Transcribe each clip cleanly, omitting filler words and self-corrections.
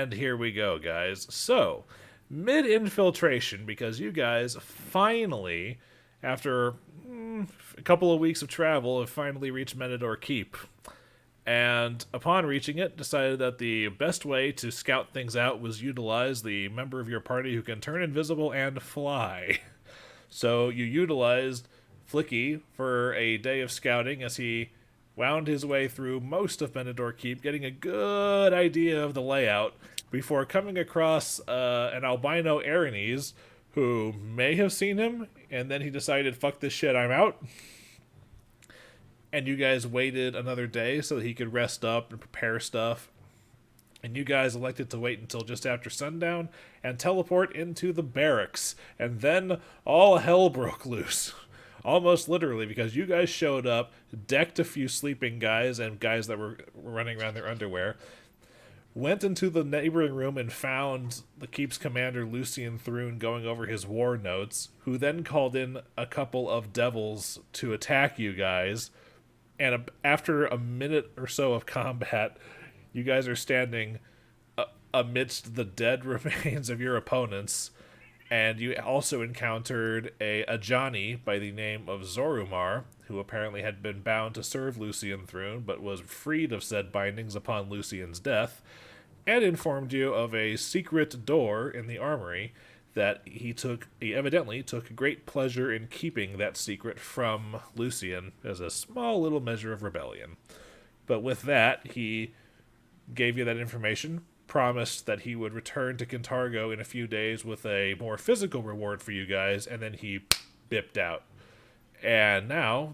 And here we go, guys. So, mid-infiltration, because you guys finally, after a couple of weeks of travel, have finally reached Menador Keep. And upon reaching it, decided that the best way to scout things out was utilize the member of your party who can turn invisible and fly. So you utilized Flickie for a day of scouting as he wound his way through most of Menador Keep, getting a good idea of the layout before coming across an albino Erinyes who may have seen him, and then he decided, fuck this shit, I'm out. And you guys waited another day so that he could rest up and prepare stuff. And you guys elected to wait until just after sundown and teleport into the barracks. And then all hell broke loose. Almost literally, because you guys showed up, decked a few sleeping guys and guys that were running around their underwear, went into the neighboring room and found the Keep's commander, Lucian Thrune, going over his war notes, who then called in a couple of devils to attack you guys. And after a minute or so of combat, you guys are standing amidst the dead remains of your opponents, and you also encountered a Ajani by the name of Zorumar, who apparently had been bound to serve Lucian Thrune, but was freed of said bindings upon Lucian's death, and informed you of a secret door in the armory that he evidently took great pleasure in keeping that secret from Lucian as a small little measure of rebellion. But with that, he gave you that information, promised that he would return to Kintargo in a few days with a more physical reward for you guys, and then he bipped out. And now,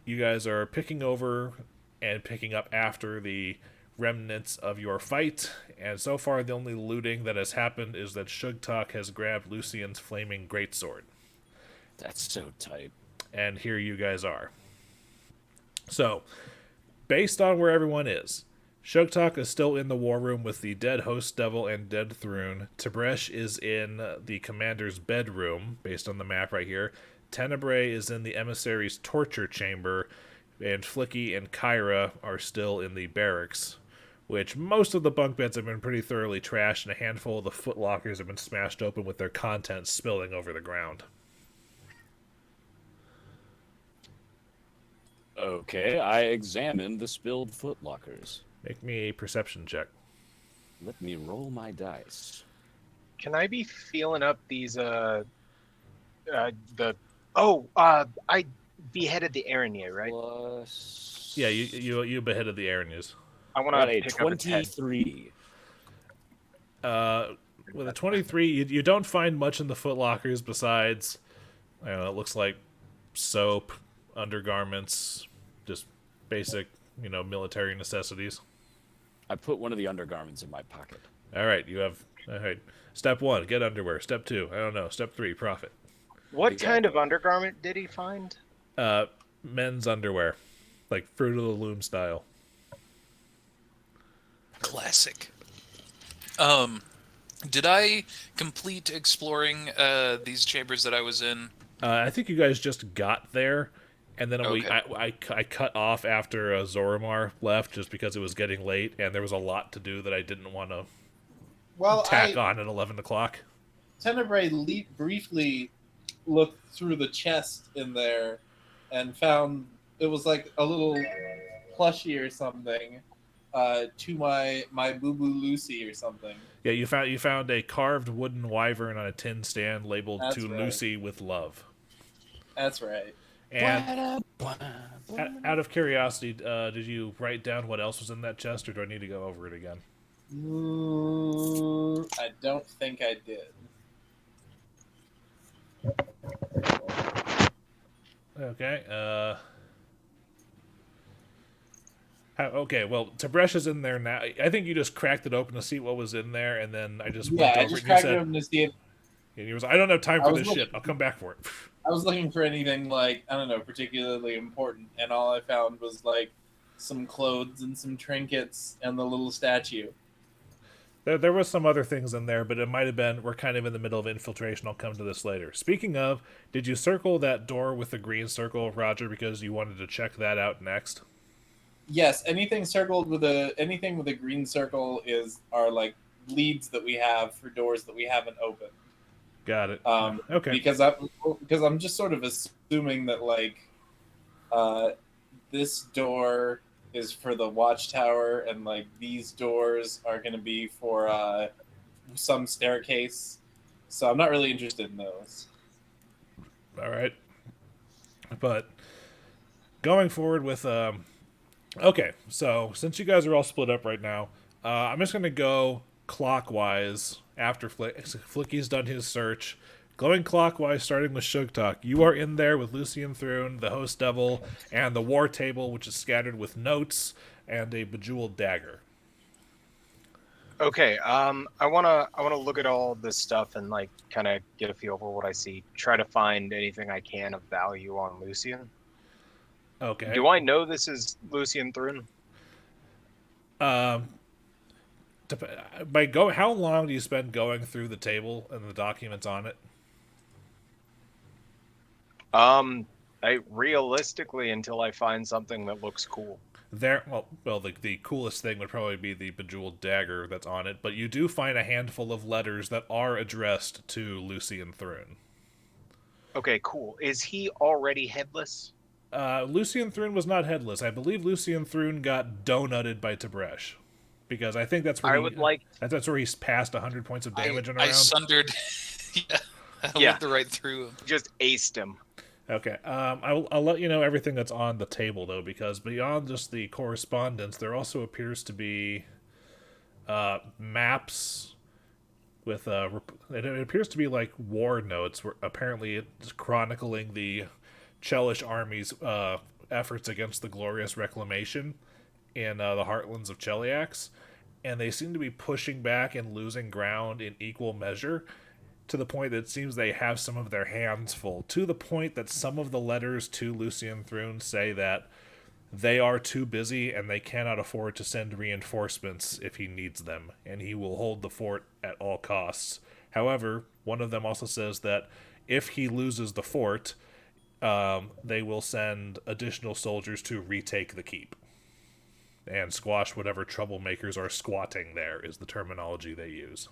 you guys are picking over and picking up after the remnants of your fight, and so far the only looting that has happened is that Sugtok has grabbed Lucian's flaming greatsword. That's so tight. And here you guys are. So, based on where everyone is, Sugtok is still in the war room with the dead host devil and dead Thrune. Tib'resh is in the commander's bedroom, based on the map right here. Tenebrae is in the emissary's torture chamber, and Flickie and Kyra are still in the barracks, which most of the bunk beds have been pretty thoroughly trashed, and a handful of the footlockers have been smashed open with their contents spilling over the ground. Okay, I examined the spilled footlockers. Make me a perception check. Let me roll my dice. Can I be feeling up these I beheaded the Erinyes, right? Plus... Yeah, you beheaded the Erinyes. I want to pick 23. With a 23, you don't find much in the footlockers besides, I don't know, it looks like soap, undergarments, just basic, military necessities. I put one of the undergarments in my pocket. All right, all right. Step 1, get underwear. Step 2, I don't know. Step 3, profit. What kind of undergarment did he find? Men's underwear, like Fruit of the Loom style. Classic. Did I complete exploring these chambers that I was in? I think you guys just got there, and then Okay. I cut off after Zorumar left just because it was getting late, and there was a lot to do that I didn't want to tack on at 11 o'clock. Tenebrae briefly looked through the chest in there and found it was like a little plushie or something to my Boo Boo Lucy or something. Yeah, you found a carved wooden wyvern on a tin stand labeled That's "To right. Lucy with Love." That's right. And out of curiosity, did you write down what else was in that chest, or do I need to go over it again? I don't think I did. Okay. Okay, well, Tib'resh is in there now. I think you just cracked it open to see what was in there, and then I just went over I just it, cracked and it you open to see if said, and he was, I don't have time for this shit. I'll come back for it. I was looking for anything like, I don't know, particularly important, and all I found was like some clothes and some trinkets and the little statue. There was some other things in there, but it might have been, we're kind of in the middle of infiltration. I'll come to this later. Speaking of, did you circle that door with the green circle, Roger, because you wanted to check that out next? Yes, anything with a green circle are like leads that we have for doors that we haven't opened. Got it. Okay. Because I'm just sort of assuming that like this door is for the watchtower, and like these doors are going to be for some staircase. So I'm not really interested in those. All right. But going forward with okay, so since you guys are all split up right now, I'm just gonna go clockwise after Flickie's done his search. Going clockwise, starting with Sugtok. You are in there with Lucian Thrune, the host devil, and the war table, which is scattered with notes and a bejeweled dagger. Okay, I wanna look at all this stuff and like kind of get a feel for what I see. Try to find anything I can of value on Lucian. Okay. Do I know this is Lucian Thrune? How long do you spend going through the table and the documents on it? Realistically until I find something that looks cool. The coolest thing would probably be the bejeweled dagger that's on it, but you do find a handful of letters that are addressed to Lucian Thrune. Okay, cool. Is he already headless? Lucian Thrune was not headless. I believe Lucian Thrune got donutted by Tib'resh, because I think that's where that's where he's passed 100 points of damage in a round. I sundered. I went right through him. Just aced him. Okay, I'll let you know everything that's on the table, though, because beyond just the correspondence, there also appears to be maps with it appears to be like war notes, where apparently it's chronicling the Chelish army's efforts against the Glorious Reclamation in the heartlands of Cheliax, and they seem to be pushing back and losing ground in equal measure, to the point that it seems they have some of their hands full, to the point that some of the letters to Lucian Thrune say that they are too busy and they cannot afford to send reinforcements if he needs them, and he will hold the fort at all costs. However, one of them also says that if he loses the fort, they will send additional soldiers to retake the keep and squash whatever troublemakers are squatting there, is the terminology they use.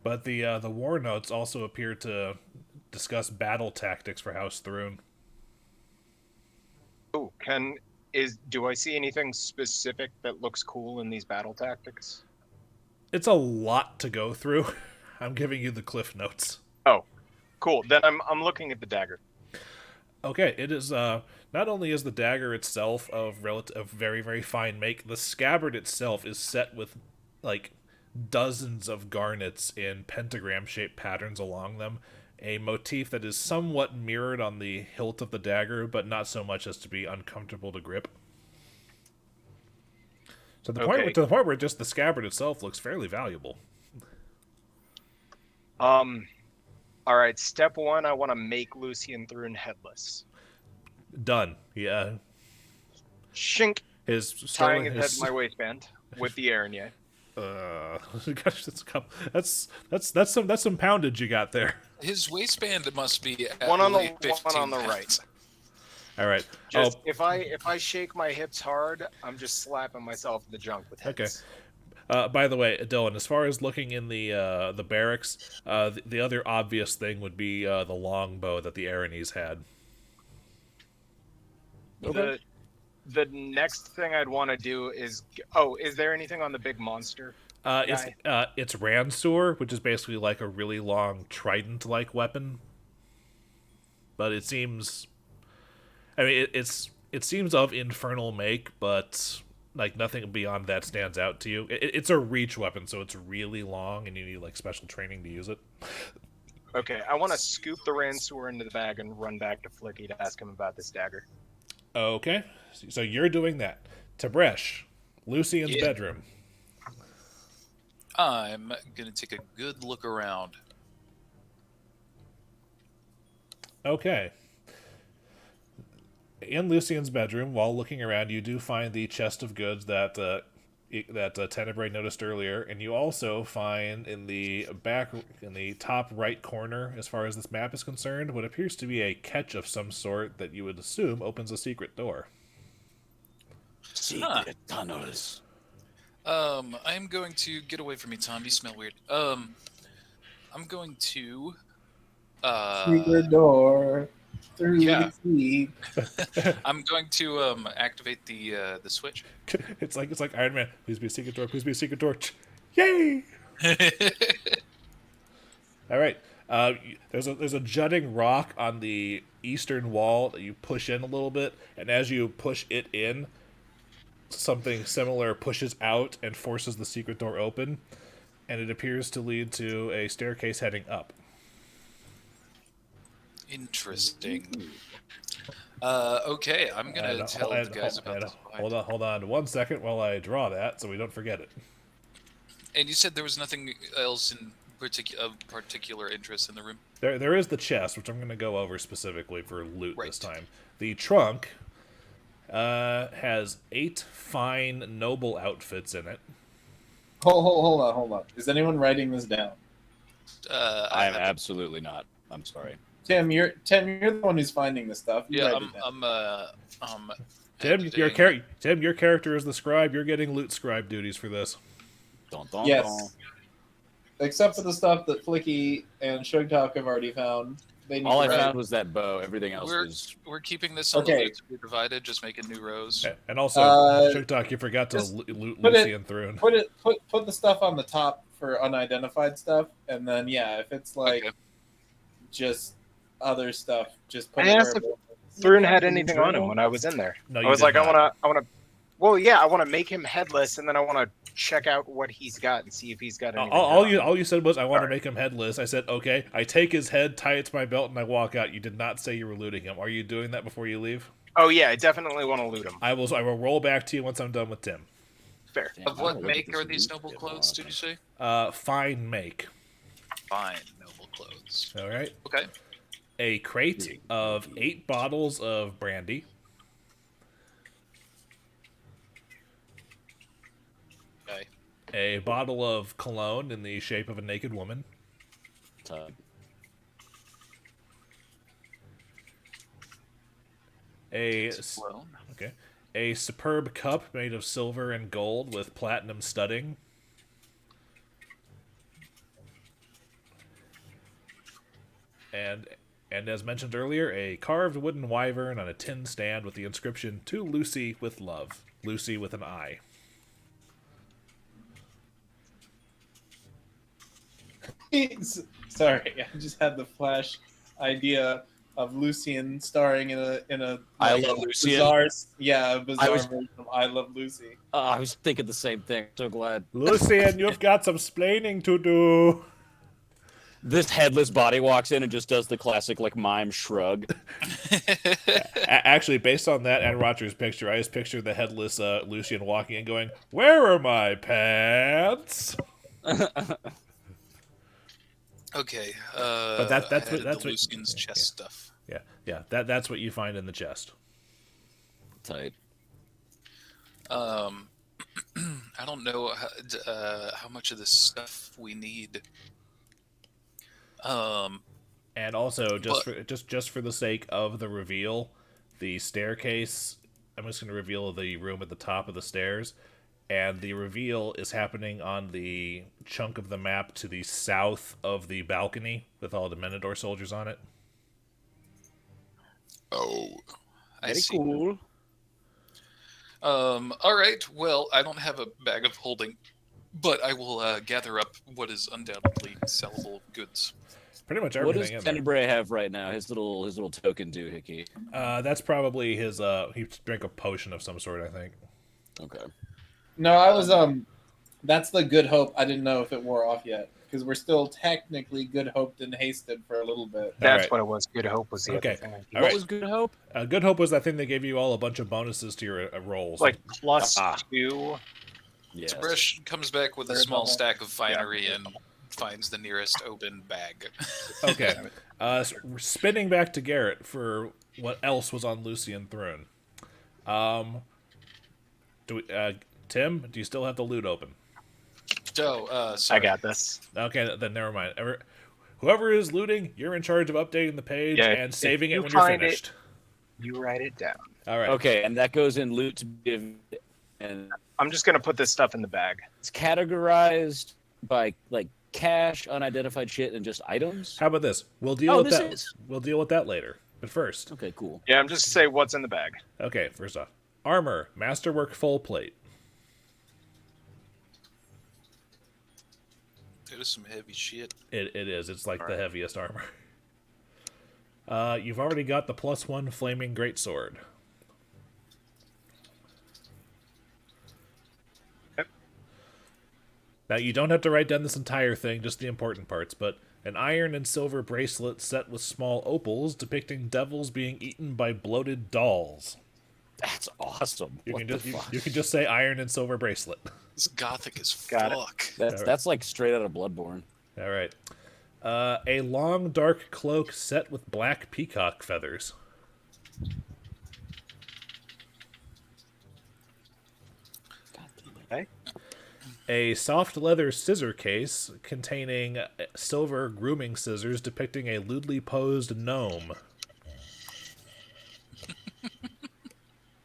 But the war notes also appear to discuss battle tactics for House Thrune. Oh, do I see anything specific that looks cool in these battle tactics? It's a lot to go through. I'm giving you the cliff notes. Oh, cool. Then I'm looking at the dagger. Okay, it is not only is the dagger itself of very, very fine make, the scabbard itself is set with like dozens of garnets in pentagram-shaped patterns along them, a motif that is somewhat mirrored on the hilt of the dagger, but not so much as to be uncomfortable to grip. To the point where just the scabbard itself looks fairly valuable. All right, step one, I want to make Lucian Thrune headless. Done. Yeah. Shink. Tying his head to my waistband with the Araignée. Gosh, that's some poundage you got there. His waistband must be at one on the 15 right. All right. Just if I shake my hips hard, I'm just slapping myself in the junk with hits. Okay. By the way, Dillon, as far as looking in the barracks, the other obvious thing would be the longbow that the Eighties had. Okay. The next thing I'd want to do is... is there anything on the big monster? It's Ransur, which is basically like a really long trident-like weapon. But it seems... I mean, it seems of infernal make, but like nothing beyond that stands out to you. It's a reach weapon, so it's really long, and you need like special training to use it. Okay, I want to scoop the Ransur into the bag and run back to Flickie to ask him about this dagger. Okay, so you're doing that. Tib'resh, Lucian's bedroom. I'm going to take a good look around. Okay. In Lucian's bedroom, while looking around, you do find the chest of goods that Tenebrae noticed earlier, and you also find in the top right corner, as far as this map is concerned, what appears to be a catch of some sort that you would assume opens a secret door. Secret tunnels. I'm going to get away from me, Tom. You smell weird. I'm going to. Secret door through Yeah. the key. I'm going to activate the switch. It's like Iron Man. Please be a secret door. Please be a secret door. Yay! All right. There's a jutting rock on the eastern wall that you push in a little bit, and as you push it in, something similar pushes out and forces the secret door open, and it appears to lead to a staircase heading up. Interesting. Okay, I'm gonna tell the guys about this. Hold on 1 second while I draw that so we don't forget it. And you said there was nothing else of particular interest in the room? There is the chest, which I'm going to go over specifically for loot Right. this time. The trunk has 8 fine, noble outfits in it. Hold on. Is anyone writing this down? I am absolutely not. I'm sorry. Tim, you're the one who's finding this stuff. You Yeah, write it down. Tim, your editing. character is the scribe. You're getting loot scribe duties for this. Dun, dun, Yes. dun. Except for the stuff that Flickie and Sugtok have already found. They need All I to write. found was that bow. Everything else was. We're keeping this on Okay. the loot to be divided, just making new rows. And also, Sugtok, you forgot to just loot put it- Lucy and Thrune. Put the stuff on the top for unidentified stuff, and then if it's like Okay. just other stuff, just put I it asked where if Thrune had anything on him when I was in there. No, I you was did like, not. I want to. Well, yeah, I want to make him headless, and then I want to check out what he's got and see if he's got anything. All good you said was, I want to Alright. make him headless. I said, okay. I take his head, tie it to my belt, and I walk out. You did not say you were looting him. Are you doing that before you leave? on. Oh yeah, I definitely want to loot him. I will roll back to you once I'm done with Tim. Fair. Damn, Of I what wanna look at make this are loot these noble kit. clothes, Oh, did you say? Fine make. Fine, noble clothes. All right. Okay. A crate of 8 bottles of brandy. Okay. A bottle of cologne in the shape of a naked woman. Tub. Well, A superb cup made of silver and gold with platinum studding. And as mentioned earlier, a carved wooden wyvern on a tin stand with the inscription, "To Lucy with love." Lucy with an I. Sorry, I just had the flash idea of Lucian starring in a I like, Love a Lucian? bizarre, a bizarre was- version of I Love Lucy. I was thinking the same thing. So glad. Lucian, you've got some splaining to do. This headless body walks in and just does the classic like mime shrug. Actually, based on that and Roger's picture, I just picture the headless Lucian walking and going, "Where are my pants?" okay. But that's I what- added that's the what- Lucian's yeah, chest stuff. Yeah. That's what you find in the chest. Tight. I don't know how much of this stuff we need. And also, just for the sake of the reveal, the staircase. I'm just going to reveal the room at the top of the stairs, and the reveal is happening on the chunk of the map to the south of the balcony with all the Menador soldiers on it. Oh, I Very see. cool. All right. Well, I don't have a bag of holding, but I will gather up what is undoubtedly sellable goods. Pretty much What does everything in there. Tenebrae have right now? His little token doohickey. That's probably his. He drank a potion of some sort, I think. Okay. No, I was that's the Good Hope. I didn't know if it wore off yet because we're still technically Good Hoped and hasted for a little bit. That's Alright. what it was. Good Hope was the Okay. other thing. All What right. was Good Hope? Good Hope was that thing they gave you all a bunch of bonuses to your rolls. Like plus Ah. 2. Yes. Tib'resh comes back with a Third small level. stack of finery and finds the nearest open bag. Okay. Spinning back to Garrett for what else was on Lucy and Thrune. Tim, do you still have the loot open? So, I sorry. got this. Okay, then never mind. Whoever is looting, you're in charge of updating the page Yeah, and if saving it you when you're find it- finished. You write it down. All right. Okay, and that goes in loot to give and I'm just gonna put this stuff in the bag. It's categorized by like cash, unidentified shit, and just items. How about this? We'll deal with this that. is. We'll deal with that later. But first, Okay, cool. Yeah, I'm just gonna say what's in the bag. okay. First off, armor, masterwork, full plate. That is some heavy shit. It is. It's like the Alright. heaviest armor. You've already got the +1 flaming greatsword. Yep. Now you don't have to write down this entire thing, just the important parts. But an iron and silver bracelet set with small opals depicting devils being eaten by bloated dolls. That's awesome. You What can the just fuck? you can just say iron and silver bracelet. It's gothic as Got it. fuck. That's like straight out of Bloodborne. All right. A long dark cloak set with black peacock feathers. Okay. A soft leather scissor case containing silver grooming scissors depicting a lewdly posed gnome.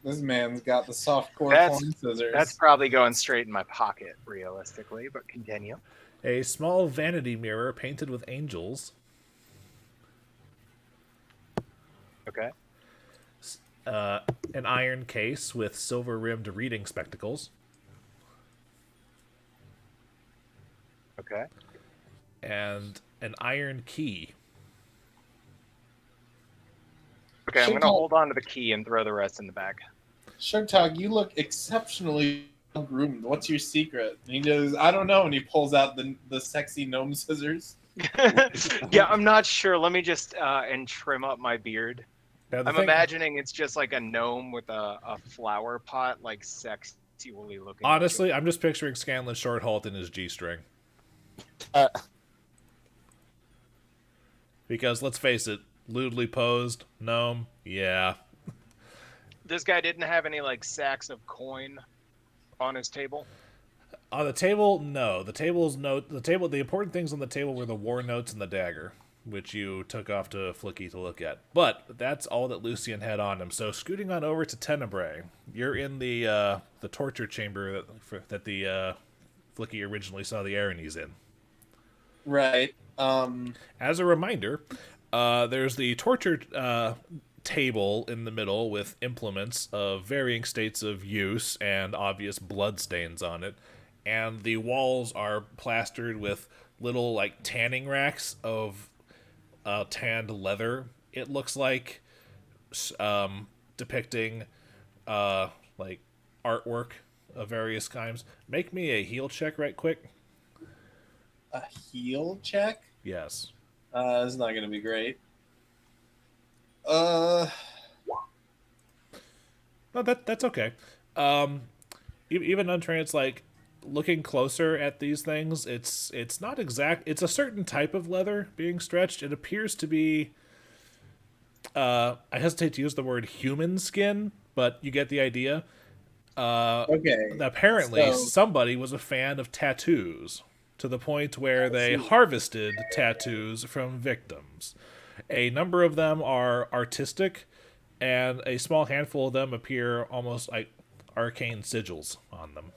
This man's got the soft core That's- form scissors. That's probably going straight in my pocket, realistically, but continue. A small vanity mirror painted with angels. Okay. An iron case with silver-rimmed reading spectacles. Okay. And an iron key. Okay, I'm Should gonna tell- hold on to the key and throw the rest in the bag. Sugtok, you look exceptionally well groomed. What's your secret? And he goes, I don't know. And he pulls out the sexy gnome scissors. Yeah, I'm not sure. Let me just and trim up my beard. Now, the I'm thing- imagining it's just like a gnome with a flower pot, like sexually looking. Honestly, I'm just picturing Scanlan Shorthalt in his G-string. Uh, Because, let's face it, lewdly posed, gnome, yeah. This guy didn't have any like sacks of coin on his table. On the table, no. The important things on the table were the war notes and the dagger, which you took off to Flickie to look at. But that's all that Lucian had on him. So scooting on over to Tenebrae, you're in the torture chamber that the Flickie originally saw the Erinyes in. Right. As a reminder, there's the torture table in the middle with implements of varying states of use and obvious blood stains on it. And the walls are plastered with little, like, tanning racks of tanned leather, it looks like, depicting, like, artwork of various kinds. Make me a heal check right quick. A heal check? Yes. It's not going to be great. No, that's okay. Even untrained, it's like looking closer at these things. It's not exact. It's a certain type of leather being stretched. It appears to be. I hesitate to use the word human skin, but you get the idea. Okay. Apparently, So- somebody was a fan of tattoos to the point where they see. harvested tattoos from victims. A number of them are artistic, and a small handful of them appear almost like arcane sigils on them.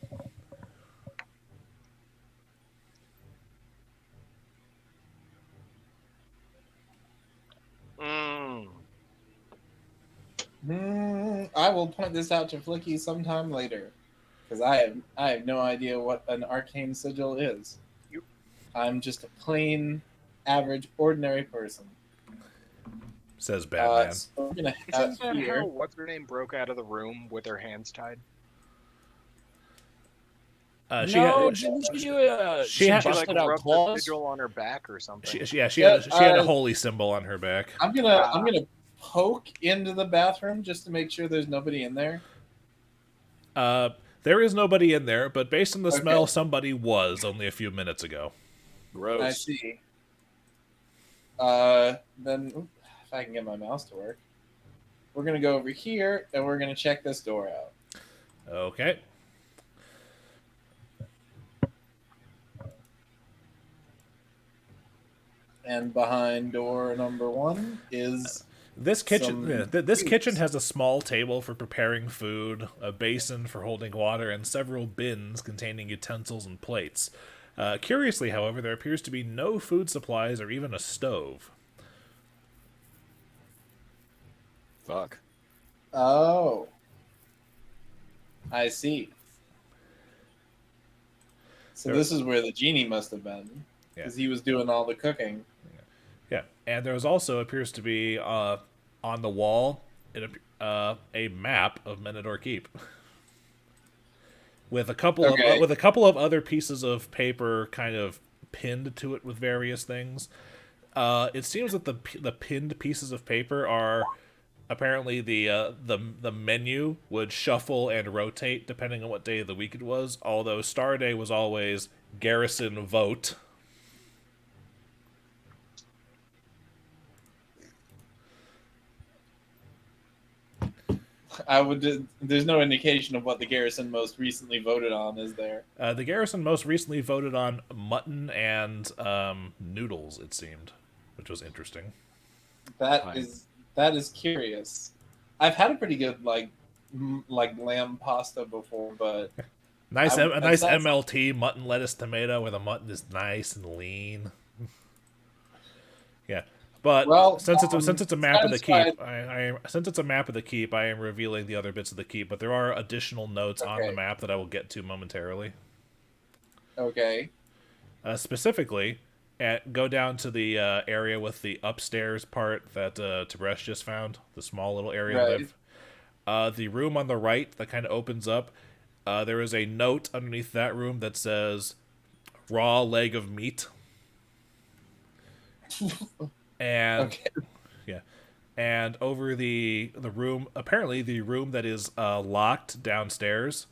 I will point this out to Flickie sometime later, because I have no idea what an arcane sigil is. I'm just a plain, average, ordinary person. Says Batman. So we're gonna have Isn't that here. how what's her name broke out of the room with her hands tied? She no, had, she she had- She busted like out rubbed the claws. sigil on her back or something. she had a uh, holy symbol on her back. I'm gonna poke into the bathroom just to make sure there's nobody in there. There is nobody in there, but based on the smell, Okay. somebody was only a few minutes ago. Gross. I see. Then if I can get my mouse to work, we're gonna go over here and we're gonna check this door out. Okay. And behind door number 1 is This kitchen, some this kitchen cubes. has a small table for preparing food, a basin for holding water, and several bins containing utensils and plates. Curiously, however, there appears to be no food supplies or even a stove. Fuck. Oh, I see. So There- this is where the genie must have been, because he was doing all the cooking. Yeah, and there also appears to be on the wall a map of Menador Keep, with a couple Okay. of other pieces of paper kind of pinned to it with various things. It seems that the pinned pieces of paper are apparently the menu would shuffle and rotate depending on what day of the week it was. Although Star Day was always Garrison Vote. There's no indication of what the garrison most recently voted on, is there? The Garrison most recently voted on mutton and noodles, it seemed, which was interesting. That Fine. is curious. I've had a pretty good like lamb pasta before, but Nice, I- a nice that sounds- MLT mutton, lettuce, tomato, where the mutton is nice and lean. Yeah, but Well, since it's a map of the satisfied- keep, since it's a map of the keep, I am revealing the other bits of the keep. But there are additional notes on the Okay. map that I will get to momentarily. okay. Specifically, go down to the area with the upstairs part that Tib'resh just found, the small little area. Right. The room on the right that kind of opens up. There is a note underneath that room that says "raw leg of meat," and Okay. yeah, and over the room, apparently the room that is locked downstairs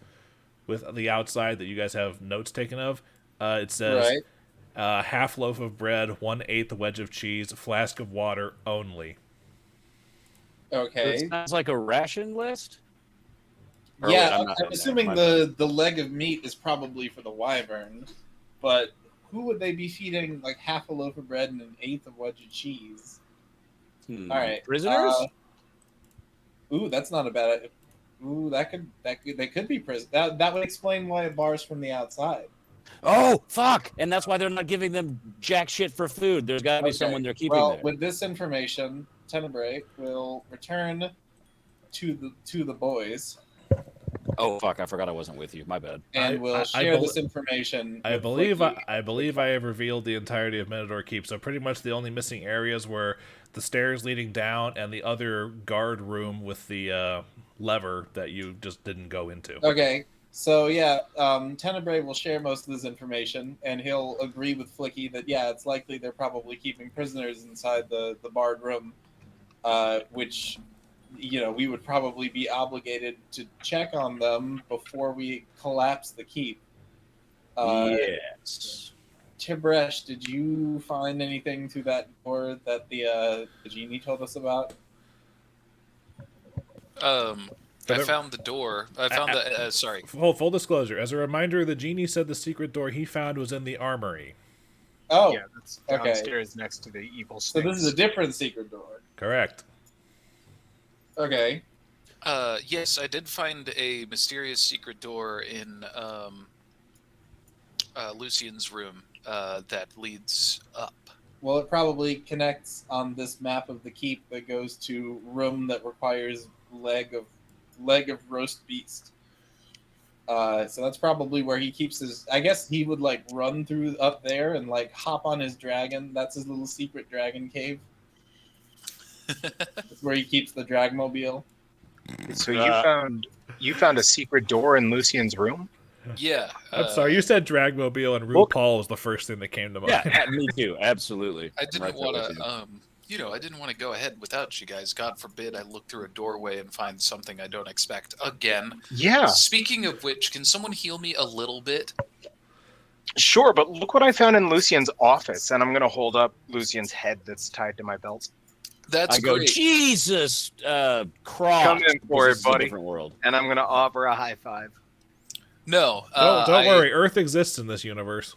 with the outside that you guys have notes taken of. It says Right. half loaf of bread, 1/8 wedge of cheese, flask of water only. Okay. This sounds like a ration list. Or Yeah, wait, I'm not- I'm assuming my the leg of meat is probably for the wyvern, but who would they be feeding like half a loaf of bread and an eighth of wedge of cheese? All right, Prisoners? Ooh, that's not a bad. Ooh, that could they could be prison. That would explain why it bars from the outside. Oh, fuck! And that's why they're not giving them jack shit for food. There's got to be Okay, someone they're keeping Well, there. With this information, Tenebrae will return to the boys Oh, fuck! I forgot I wasn't with you. My bad. and I- will I share bel- this information. I with believe Flickie. I believe I have revealed the entirety of Menador Keep. So pretty much the only missing areas were the stairs leading down and the other guard room with the lever that you just didn't go into. Okay, so yeah, Tenebrae will share most of this information, and he'll agree with Flickie that yeah, it's likely they're probably keeping prisoners inside the barred room, which we would probably be obligated to check on them before we collapse the keep. Yes. Tib'resh, did you find anything through that door that the genie told us about? I But- found the door. I found the. Sorry. Full disclosure. As a reminder, the genie said the secret door he found was in the armory. Oh, Yeah, that's okay. downstairs next to the evil So sphinx. this is a different secret door. Correct. Okay. Yes, I did find a mysterious secret door in Lucian's room that leads up. Well, it probably connects on this map of the keep that goes to room that requires leg of roast beast. So that's probably where he keeps his. I guess he would like run through up there and like hop on his dragon. That's his little secret dragon cave. That's where he keeps the dragmobile. So you found a secret door in Lucian's room? Yeah. I'm sorry, you said Dragmobile and Look- RuPaul was the first thing that came to mind. Yeah, me too. Absolutely. I didn't Right there want with you. to, I didn't want to go ahead without you guys. God forbid I look through a doorway and find something I don't expect again. Yeah, Speaking of which, can someone heal me a little bit? sure, but look what I found in Lucian's office, and I'm going to hold up Lucian's head that's tied to my belt. That's I go, great. Jesus, cross. Come in for This it, is a buddy. different world. And I'm going to offer a high five. No. Don't worry, Earth exists in this universe.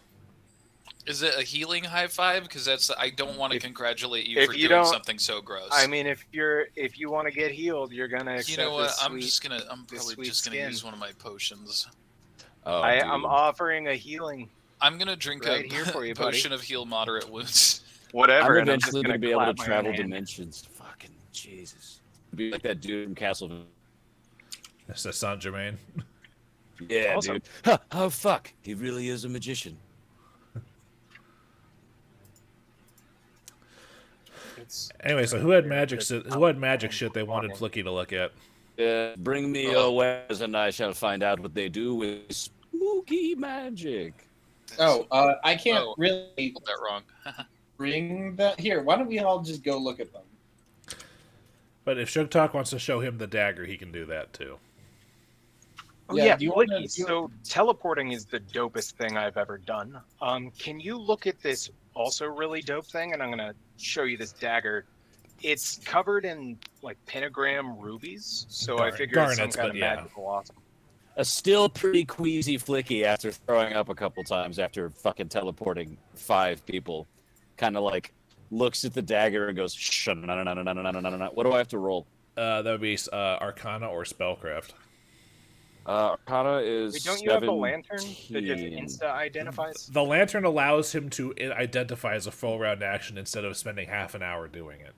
Is it a healing high five? Because I don't want to congratulate you if for you doing don't- something so gross. I mean, if you want to get healed, you're gonna accept you know what? this I'm sweet- probably sweet just gonna skin. use one of my potions. Oh, I'm dude. offering a healing, I'm gonna drink Right a here for you, buddy. potion of heal moderate wounds. whatever. I'm and I'm just eventually gonna going to be able to clap my travel hand. dimensions. Fucking Jesus. Be like that dude from Castlevania. That's Saint Germain. Yeah, Awesome. dude. Huh, oh, fuck. He really is a magician. It's- Anyway, so who had magic shit they wanted Flickie to look at? Bring me your wares and I shall find out what they do with spooky magic. Oh, I can't Oh. really Got that wrong. bring that here. Why don't we all just go look at them? But if Sugtok wants to show him the dagger, he can do that too. Oh Yeah, yeah, do you wanna- Flickie, so teleporting is the dopest thing I've ever done. Can you look at this also really dope thing? And I'm gonna show you this dagger. It's covered in like pentagram rubies, so I figure it's some Garnets, kind but of yeah. magical awesome. A still pretty queasy Flickie after throwing up a couple times after fucking teleporting 5 people. Kind of like looks at the dagger and goes, shh, no. What do I have to roll? That would be Arcana or Spellcraft. Arcana is Wait, don't you have the 17. lantern that just insta identifies? The lantern allows him to identify as a full round action instead of spending half an hour doing it.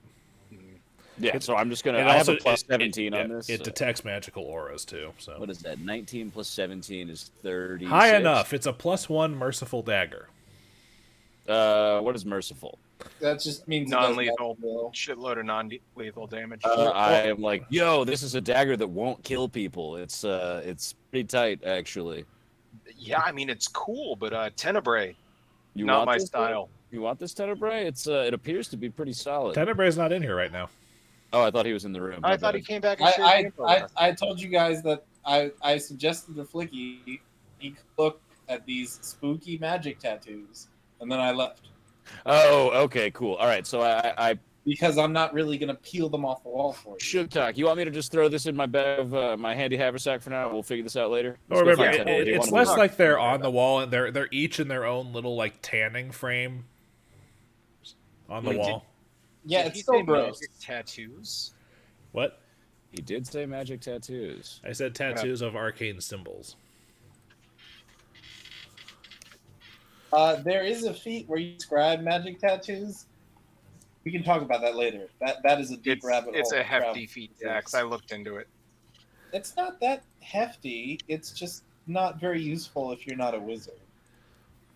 Yeah, so I'm just gonna. It I have also- a plus it- 17 on yeah, this. It so- detects magical auras too. So What is that? 19 plus 17 is 30. high enough. It's a +1 merciful dagger. What is merciful? That just means it doesn't Non-lethal. have to roll. Shitload of non-lethal damage. I am like, yo, this is a dagger that won't kill people. It's pretty tight actually. Yeah, I mean it's cool, but Tenebrae, You not want my this, style. You want this Tenebrae? It appears to be pretty solid. Tenebrae's not in here right now. Oh, I thought he was in the room. I My thought bad. he came back and shared the info with us. I told you guys that I suggested to Flickie he could look at these spooky magic tattoos, and then I left Oh, okay, cool. All right, so I because I'm not really gonna peel them off the wall for you. Sugtok, you want me to just throw this in my bag of my handy haversack for now? We'll figure this out later. Or Let's go remember, find Tenebrae. Do you it's wanna less move like they're on the wall and they're each in their own little like tanning frame on the Wait, wall. Yeah, Did it's he still say gross. magic tattoos. What? He did say magic tattoos. I said tattoos of arcane symbols. There is a feat where you describe magic tattoos. We can talk about that later. That is a deep rabbit hole. It's a to hefty travel. feat, Dax. I looked into it. It's not that hefty. It's just not very useful if you're not a wizard.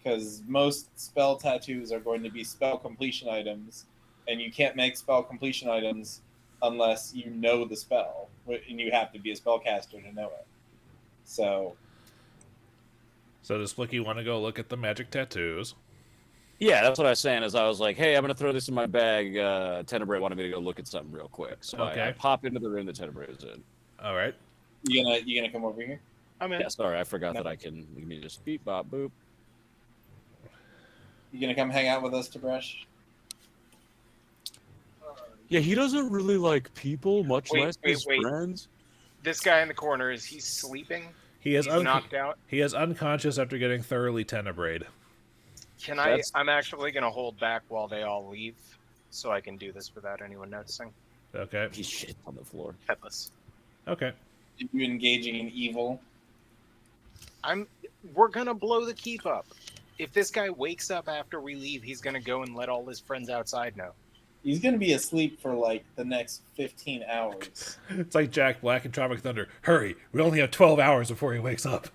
Because most spell tattoos are going to be spell completion items, and you can't make spell completion items unless you know the spell, and you have to be a spellcaster to know it. So, So does Flickie want to go look at the magic tattoos? Yeah, that's what I was saying. Is I was like, hey, I'm gonna throw this in my bag. Tenebrae wanted me to go look at something real quick, so Okay. I pop into the room that Tenebrae is in. All right. you gonna come over here? I'm in. Yeah, sorry, I forgot No. that I can. Let me just beep, bop, boop. You gonna come hang out with us, Tib'resh? Yeah, he doesn't really like people, much Wait, less wait, his wait. friends. This guy in the corner, is he sleeping? He is He's knocked out. he is unconscious after getting thoroughly tenebraed. Can That's- I'm actually gonna hold back while they all leave, so I can do this without anyone noticing. Okay. He's shit on the floor. Headless. Okay. Are you engaging in evil? We're gonna blow the keep up. If this guy wakes up after we leave, he's gonna go and let all his friends outside know. He's gonna be asleep for like the next 15 hours. It's like Jack Black in Tropic Thunder. Hurry! We only have 12 hours before he wakes up.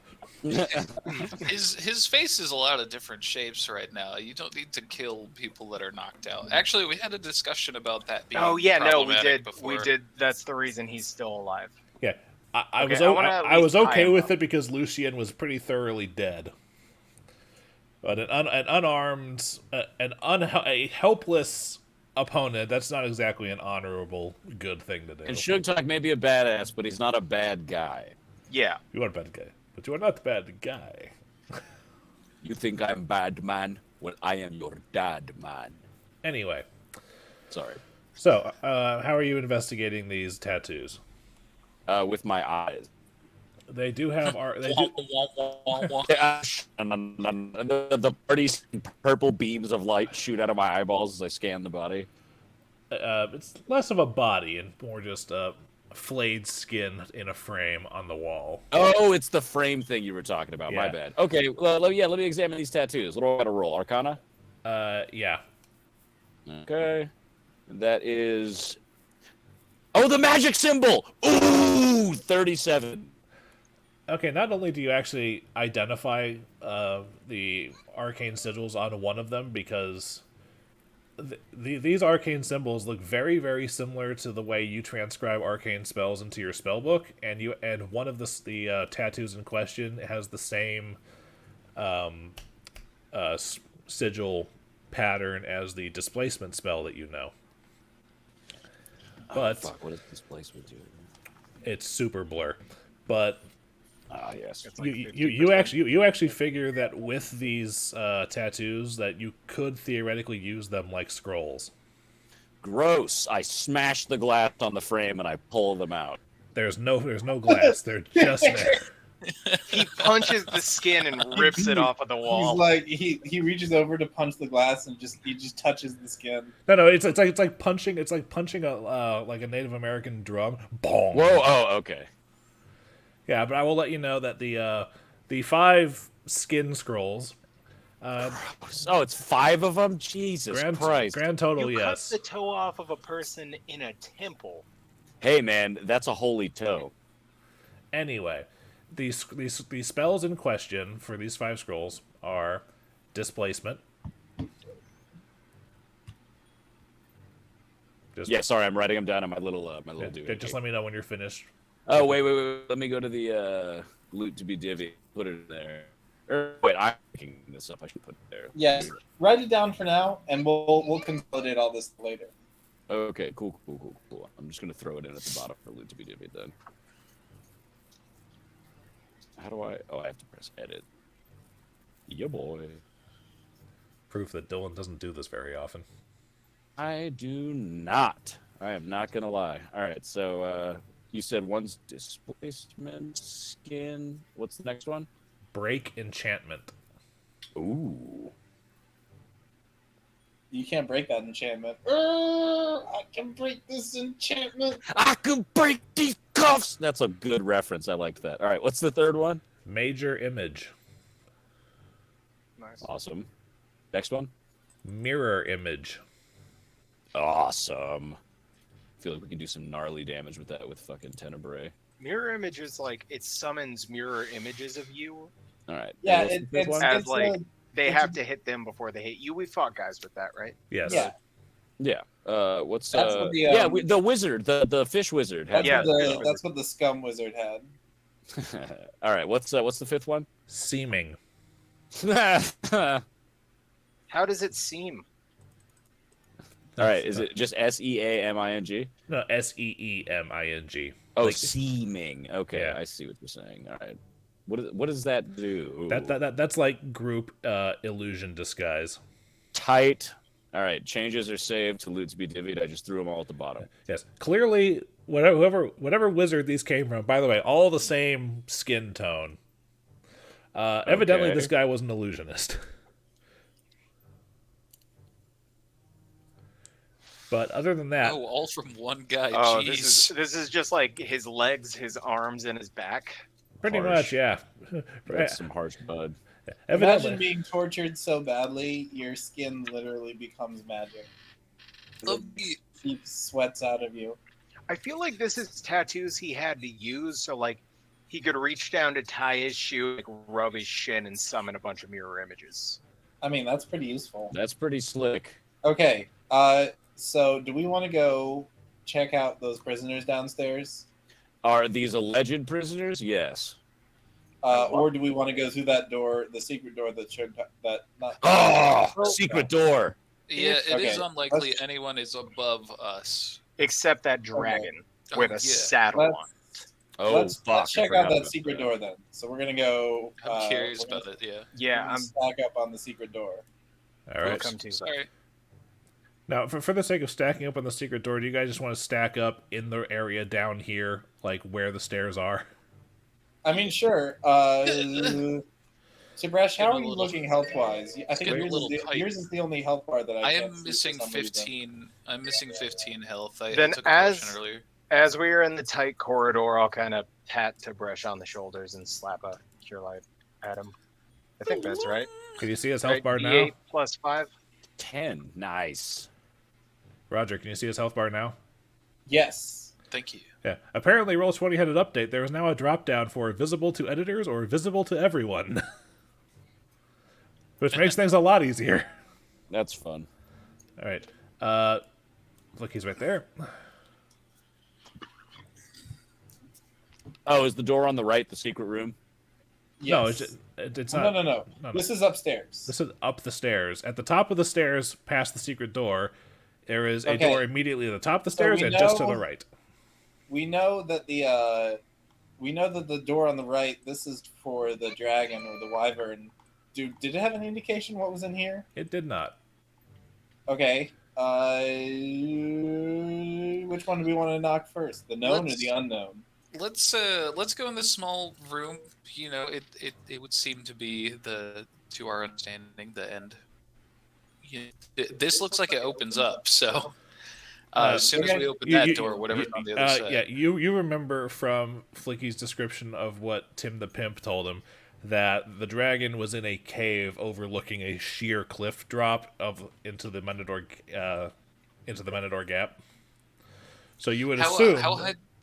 His face is a lot of different shapes right now. You don't need to kill people that are knocked out. Actually, we had a discussion about that being Oh yeah, no, we problematic did. before. We did. That's the reason he's still alive. Yeah. I Okay, was I wanna at I was least tie okay him with up. it because Lucien was pretty thoroughly dead. But an unarmed, a helpless opponent, that's not exactly an honorable, good thing to do. And Sugtok may be a badass, but he's not a bad guy. Yeah. You are a bad guy, but you are not the bad guy. You think I'm bad, man? Well, I am your dad, man. Anyway, Sorry. so how are you investigating these tattoos? With my eyes. They do have they Wah, do, wah, wah, wah, wah. Yeah, the party's purple beams of light shoot out of my eyeballs as I scan the body. it's less of a body and more just flayed skin in a frame on the wall. Oh, it's the frame thing you were talking about. My Yeah. bad. Okay, well, let me examine these tattoos. What do I got to roll? Arcana? Yeah. Okay. That is... Oh, the magic symbol! Ooh, 37. Okay, not only do you actually identify the arcane sigils on one of them, because these arcane symbols look very, very similar to the way you transcribe arcane spells into your spellbook, and one of the tattoos in question has the same sigil pattern as the displacement spell that you know. But Fuck, what does displacement do? it's super blur. But Ah, yes. It's like you 50%. actually figure that with these tattoos that you could theoretically use them like scrolls. Gross. I smash the glass on the frame and I pull them out. There's no glass. They're just there. He punches the skin and rips it off of the He's wall. like he reaches over to punch the glass and he just touches the skin. No, it's like punching a like a Native American drum. Boom. Whoa, oh, okay. Yeah, but I will let you know that the 5 skin scrolls, Oh, it's 5 of them? Jesus Christ. grand total, You yes. cut the toe off of a person in a temple. Hey, man, that's a holy toe. Anyway, these spells in question for these 5 scrolls are displacement. Yeah, sorry, I'm writing them down on my little dude. Just let me know when you're finished. Oh, wait. Let me go to the loot to be divvy. Put it there. Wait, I'm picking this up. I should put it there. Yeah, write it down for now, and we'll consolidate all this later. Okay, cool. I'm just gonna throw it in at the bottom for loot to be divvied then. How do I? Oh, I have to press edit. Yeah, boy. Proof that Dillon doesn't do this very often. I do not. I am not gonna lie. All right, so you said one's displacement skin. What's the next one? Break enchantment. Ooh. You can't break that enchantment. I can break this enchantment. I can break these cuffs. That's a good reference. I liked that. All right, what's the third one? Major image. Nice. Awesome. Next one. Mirror image. Awesome. I feel like we could do some gnarly damage with that with fucking Tenebrae. Mirror image is like it summons mirror images of you. All right. Yeah, and what's the fifth one? As like they it's have a- to hit them before they hit you. We fought guys with that, right? Yes. yeah. Yeah. What's That's what the, the wizard, the fish wizard. That's, Yeah, that's what the scum wizard had. All right. What's the fifth one? Seeming. All How does it seem? right. Is it just SEAMING? No, SEEMING. Oh, Like- seeming. Okay, Yeah. I see what you're saying. All right. What does that do? That's like group illusion disguise. Tight. All right. Changes are saved to loot to be divvied. I just threw them all at the bottom. Yes. Clearly, whatever wizard these came from. By the way, all the same skin tone. Evidently, Okay. this guy was an illusionist. But other than that, Oh, all from one guy. Oh, Jeez. this is just like his legs, his arms, and his back. pretty harsh. much, yeah. That's some harsh bud. Evidently, Imagine being tortured so badly, your skin literally becomes magic. Let me- It sweats out of you. I feel like this is tattoos he had to use, so like he could reach down to tie his shoe, like rub his shin, and summon a bunch of mirror images. I mean, that's pretty useful. That's pretty slick. Okay, so do we want to go check out those prisoners downstairs? Are these alleged prisoners? Yes. Or do we want to go through that door, the secret door that showed that not Oh, secret door. Yeah, it is Okay, unlikely let's- anyone is above us. Except that dragon with a yeah. saddle Let's- on. Oh, let's fuck. check out that secret door then. So we're gonna go. I'm curious we're about gonna- it. Yeah. Yeah, we're gonna I'm stack up on the secret door. all right. welcome to. Sorry. Now, for the sake of stacking up on the secret door, do you guys just want to stack up in the area down here, like where the stairs are? I mean, sure. Tib'resh, how are you looking health-wise? I think getting a little tight. yours is the only health bar that I can't am see missing for some reason. 15. I'm missing 15 health. I Then took a potion earlier. As we are in the tight corridor, I'll kind of pat Tib'resh on the shoulders and slap a cure light at him. I think that's right. Can you see his health Right, bar now? D8 plus 5. 10. Nice. Roger, can you see his health bar now? Yes. Thank you. Yeah. Apparently, Roll20 had an update. There is now a drop down for visible to editors or visible to everyone, which makes things a lot easier. That's fun. All right. Look, he's right there. Oh, is the door on the right the secret room? Yes. No, it's not. No. This is upstairs. This is up the stairs. At the top of the stairs, past the secret door, there is a Okay. door immediately at the top of the So stairs we and just to know- the right. We know that the door on the right. This is for the dragon or the wyvern. Did it have an indication what was in here? It did not. Okay. Which one do we want to knock first? The known or the unknown? Let's go in this small room. You know, it would seem to be to our understanding, the end. This looks like it opens up. So as soon as we open that door, whatever's on the other side. Yeah, you remember from Flickie's description of what Tim the Pimp told him that the dragon was in a cave overlooking a sheer cliff drop into the Menador Gap. So you would assume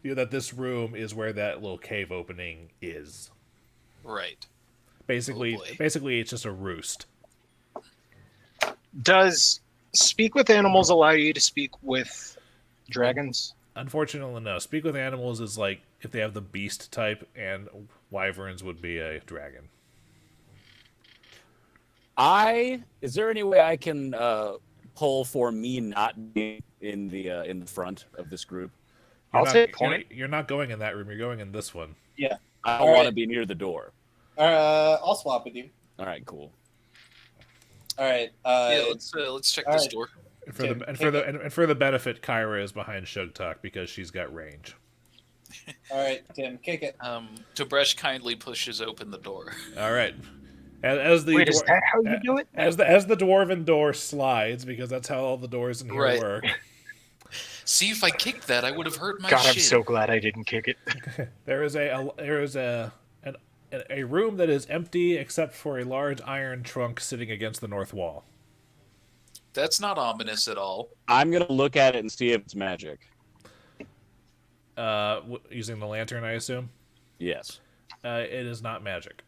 that this room is where that little cave opening is. Right. Basically, Oh boy. it's just a roost. Does speak with animals allow you to speak with dragons? Unfortunately, no. Speak with animals is like if they have the beast type, and wyverns would be a dragon. Is there any way I can pull for me not being in the front of this group? I'll take point. You're not going in that room. You're going in this one. Yeah. I don't All want to right. be near the door. I'll swap with you. All right, cool. All right. Yeah, let's check this door. And for the benefit, Kyra is behind Sugtok because she's got range. All right, Tim, kick it. Tib'resh kindly pushes open the door. All right. As the Wait, is that how you do it? As the dwarven door slides, because that's how all the doors in here Right. work. See, if I kicked that, I would have hurt my God, shit. I'm so glad I didn't kick it. There is a room that is empty except for a large iron trunk sitting against the north wall. That's not ominous at all. I'm gonna look at it and see if it's magic. Using the lantern, I assume. Yes. It is not magic.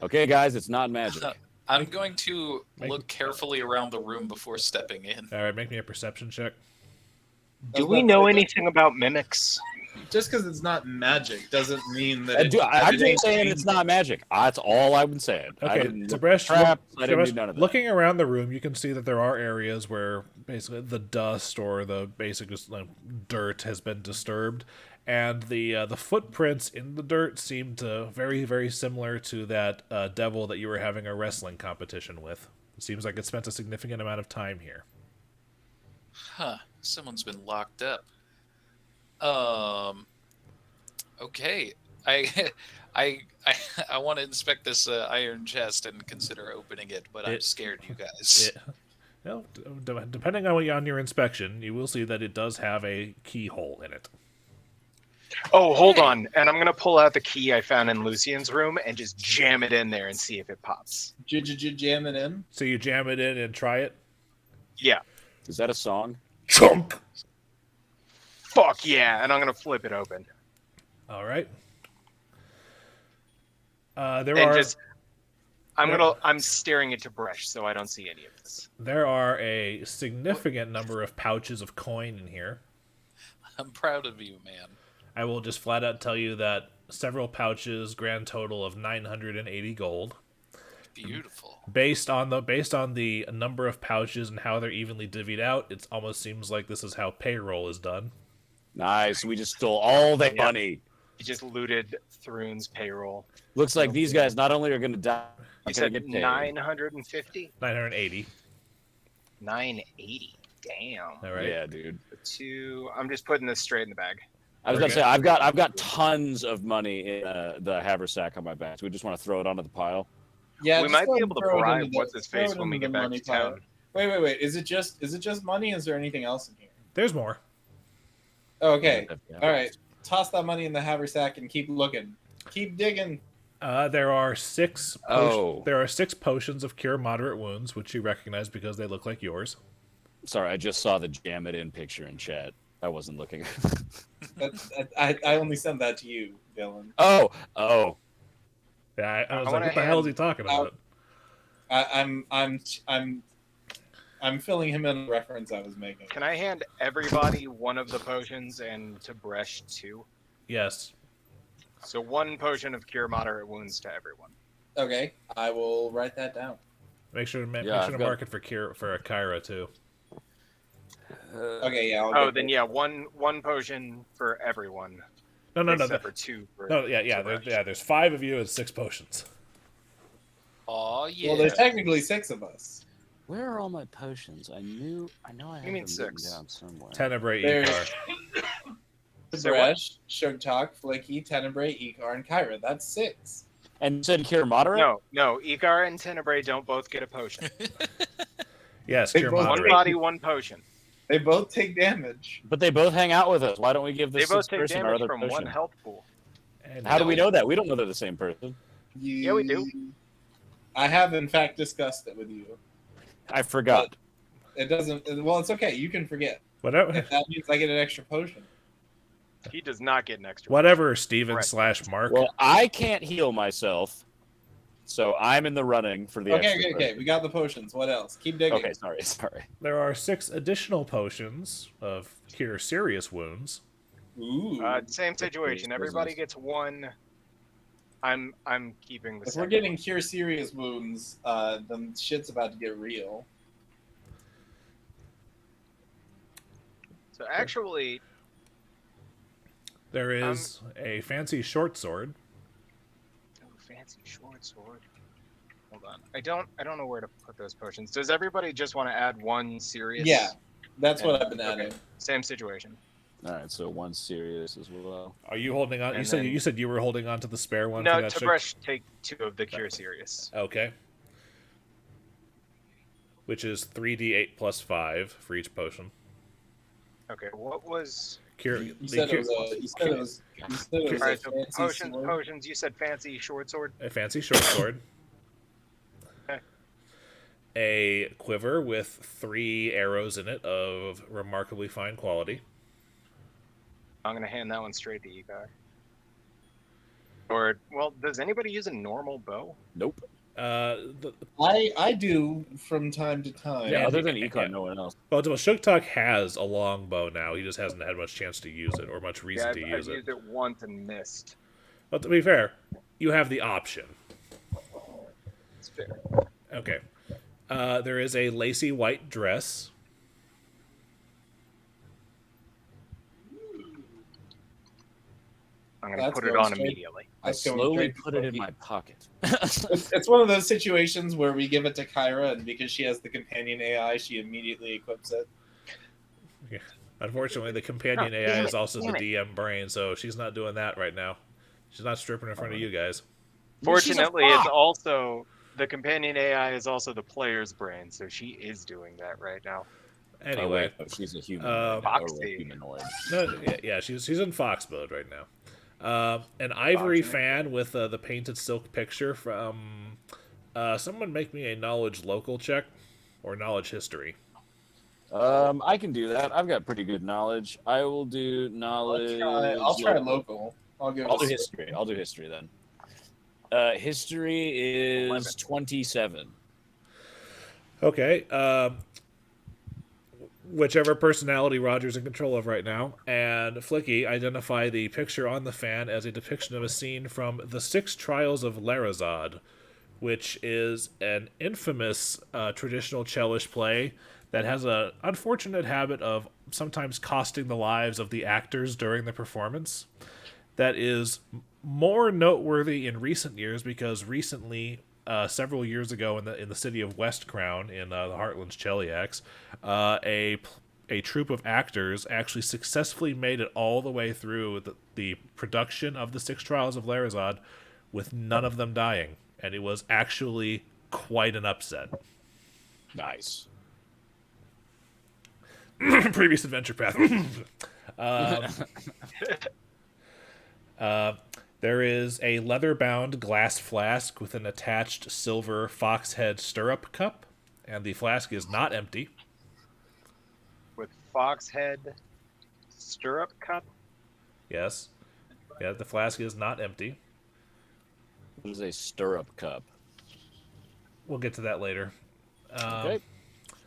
Okay, guys, it's not magic. I'm going to look carefully around the room before stepping in. All right, make me a perception check. Do we know anything about mimics? Just because it's not magic doesn't mean that. I'm just saying it's not magic. That's all I've been saying. I Okay, didn't look Tib'resh, traps, I didn't do none of that. looking around the room, you can see that there are areas where basically the dust or the basic dirt has been disturbed, and the footprints in the dirt seem to very, very similar to that devil that you were having a wrestling competition with. It seems like it spent a significant amount of time here. Huh. Someone's been locked up. Okay. I want to inspect this iron chest and consider opening it, but I'm scared, you guys. Well, depending on your inspection, you will see that it does have a keyhole in it. Oh, hold on. And I'm going to pull out the key I found in Lucian's room and just jam it in there and see if it pops. Jam it in. So you jam it in and try it. Yeah. Is that a song? Chunk. Fuck yeah. And I'm going to flip it open. All right. I'm staring at Tib'resh, so I don't see any of this. There are a significant number of pouches of coin in here. I'm proud of you, man. I will just flat out tell you that several pouches, grand total of 980 gold. Beautiful. Based on the number of pouches and how they're evenly divvied out, it almost seems like this is how payroll is done. Nice. We just stole all the money. He just looted Thrun's payroll. Looks like these guys not only are going to die, You they're said going to get paid. 950? 980. 980. Damn. All right. Yeah, dude. I'm just putting this straight in the bag. I was going to Okay. say I've got tons of money in the haversack on my back. So we just want to throw it onto the pile. Yeah, We just might go be ahead able and to throw it bribe into the- what's his throw face it when we into get the back money to pile. town. Wait. Is it just money? Is there anything else in here? There's more. Okay. Yeah. All right. Toss that money in the haversack and keep looking. Keep digging. There are 6 Oh. there are 6 potions of cure moderate wounds, which you recognize because they look like yours. Sorry, I just saw the jam it in picture in chat. I wasn't looking. I only sent that to you, Dillon. Oh. Yeah, I was I like, wanna what the hell is he hand talking out- about? I'm filling him in on the reference I was making. Can I hand everybody one of the potions and Tib'resh 2? Yes. So 1 potion of cure moderate wounds to everyone. Okay, I will write that down. Make sure to Yeah, I've got- mark it for Kyra too. Okay, yeah. I'll Oh, get then that. yeah, one potion for everyone. No. Except for 2 for Tib'resh. There's 5 of you and 6 potions. Oh yeah. Well, there's technically 6 of us. Where are all my potions? I know I have mean them 6? written down somewhere. Tenebrae, There's- Icar. Say what? Tib'resh, Sugtok, Flickie, Tenebrae, Icar, and Kyra. That's 6. And you said cure moderate? No. Icar and Tenebrae don't both get a potion. Yes, They cure both- One moderate. body, 1 potion. They both take damage. But they both hang out with us. Why don't we give They this both sixth take person our damage other from potion? 1 health pool. And How do we know that? We don't know they're the same person. Yeah, we do. I have, in fact, discussed it with you. I forgot. It doesn't. Well, it's okay. You can forget. whatever, That means I get an extra potion. He does not get an extra. whatever, Steven Correct. / Mark. Well, I can't heal myself, so I'm in the running for the extra Okay. potion. We got the potions. What else? Keep digging. Okay, sorry. There are 6 additional potions of cure serious wounds. Ooh. Same situation. Business. Everybody gets 1. I'm keeping the If second we're getting cure serious wounds, then shit's about to get real. So actually, There is a fancy short sword. oh, fancy short sword. Hold on. I don't know where to put those potions. Does everybody just want to add 1 serious? Yeah, that's what I've been Okay. adding. Same situation. All right, so 1 serious as well. Are you holding on? And You said you were holding on to the spare one. No, for that Tib'resh take 2 of the cure serious. Okay. Which is 3d8 plus 5 for each potion. Okay, what was? Cure. You the said cure- it was All right, a so fancy potions. sword. Potions. You said fancy short sword. a fancy short sword. Okay. A quiver with 3 arrows in it of remarkably fine quality. I'm gonna hand that one straight to Icar. Or well, does anybody use a normal bow? Nope. I do from time to time. Yeah, Yeah, other than yeah. Econ, no one else. Well, Sugtok has a long bow now. He just hasn't had much chance to use it or much reason Yeah, to I've use it. used it once and missed. But to be fair, you have the option. It's fair. Okay. There is a lacy white dress. I'm gonna That's put it going on straight- immediately. I That's going slowly straight to put it in Flickie. my pocket. It's one of those situations where we give it to Kyra, and because she has the companion AI, she immediately equips it. Unfortunately, the companion Oh, AI damn is it, also the damn it. DM brain, so she's not doing that right now. She's not stripping in front of you guys. Fortunately, it's also the companion AI is also the player's brain, so she is doing that right now. Anyway, Oh, she's a human. Foxy. Humanoid. no, yeah, she's in fox mode right now. An ivory Foxy. fan with the painted silk picture from. Someone make me a knowledge local check or knowledge history. I can do that. I've got pretty good knowledge. I will do knowledge. I'll try local. I'll give I'll it do a history. I'll do history then. History is 11. 27. Okay. Whichever personality Roger's in control of right now, and Flickie identify the picture on the fan as a depiction of a scene from The Six Trials of Larazad, which is an infamous traditional Chelish play that has an unfortunate habit of sometimes costing the lives of the actors during the performance. That is more noteworthy in recent years because recently, several years ago in the city of West Crown in the Heartlands Cheliax, a a troupe of actors actually successfully made it all the way through the production of the 6 Trials of Larazad with none of them dying. And it was actually quite an upset. Nice. Previous adventure path. There is a leather-bound glass flask with an attached silver foxhead stirrup cup, and the flask is not empty. With Foxhead stirrup cup. Yes. Yeah, the flask is not empty. What is a stirrup cup? We'll get to that later. Okay.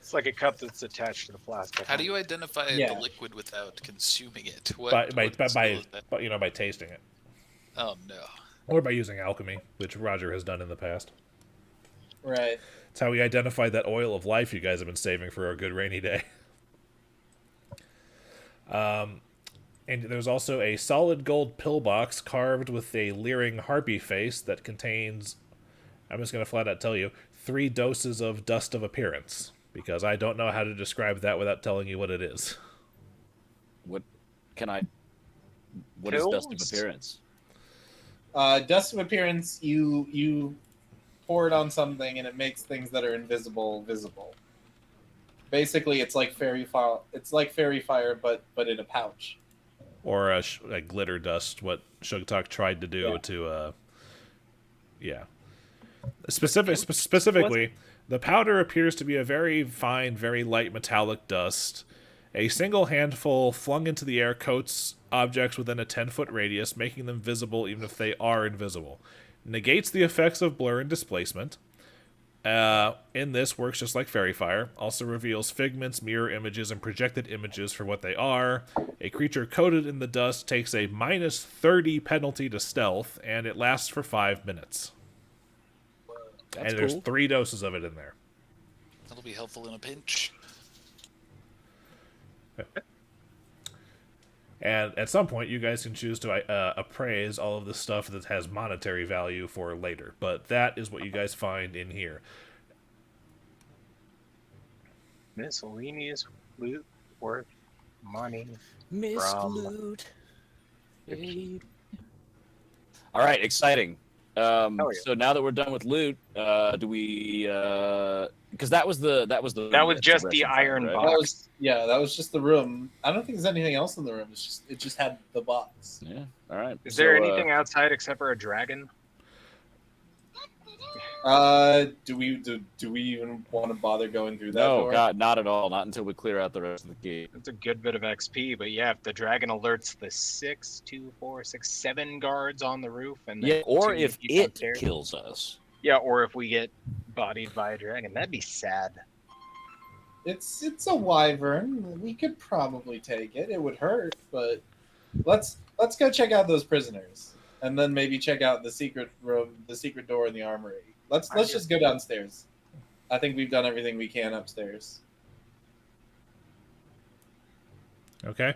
It's like a cup that's attached to the flask. How do you identify Yeah. the liquid without consuming it? By what skill is that? by tasting it. Oh no. Or by using alchemy, which Roger has done in the past. Right. It's how we identified that oil of life you guys have been saving for a good rainy day. And there's also a solid gold pillbox carved with a leering harpy face that contains, I'm just going to flat out tell you, 3 doses of Dust of Appearance, because I don't know how to describe that without telling you what it is. What is Dust of Pills? Appearance? Dust of Appearance, you pour it on something and it makes things that are invisible visible. Basically, it's like fairy fire. It's like fairy fire, but in a pouch. Or a glitter dust, what Sugtok tried to do Yeah. to, Specifically, the powder appears to be a very fine, very light metallic dust. A single handful flung into the air coats objects within a 10-foot radius, making them visible even if they are invisible. Negates the effects of blur and displacement. In this, works just like Fairy Fire. Also reveals figments, mirror images, and projected images for what they are. A creature coated in the dust takes a minus 30 penalty to stealth, and it lasts for 5 minutes. That's and there's cool. 3 doses of it in there. That'll be helpful in a pinch. And at some point, you guys can choose to appraise all of the stuff that has monetary value for later. But that is what you guys find in here. Miscellaneous loot worth money. Misloot. All right, exciting. Yeah. So now that we're done with loot, do we? Because that was just the iron box. That was just the room. I don't think there's anything else in the room. It just had the box. Yeah. All right. Is there anything outside except for a dragon? Do we even want to bother going through that No, door? God, not at all. Not until we clear out the rest of the key. It's a good bit of XP, but yeah, if the dragon alerts the 7 guards on the roof, and then Yeah, or 2 if people it upstairs. kills us. Yeah, or if we get bodied by a dragon, that'd be sad. It's a wyvern. We could probably take it. It would hurt, but let's go check out those prisoners, and then maybe check out the secret room, the secret door in the armory. Let's just go downstairs. I think we've done everything we can upstairs. Okay?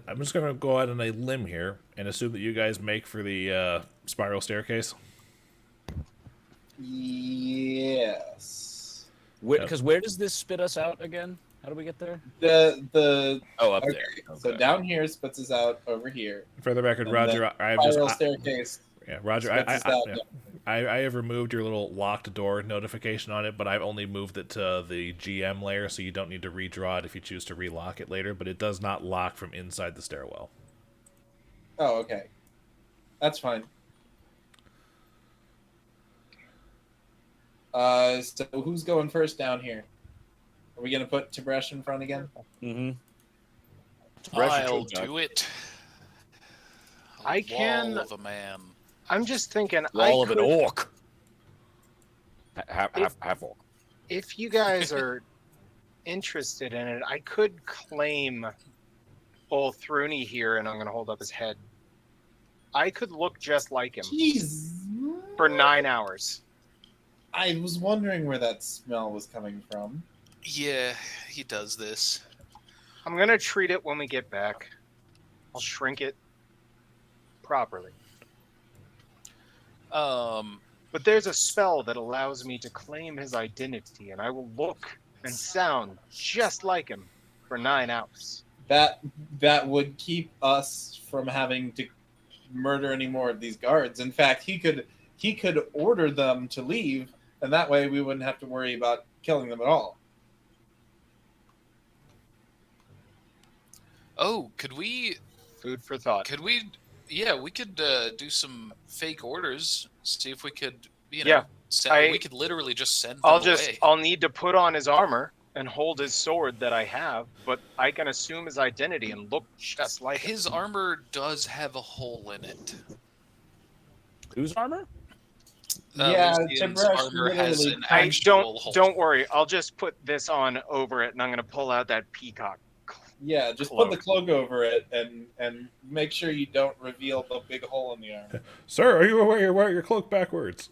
I'm just going to go out on a limb here and assume that you guys make for the spiral staircase. Yes. Because where does this spit us out again? How do we get there? The Up okay. there. So Okay. down here spits us out over here. For the record, And Roger, then I have Spiral just... staircase. Yeah, Roger, spits us out yeah. down. I have removed your little locked door notification on it, but I've only moved it to the GM layer, so you don't need to redraw it if you choose to relock it later, but it does not lock from inside the stairwell. Oh, okay. That's fine. So who's going first down here? Are we gonna put Tib'resh in front again? Mm-hmm. I'll do it. I can- Wall of a man. I'm just thinking, Wall of an orc. Half orc. if you guys are interested in it, I could claim old Thruni here, and I'm going to hold up his head. I could look just like him Jeez. for 9 hours. I was wondering where that smell was coming from. Yeah, he does this. I'm going to treat it when we get back. I'll shrink it properly. But there's a spell that allows me to claim his identity, and I will look and sound just like him for for 9 hours. That would keep us from having to murder any more of these guards. In fact, he could order them to leave, and that way we wouldn't have to worry about killing them at all. Oh, could we? Food for thought. Could we? Yeah, we could do some fake orders. See if we could, Yeah, we could literally just send them away. I'll need to put on his armor and hold his sword that I have, but I can assume his identity and look just like His armor does have a hole in it. Whose armor? Yeah, Lucian's Tib'resh armor has literally- an I actual hole. don't worry. I'll just put this on over it, and I'm gonna pull out that peacock. Yeah, just Cloak. put the cloak over it and make sure you don't reveal the big hole in the arm. Sir, are you aware you're wearing your cloak backwards?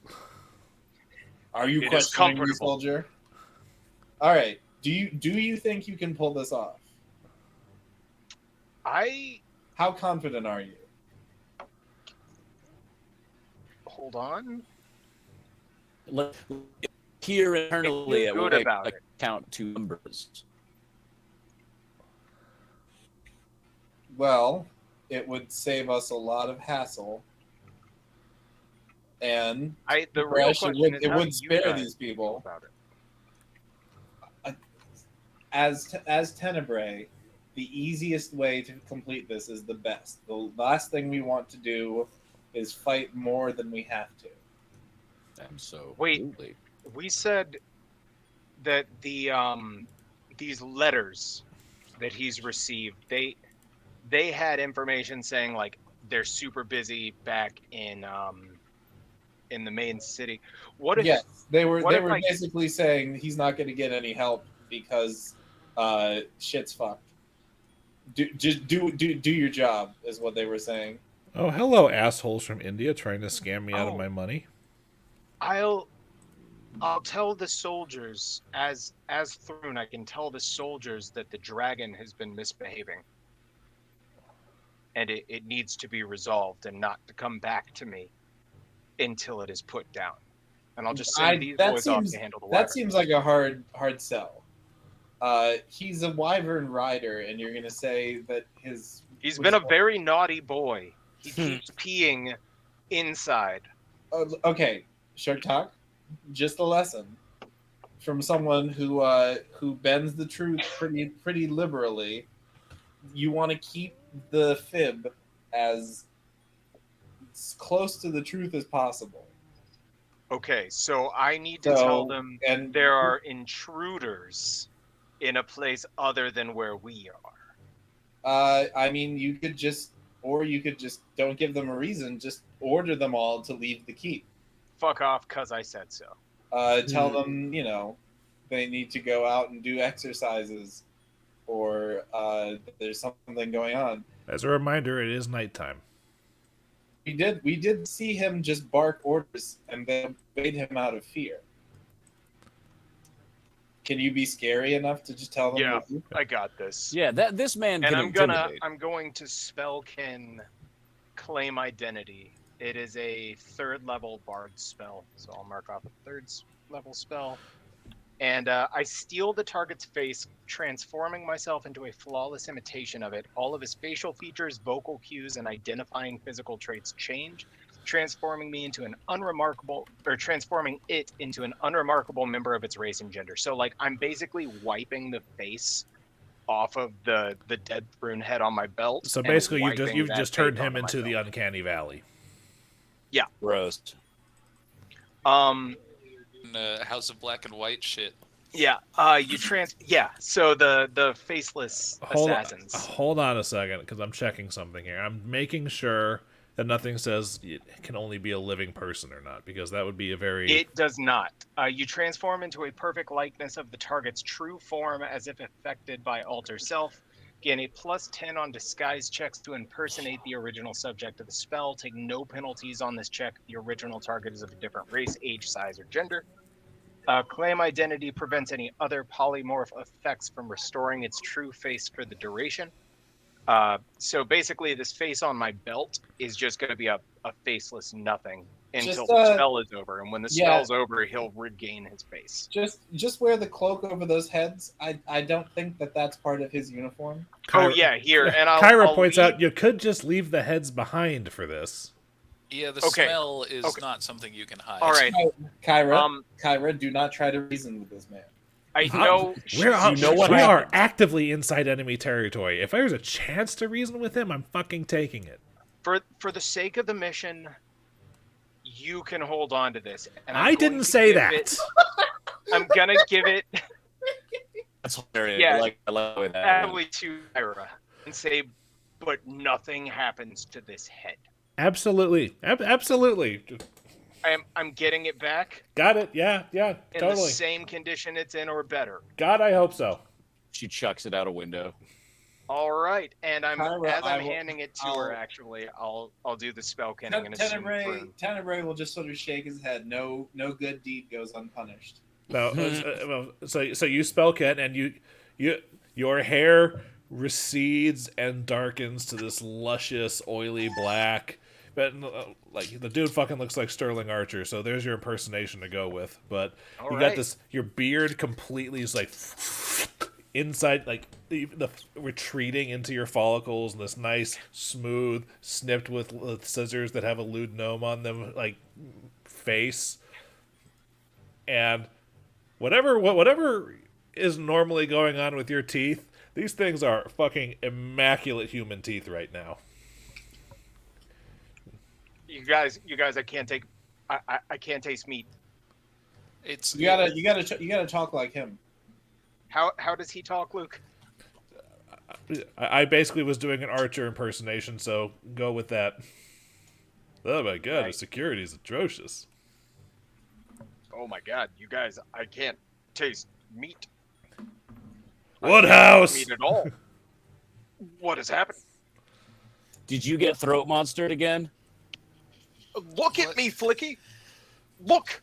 Are you It is questioning me, comfortable. soldier? All right. Do you think you can pull this off? How confident are you? Hold on. Here internally, Feel it will good about it. count to numbers. Well, it would save us a lot of hassle, and The real Tib'resh, question is it how would do you spare guys these feel people. about it? As Tenebrae, the easiest way to complete this is the best. The last thing we want to do is fight more than we have to. Absolutely. We said that these letters that he's received, they had information saying like they're super busy back in the main city. What if Yes, they were what if I- basically saying he's not going to get any help because shit's fucked. Just do your job is what they were saying. Oh, hello, assholes from India trying to scam me out of Oh. my money. I'll tell the soldiers as Thrun, I can tell the soldiers that the dragon has been misbehaving. And it needs to be resolved and not to come back to me until it is put down. And I'll just send these boys off to handle the water. That seems like a hard sell. He's a wyvern rider, and you're going to say that He's been a very naughty boy. He keeps peeing inside. Okay, Shattersong, just a lesson from someone who bends the truth pretty liberally. You want to keep the fib as close to the truth as possible. Okay, so I need to tell them and there are intruders in a place other than where we are. I mean, you could just don't give them a reason. Just order them all to leave the keep. Fuck off, cause I said so. Tell them, they need to go out and do exercises, or there's something going on. As a reminder, it is nighttime. We did see him just bark orders, and they obeyed him out of fear. Can you be scary enough to just tell them? Yeah, what I got this. Yeah, this man And can intimidate. I'm going to spellkin claim identity. It is a 3rd level bard spell, so I'll mark off a 3rd level spell. And I steal the target's face, transforming myself into a flawless imitation of it. All of his facial features, vocal cues, and identifying physical traits change, transforming it into an unremarkable member of its race and gender. So, like, I'm basically wiping the face off of the dead Thrun head on my belt. So and basically, wiping you've that just turned face him onto my into the belt. uncanny valley. Roast. House of Black and White shit. Yeah, so the faceless assassins. Hold on a second, because I'm checking something here. I'm making sure that nothing says it can only be a living person or not, because that would be a very... It does not. You transform into a perfect likeness of the target's true form as if affected by alter self. Gain a +10 on disguise checks to impersonate the original subject of the spell. Take no penalties on this check. The original target is of a different race, age, size, or gender. Claim identity prevents any other polymorph effects from restoring its true face for the duration. So basically, this face on my belt is just going to be a faceless nothing until Just, the spell is over, and when the yeah. spell's over, he'll regain his base. Just wear the cloak over those heads. I don't think that's part of his uniform. Oh yeah, here, and Kyra I'll points leave- out you could just leave the heads behind for this. Yeah, the Okay. smell is Okay. not something you can hide. All right, Kyra, do not try to reason with this man. I know. We what are actively inside enemy territory. If there's a chance to reason with him, I'm fucking taking it. For the sake of the mission, you can hold on to this. And I'm I going didn't to say give that. it- I'm gonna give it That's hilarious. Yeah. I like the way that. actually to Ira and say, but nothing happens to this head. Absolutely. Absolutely. I'm getting it back Got it. Yeah, in totally. the same condition it's in or better. God, I hope so. She chucks it out a window. All right, and Kyra, as I'm I will- handing it to her, actually, I'll do the spell Ten- canning and assume Tenebrae will just sort of shake his head. No good deed goes unpunished. No, so you spell kit and your hair recedes and darkens to this luscious, oily black. But like the dude fucking looks like Sterling Archer, so there's your impersonation to go with. But All you right. got this, your beard completely is like inside, like the retreating into your follicles, and this nice, smooth, snipped with scissors that have a lewd gnome on them, like face. And whatever is normally going on with your teeth, these things are fucking immaculate human teeth right now. You guys, I can't take. I can't taste meat. It's You gotta talk like him. How does he talk, Luke? I basically was doing an Archer impersonation, so go with that. Oh my god, his security is atrocious. Oh my god, you guys, I can't taste meat. Woodhouse! Meat at all. What has happened? Did you get throat monstered again? Look at me, Flickie. Look.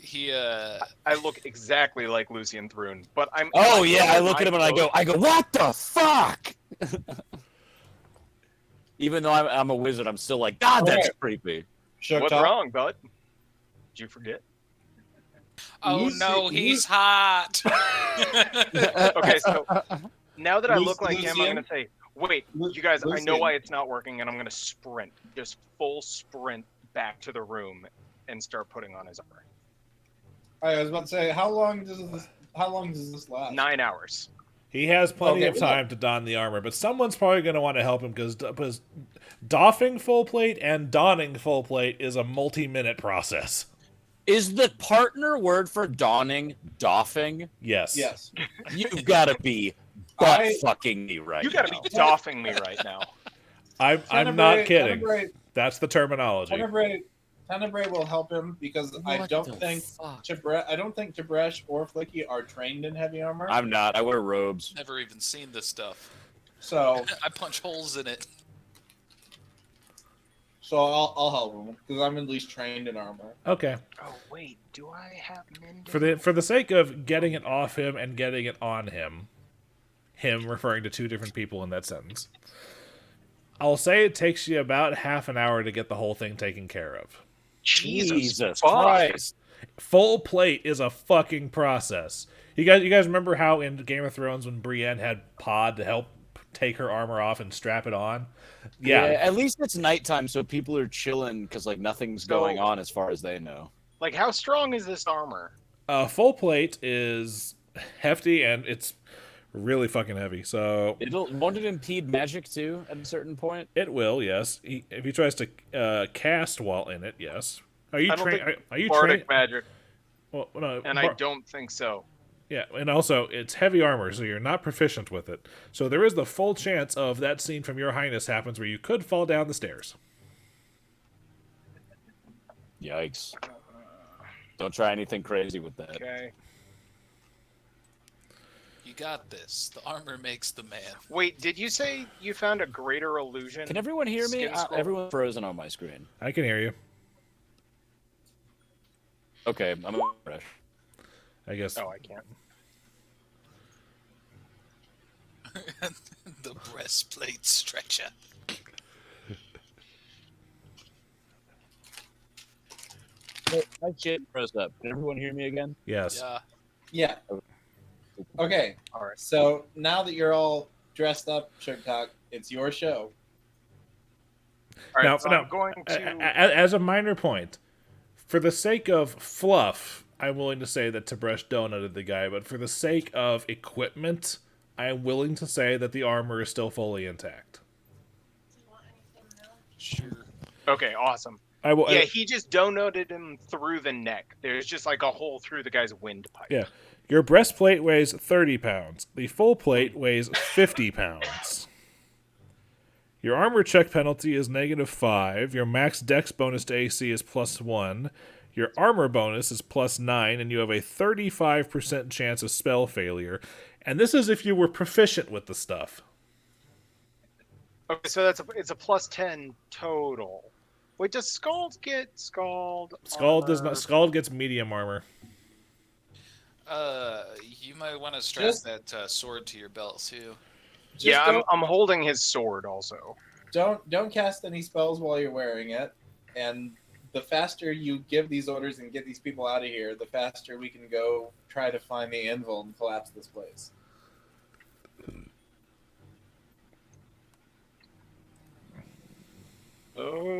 he I look exactly like Lucian Thrune, but I'm. Oh yeah, I look at him and I go, what the fuck? Even though I'm a wizard, I'm still like, God, that's creepy. What's wrong, bud? Did you forget? oh no, he's hot. Okay, so now that I look like him, I'm Lucian? gonna say, wait, you guys, I know Lucian. why it's not working, and I'm gonna sprint, just full sprint back to the room and start putting on his armor. I was about to say, how long does this last? 9 hours. He has plenty Okay, of time to don the armor, but someone's probably going to want to help him because doffing full plate and donning full plate is a multi-minute process. Is the partner word for donning doffing? Yes. Yes. You've got to be butt fucking me right You gotta now. be doffing me right now. I'm not kidding. Tenebrae, That's the terminology. Tenebrae will help him because I What don't the think fuck? Tib'resh or Flickie are trained in heavy armor. I'm not. I wear robes. Never even seen this stuff. So I punch holes in it. I'll help him because I'm at least trained in armor. Okay. Oh wait, do I have Minden? For the sake of getting it off him and getting it on him referring to two different people in that sentence, I'll say it takes you about half an hour to get the whole thing taken care of. Jesus fuck. Christ. Full plate is a fucking process. You guys remember how in Game of Thrones when Brienne had Pod to help take her armor off and strap it on? Yeah. At least it's nighttime, so people are chilling because like nothing's going on as far as they know. Like, how strong is this armor? Full plate is hefty and it's really fucking heavy. So Won't it impede magic too at a certain point? it will, yes. If he tries to cast while in it, yes. Are you I don't trained? think Are you Bardic trained? magic, Well, no, and I don't think so. Yeah, and also it's heavy armor, so you're not proficient with it. So there is the full chance of that scene from Your Highness happens where you could fall down the stairs. Yikes. Don't try anything crazy with that. Okay. You got this. The armor makes the man. Wait, did you say you found a greater illusion? Can everyone hear me? Skin scroll? Everyone's frozen on my screen. I can hear you. Okay, I'm fresh. I guess. Oh, I can't. The breastplate stretcher. My shit froze up. Can everyone hear me again? Yes. Yeah. Yeah. Okay. All right. So now that you're all dressed up, Sugtok, it's your show. All right. Now, So now, I'm going to. as a minor point, for the sake of fluff, I'm willing to say that Tib'resh donuted the guy, but for the sake of equipment, I am willing to say that the armor is still fully intact. Sure. Okay. Awesome. I will. Yeah, he just donated him through the neck. There's just like a hole through the guy's windpipe. Yeah. Your breastplate weighs 30 pounds. The full plate weighs 50 pounds. Your armor check penalty is -5. Your max dex bonus to AC is +1. Your armor bonus is +9, and you have a 35% chance of spell failure. And this is if you were proficient with the stuff. Okay, so it's a +10 total. Wait, does Scald get Scald? Scald does armor? not. Scald gets medium armor. You might want to strap that sword to your belt too. Yeah, Just I'm holding his sword also. don't cast any spells while you're wearing it, and the faster you give these orders and get these people out of here, the faster we can go try to find the Anvil and collapse this place.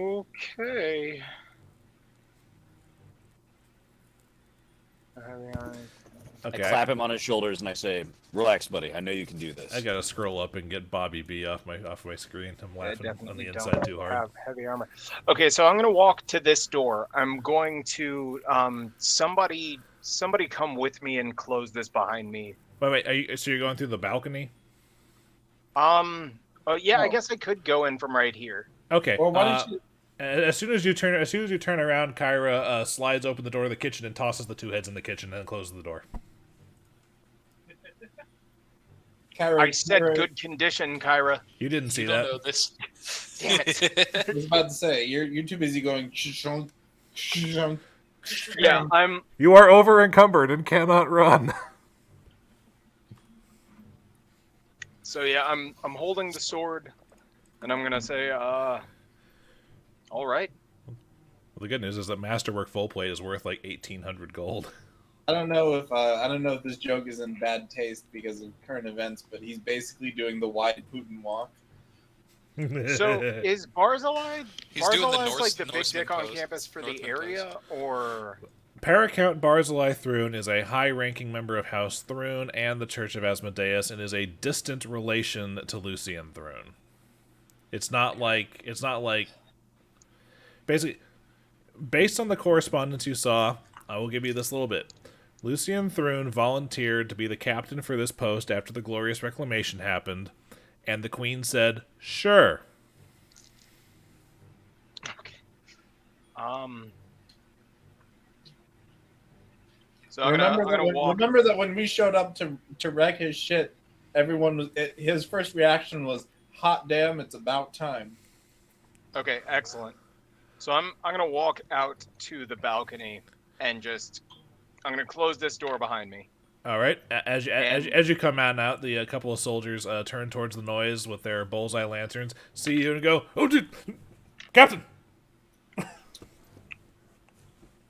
Okay. Okay. I clap him on his shoulders and I say, "Relax, buddy. I know you can do this." I gotta scroll up and get Bobby B off my screen. I'm I laughing on definitely the don't inside too hard. have heavy armor. Okay, so I'm gonna walk to this door. I'm going to somebody come with me and close this behind me. Wait. So you're going through the balcony? Oh yeah, I Oh. guess I could go in from right here. Okay. Or why don't you? As soon as you turn around, Kyra slides open the door of the kitchen and tosses the two heads in the kitchen and closes the door. Kyra, I said Kyra- good condition, Kyra. You didn't see You that. don't know this. Damn it. I was about to say you're too busy going. Shunk, shunk, Yeah, I'm You are over encumbered and cannot run. so yeah, I'm holding the sword, and I'm gonna say, all right. Well, the good news is that Masterwork full plate is worth like 1,800 gold. I don't know if this joke is in bad taste because of current events, but he's basically doing the wide Putin walk. So is Barzillai? He's doing the Barzillai's like the big Norseman dick on pose. campus for the Norseman area, or Paracount Barzillai Thrune is a high-ranking member of House Thrune and the Church of Asmodeus, and is a distant relation to Lucian Thrune. It's not like basically based on the correspondence you saw. I will give you this little bit. Lucian Thrune volunteered to be the captain for this post after the Glorious Reclamation happened, and the Queen said, "Sure." okay. So I'm gonna walk. Remember that when we showed up to wreck his shit, his first reaction was, "Hot damn, it's about time." Okay, excellent. So I'm gonna walk out to the balcony and I'm gonna close this door behind me. All right. As you come out, the couple of soldiers turn towards the noise with their bullseye lanterns, see you, and go, "Oh, dude, Captain!"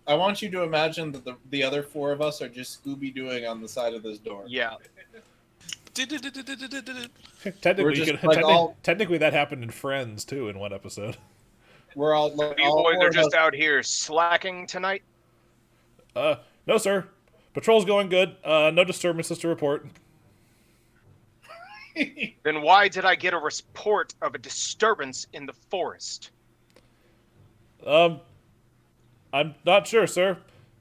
I want you to imagine that the other four of us are just Scooby-Dooing on the side of this door. Yeah. Technically, that happened in Friends too in one episode. We're all like, You all boys four are of just us- out here slacking tonight. No, sir. Patrol's going good. No disturbances to report. Then why did I get a report of a disturbance in the forest? I'm not sure, sir.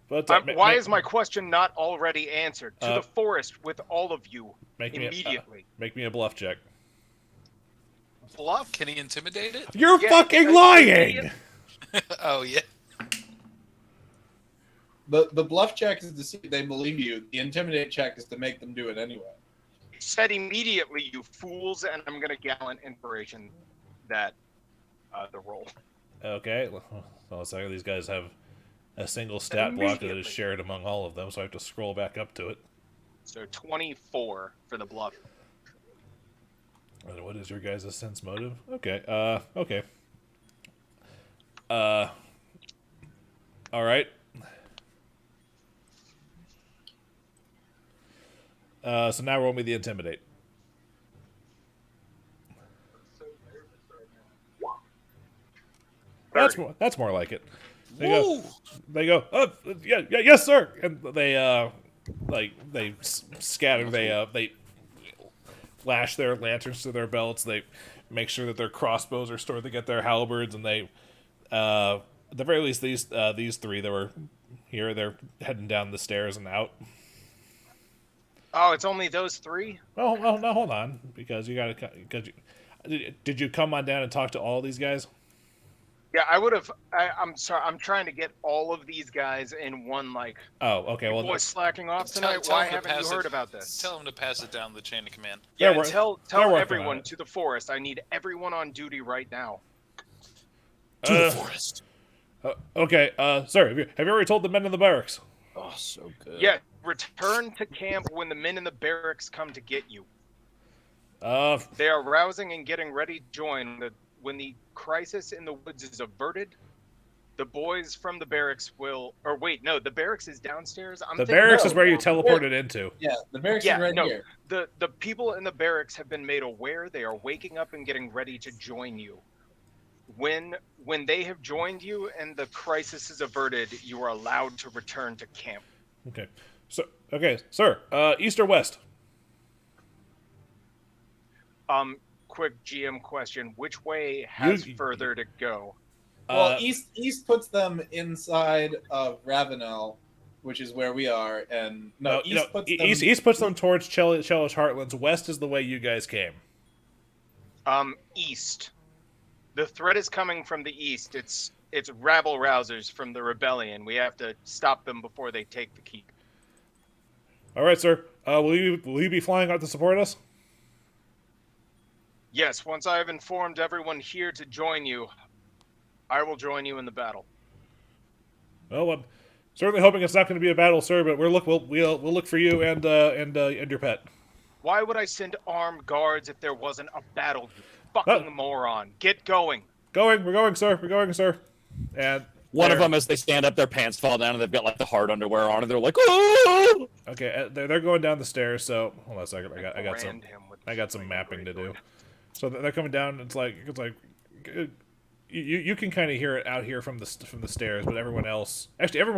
But Why is my question not already answered? To the forest with all of you immediately. make me a bluff check. Bluff? Can he intimidate it? You're Yeah, fucking you lying. idiot. Oh yeah. The bluff check is to see if they believe you. The intimidate check is to make them do it anyway. Said immediately, you fools, and I'm gonna gallant inspiration that the roll. Okay. Well, sorry, these guys have a single stat block that is Immediately. shared among all of them, so I have to scroll back up to it. So 24 for the bluff. And what is your guys' sense motive? Okay. Okay. All right. So now roll me the intimidate. That's more like it. They go, oh, yeah, yes, sir, and they scatter. They lash their lanterns to their belts. They make sure that their crossbows are stored. They get their halberds, and they, at the very least, these three that were here, they're heading down the stairs and out. Oh, it's only those three? Well, no, hold on, because you got to. Did you come on down and talk to all these guys? Yeah, I would have. I'm sorry. I'm trying to get all of these guys in one. Like, oh, okay. Well, boys slacking off tonight. Tell Why them to haven't you pass heard it- about this? Tell them to pass it down the chain of command. Yeah, They're tell working on everyone it. to the forest. I need everyone on duty right now. To the forest. Okay, sir, have you already told the men in the barracks? Oh, so good. Yeah, return to camp when the men in the barracks come to get you. They are rousing and getting ready to join. When the crisis in the woods is averted, the boys from the barracks will. Or wait, no, the barracks is downstairs. The barracks is where you teleported into. Yeah, the barracks Yeah, is right no. here. The people in the barracks have been made aware. They are waking up and getting ready to join you. When they have joined you and the crisis is averted, you are allowed to return to camp. Okay, sir, east or west? Quick GM question: which way has further to go? Well, east puts them inside of Ravenel, which is where we are, and east puts them towards Chelish Heartlands. West is the way you guys came. East. The threat is coming from the east. It's rabble rousers from the rebellion. We have to stop them before they take the keep. All right, sir. Will you be flying out to support us? Yes. Once I have informed everyone here to join you, I will join you in the battle. Well, I'm certainly hoping it's not going to be a battle, sir. But we'll look for you and your pet. Why would I send armed guards if there wasn't a battle? You fucking moron! Get going. We're going, sir. And one of them, as they stand up, their pants fall down, and they've got like the hard underwear on, and they're like, "Oh!" Okay, they're going down the stairs. So hold on a second. I got some mapping to do. So they're coming down. It's like you can kind of hear it out here from the stairs, but everyone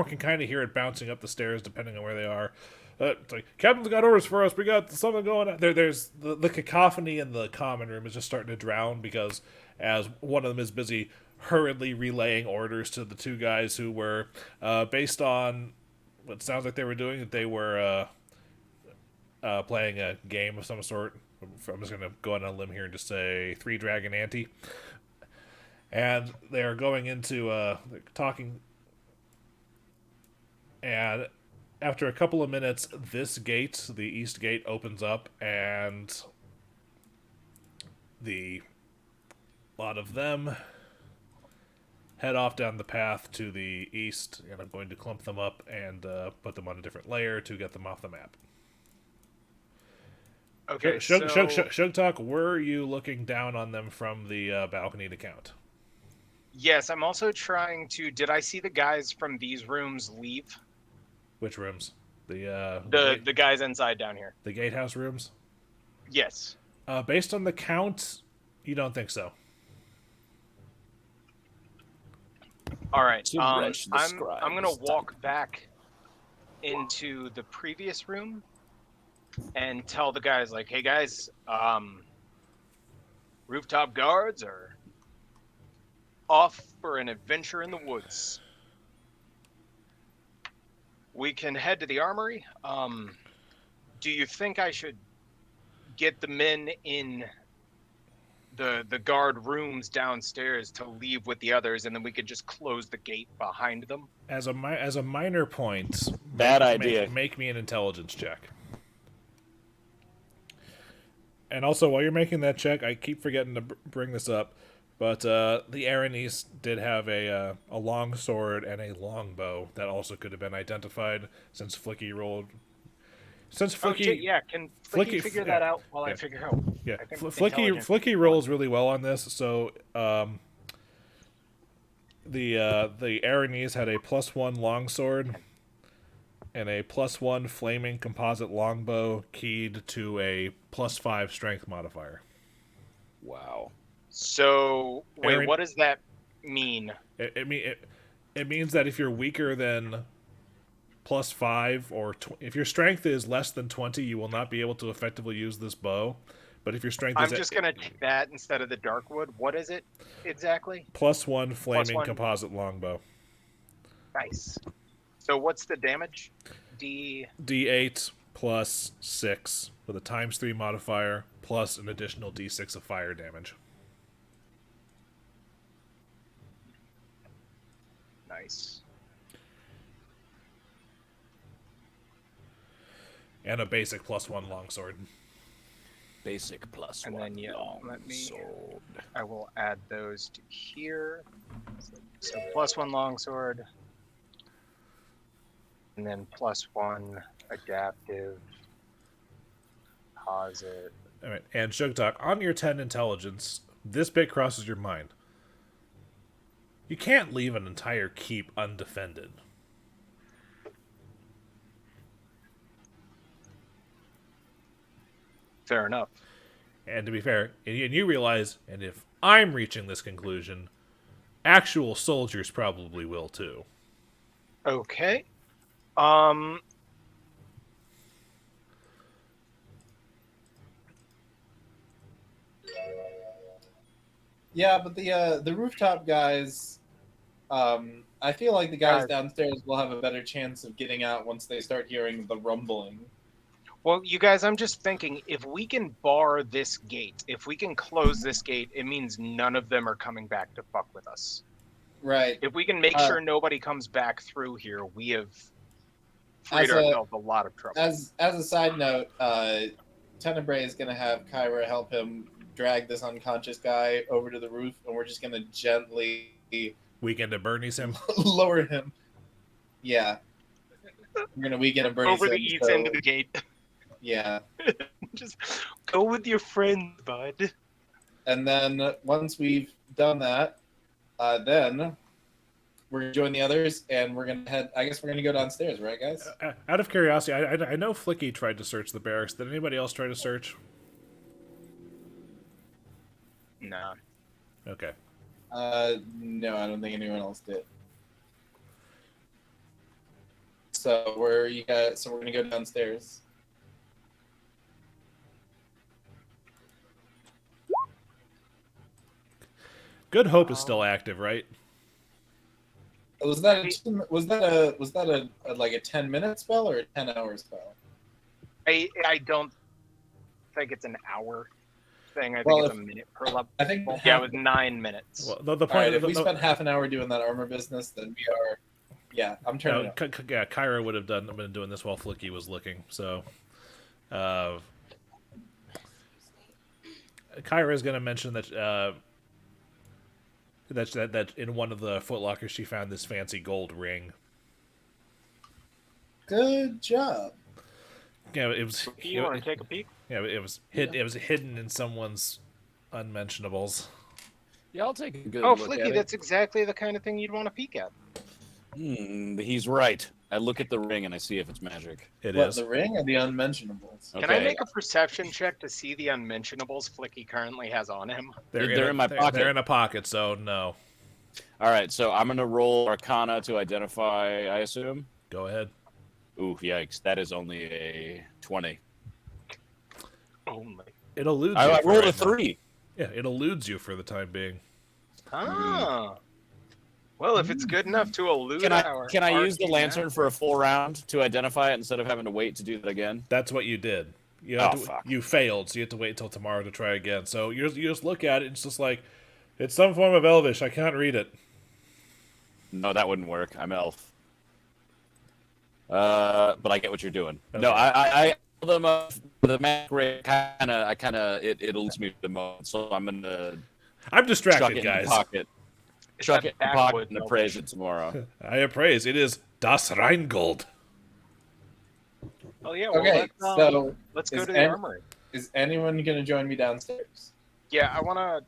can kind of hear it bouncing up the stairs depending on where they are. It's like, Captain's got orders for us. We got something going on. There's the cacophony in the common room is just starting to drown because as one of them is busy hurriedly relaying orders to the two guys who were, based on what sounds like they were doing, they were playing a game of some sort. I'm just going to go on a limb here and just say 3 Dragon Ante. And they're going into talking. And after a couple of minutes, this gate, the east gate, opens up, and a lot of them head off down the path to the east, and I'm going to clump them up and put them on a different layer to get them off the map. Okay, Sugtok, were you looking down on them from the balcony to count? Yes, I'm also trying to... Did I see the guys from these rooms leave? Which rooms? The guys inside down here. The gatehouse rooms? Yes. Based on the count, you don't think so. All right. Tib'resh the Scribe I'm gonna walk back into the previous room and tell the guys, like, hey guys, rooftop guards are off for an adventure in the woods. We can head to the armory. Do you think I should get the men in the guard rooms downstairs to leave with the others, and then we could just close the gate behind them? As a minor point, bad idea. Make me an intelligence check. And also, while you're making that check, I keep forgetting to bring this up, but the Aranese did have a long sword and a longbow that also could have been identified since Flickie rolled. Since Flickie, can Flickie figure that out while I figure out? Yeah, Flickie rolls really well on this. So the Aranese had a +1 longsword, and a +1 flaming composite longbow keyed to a +5 strength modifier. Wow. So wait, Aaron- what does that mean? It means that if you're weaker than +5 or if your strength is less than 20, you will not be able to effectively use this bow. But if your strength I'm is just gonna take that instead of the Darkwood. What is it exactly? +1 flaming +1. composite longbow. Nice. So what's the damage? D8 plus 6 with a ×3 modifier plus an additional D6 of fire damage. Nice. And a basic +1 longsword. Basic plus And one. then, yeah, let me- Sword. I will add those to here. So +1 longsword. And then +1 adaptive. Posit. All right, and Sugtok, on your 10 intelligence, this bit crosses your mind. You can't leave an entire keep undefended. Fair enough. And to be fair, and you realize, and if I'm reaching this conclusion, actual soldiers probably will too. Okay. Yeah, but the rooftop guys, I feel like the guys downstairs will have a better chance of getting out once they start hearing the rumbling. Well, you guys, I'm just thinking, if we can bar this gate, if we can close this gate, it means none of them are coming back to fuck with us. Right. If we can make sure nobody comes back through here, we have freed ourselves a lot of trouble. As a side note, Tenebrae is going to have Kyra help him drag this unconscious guy over to the roof, and we're just going to gently Weekend at Bernie's him. lower him. Yeah. We're going to weekend at Bernie's Over the east end of the gate. Yeah. Just go with your friends, bud. And then once we've done that, then we're going to join the others, and we're going to head. I guess we're going to go downstairs, right, guys? Out of curiosity, I know Flickie tried to search the barracks. Did anybody else try to search? No. Okay. No, I don't think anyone else did. So we're going to go downstairs. Good Hope is still active, right? Was that a like a 10-minute spell or a 10-hour spell? I don't think it's an hour thing. I think Well, it's a minute per level. I think Yeah, it was 9 minutes. Well, the All right, point. if we spent half an hour doing that armor business, then we are. Yeah, I'm turning. It up. Yeah, Kyra would have been doing this while Flickie was looking. So, Kyra is going to mention that that in one of the footlockers she found this fancy gold ring. Good job. Yeah, it was. You want to take a peek? Yeah, it was hid. It was hidden in someone's unmentionables. Yeah, I'll take a good Oh, look at Flickie, it. that's exactly the kind of thing you'd want to peek at. He's right. I look at the ring and I see if it's magic. It What, is. the ring or the unmentionables? Can I Okay. make a perception check to see the unmentionables Flickie currently has on him? They're in my pocket. They're in a pocket, so no. All right, so I'm gonna roll Arcana to identify. I assume. Go ahead. Ooh, yikes! That is only a 20. Only. It eludes you. I for rolled a right now. 3. Yeah, it eludes you for the time being. Ah. Well, if it's good enough to elude Can our I use the arcane lantern act- for a full round to identify it instead of having to wait to do that again? That's what you did. Fuck. You failed, so you have to wait until tomorrow to try again. So you just look at it, and it's just like, it's some form of Elvish. I can't read it. No, that wouldn't work. I'm elf. But I get what you're doing. Okay. No, I them the magic ray it eludes me the most, so I'm gonna I'm chuck distracted, it in guys. the pocket. It's Chuck that it in the backwoods pocket and elf. appraise it tomorrow. I appraise. It is Das Rheingold. Oh yeah. Well, Okay, so let's go is to the an- armory. is anyone going to join me downstairs? Yeah, I'm gonna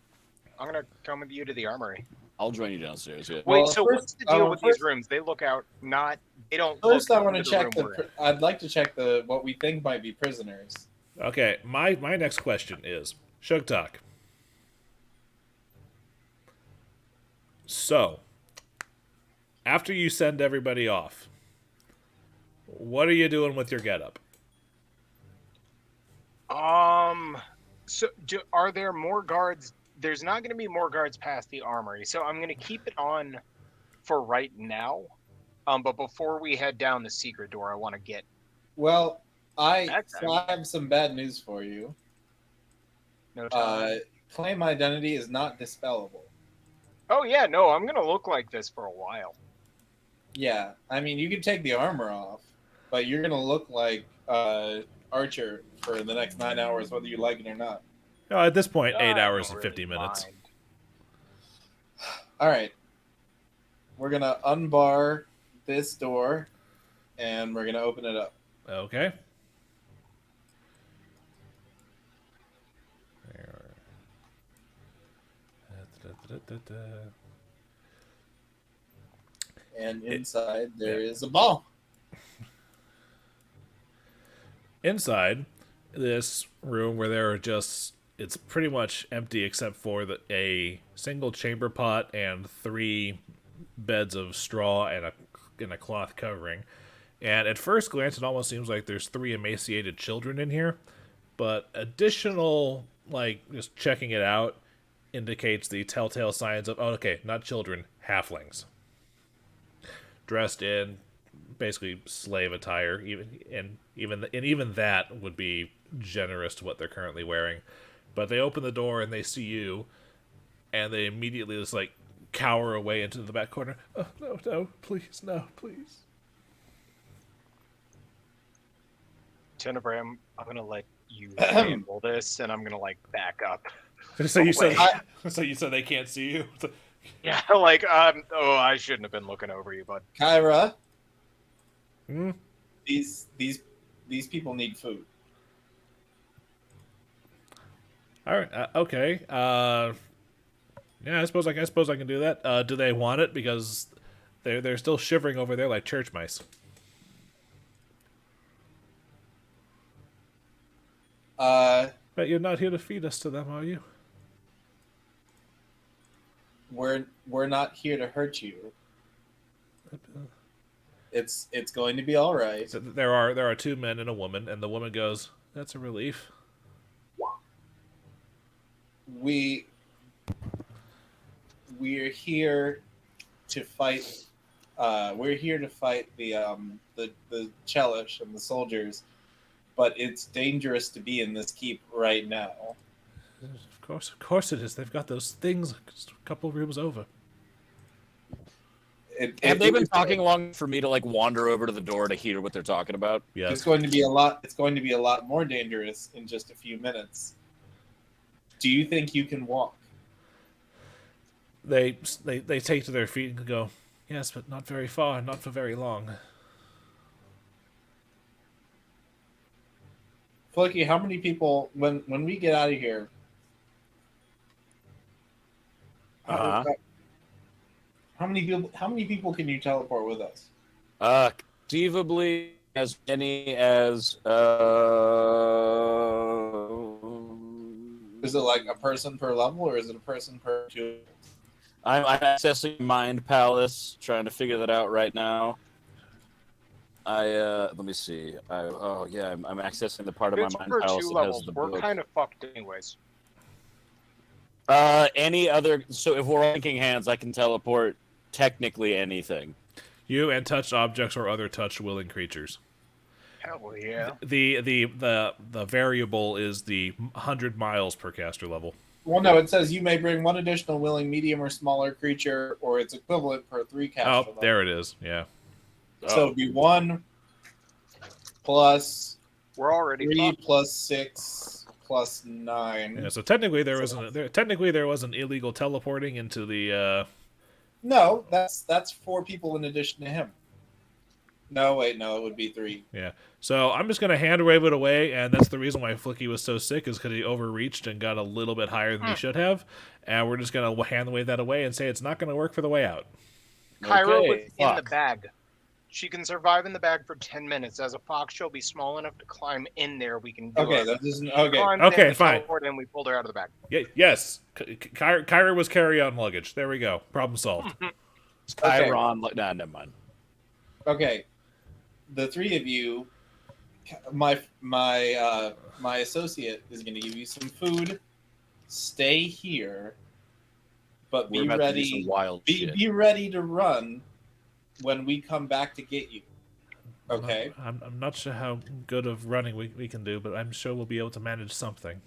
come with you to the armory. I'll join you downstairs. Yeah. Wait, Well, so first- what's the deal with first- these rooms? They look out not. They don't. First, look I want to into check room we're in. I'd like to check what we think might be prisoners. Okay, my next question is Sugtok. So, after you send everybody off, what are you doing with your getup? So are there more guards? There's not going to be more guards past the armory, so I'm going to keep it on for right now. But before we head down the secret door, I want to get. Well, I That's- have some bad news for you. No time. Claim identity is not dispellable. Oh yeah, no, I'm going to look like this for a while. Yeah, I mean, you can take the armor off, but you're gonna look like Archer for the next 9 hours, whether you like it or not. At this point, 8 I hours don't and 50 really minutes. mind. All right, we're gonna unbar this door, and we're gonna open it up. Okay. And inside there is a ball. Inside this room where there are it's pretty much empty except for a single chamber pot and 3 beds of straw and a cloth covering. And at first glance, it almost seems like there's 3 emaciated children in here, but additional, just checking it out indicates the telltale signs of, not children, halflings. Dressed in basically slave attire, even that would be generous to what they're currently wearing. But they open the door and they see you, and they immediately just cower away into the back corner. Oh, no, please, no, please. Tenebrae, I'm going to let you handle this, and I'm going to back up. So you said, Away. so you said they can't see you. Yeah, I shouldn't have been looking over you, bud. Kyra, Hmm? these people need food. All right. Okay. Yeah, I suppose I can do that. Do they want it? Because they're still shivering over there like church mice. But you're not here to feed us to them, are you? We're not here to hurt you. It's going to be all right. So there are 2 men and a woman, and the woman goes, "That's a relief." We're here to fight. We're here to fight the Chelish and the soldiers, but it's dangerous to be in this keep right now. Of course it is. They've got those things just a couple rooms over. Have they been talking long for me to wander over to the door to hear what they're talking about? Yes. It's going to be a lot. It's going to be a lot more dangerous in just a few minutes. Do you think you can walk? They take to their feet and go, "Yes, but not very far, not for very long." Flickie, how many people when we get out of here? Uh-huh. How many people can you teleport with us? Conceivably as many as Is it like a person per level, or is it a person per two? I'm accessing Mind Palace, trying to figure that out right now. Let me see. I'm accessing the part of If my it's Mind per Palace 2 that has levels, the we're book. kind of fucked anyways. Any other? So if we're ranking hands, I can teleport technically anything. You and touched objects or other touch willing creatures. Hell yeah. The variable is the 100 miles per caster level. Well, no, it says you may bring one additional willing medium or smaller creature, or its equivalent per 3 caster Oh, level. there it is. Yeah. So it'd be 1 plus We're already 3 fucked. plus 6 plus 9. Yeah. So technically there was an illegal teleporting into the. No, that's 4 people in addition to him. No, wait, no, it would be 3. Yeah. So I'm just going to hand wave it away, and that's the reason why Flickie was so sick, is because he overreached and got a little bit higher than he should have. And we're just going to hand wave that away and say it's not going to work for the way out. Kyra was Okay, in the fuck. bag. She can survive in the bag for 10 minutes. As a fox, she'll be small enough to climb in there. We can do Okay, it. that doesn't. Okay. Climbed Okay, in, we fine. teleported, and we pulled her out of the bag. Yes. Kyra was carry-on luggage. There we go. Problem solved. Chiron. Nah, never mind. Okay. The 3 of you, my associate is going to give you some food. Stay here, but We're be about to do ready. some wild shit. Be ready to run when we come back to get you. Okay. I'm not sure how good of running we can do, but I'm sure we'll be able to manage something.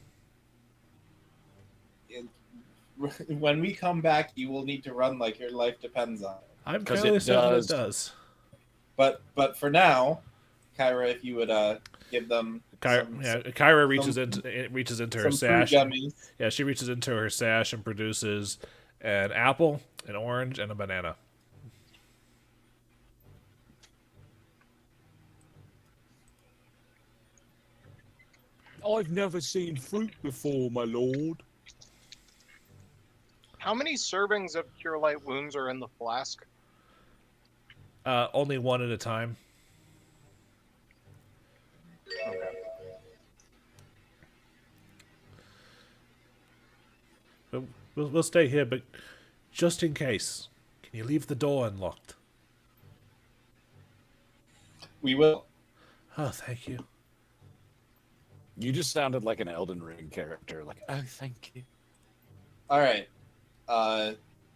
When we come back, you will need to run like your life depends on it. I'm 'Cause fairly it certain it does. does. But for now, Kyra, if you would give them Kyra reaches into her some fruit sash. gummies. Yeah, she reaches into her sash and produces an apple, an orange, and a banana. I've never seen fruit before, my lord. How many servings of Cure Light Wounds are in the flask? Only one at a time. Okay. But we'll stay here, but just in case, can you leave the door unlocked? We will. Oh, thank you. You just sounded like an Elden Ring character. Like, oh, thank you. All right.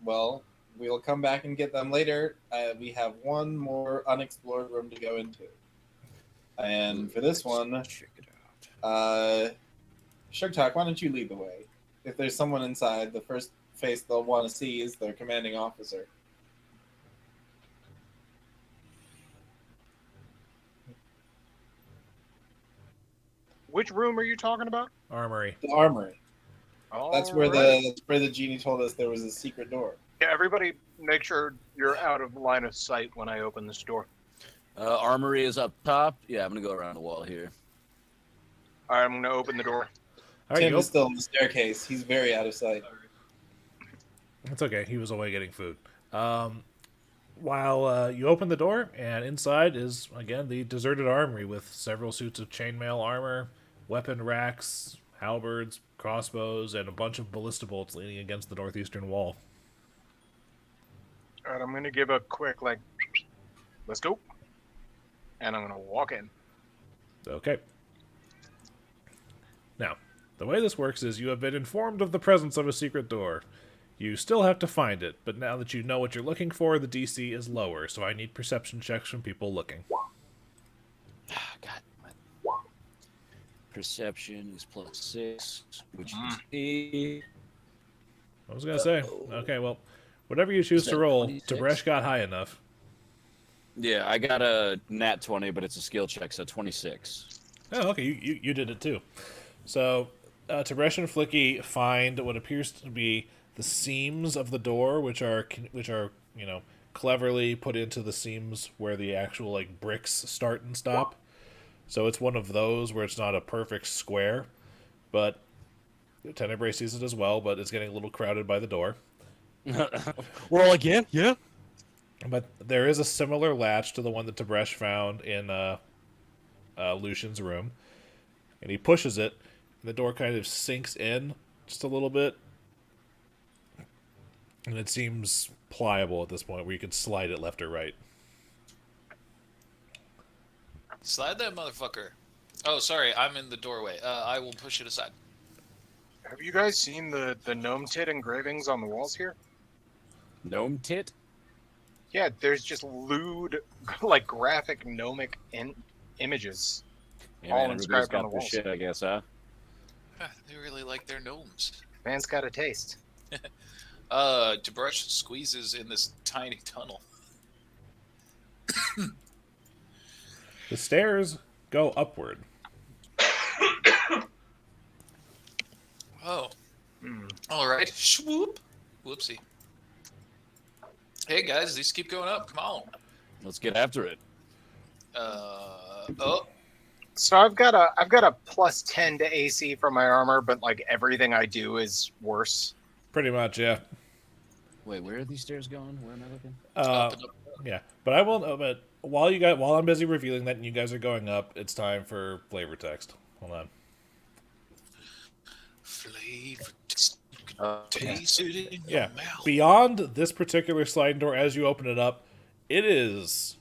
Well, we'll come back and get them later. We have one more unexplored room to go into. And for this one, Check it out. Sugtok, why don't you lead the way? If there's someone inside, the first face they'll want to see is their commanding officer. Which room are you talking about? Armory. The armory. That's where Alright. the genie told us there was a secret door. Yeah, everybody make sure you're out of line of sight when I open this door. Armory is up top. Yeah, I'm gonna go around the wall here. Alright, I'm gonna open the door. All right, Tim you is still on the staircase. He's very out of sight. It's okay. He was away getting food. While you open the door, and inside is, again, the deserted armory with several suits of chainmail armor, weapon racks, halberds, crossbows, and a bunch of ballista bolts leaning against the northeastern wall. Alright, I'm gonna give a quick, let's go. And I'm gonna walk in. Okay. Now, the way this works is you have been informed of the presence of a secret door. You still have to find it, but now that you know what you're looking for, the DC is lower, so I need perception checks from people looking. God. Perception is +6, which is 8. I was gonna say, okay, well, whatever you choose Is to that roll, 26? Tib'resh got high enough. Yeah, I got a nat 20, but it's a skill check, so 26. Oh, okay, you did it too. So, Tib'resh and Flickie find what appears to be the seams of the door, which are cleverly put into the seams where the actual bricks start and stop. So it's one of those where it's not a perfect square, but Tenebrae sees it as well, but it's getting a little crowded by the door. We're all like, yeah. But there is a similar latch to the one that Tib'resh found in Lucian's room, and he pushes it, and the door kind of sinks in just a little bit, and it seems pliable at this point, where you can slide it left or right. Slide that motherfucker. Oh, sorry, I'm in the doorway. I will push it aside. Have you guys seen the gnome tit engravings on the walls here? Gnome tit? Yeah, there's just lewd, graphic gnomic images. Yeah, All man, everybody's inscribed on got the their walls. shit, I guess, huh? They really like their gnomes. Man's got a taste. Tib'resh squeezes in this tiny tunnel. The stairs go upward. Oh. All right. Swoop. Whoopsie. Hey guys, these keep going up. Come on. Let's get after it. Oh, So I've got a plus 10 to AC for my armor, but like everything I do is worse. Pretty much, yeah. Wait, where are these stairs going? Where am I looking? up and up. Yeah, but I will. But while I'm busy revealing that, and you guys are going up, it's time for flavor text. Hold on. Flavor taste it in your Yeah, mouth. beyond this particular sliding door, as you open it up, it is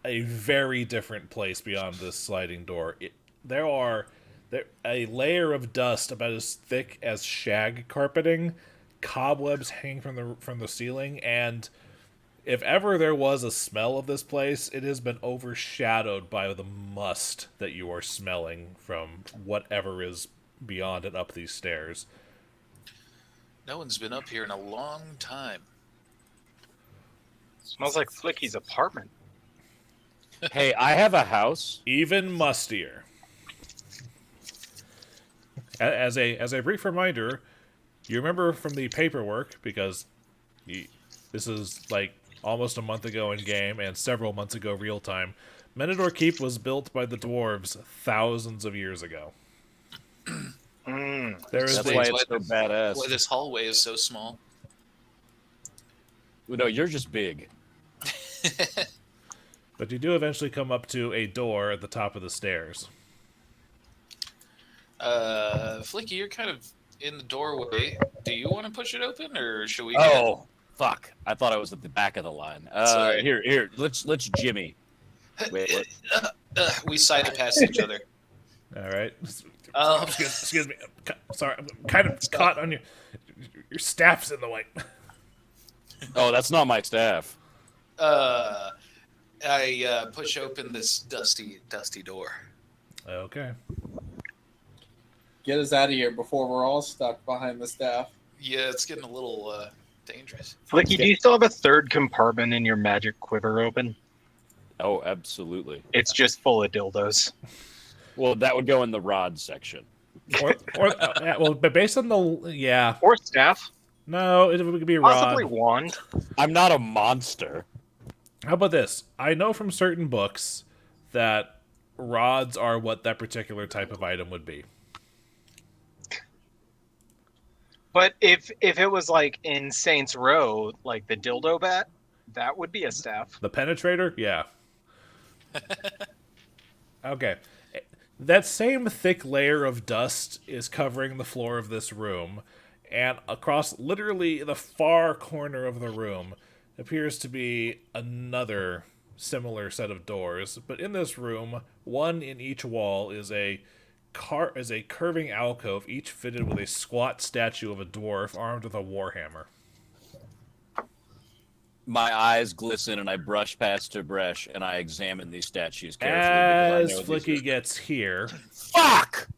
a very different place beyond this sliding door. There a layer of dust about as thick as shag carpeting, cobwebs hanging from the ceiling, and if ever there was a smell of this place, it has been overshadowed by the must that you are smelling from whatever is beyond and up these stairs. No one's been up here in a long time. Smells like Flickie's apartment. Hey, I have a house. Even mustier. As a brief reminder, you remember from the paperwork, because this is like almost a month ago in game and several months ago real time, Menador Keep was built by the dwarves thousands of years ago. There is That's a- why it's so badass. Why this hallway is so small. No, you're just big. But you do eventually come up to a door at the top of the stairs. Flickie, you're kind of in the doorway. Do you want to push it open, or should we? Oh, fuck! I thought I was at the back of the line. Sorry. Here. Let's Jimmy. Wait. We sided past each other. All right. Um, Excuse me. Sorry, I'm kind of caught on your staff's in the way. Oh, that's not my staff. I push open this dusty door. Okay. Get us out of here before we're all stuck behind the staff. Yeah, it's getting a little dangerous. Flicky, do you still have a third compartment in your magic quiver open? Oh, absolutely. It's just full of dildos. Well, that would go in the rod section. But based on the Or staff. no, it would be a Possibly rod. wand. I'm not a monster. How about this? I know from certain books that rods are what that particular type of item would be. But if it was like in Saints Row, like the dildo bat, that would be a staff. The penetrator? Yeah. Okay. That same thick layer of dust is covering the floor of this room, and across literally the far corner of the room appears to be another similar set of doors. But in this room, one in each wall is a curving alcove, each fitted with a squat statue of a dwarf armed with a warhammer. My eyes glisten, and I brush past Tib'resh, and I examine these statues carefully. As because I know Flickie these gets here, Fuck!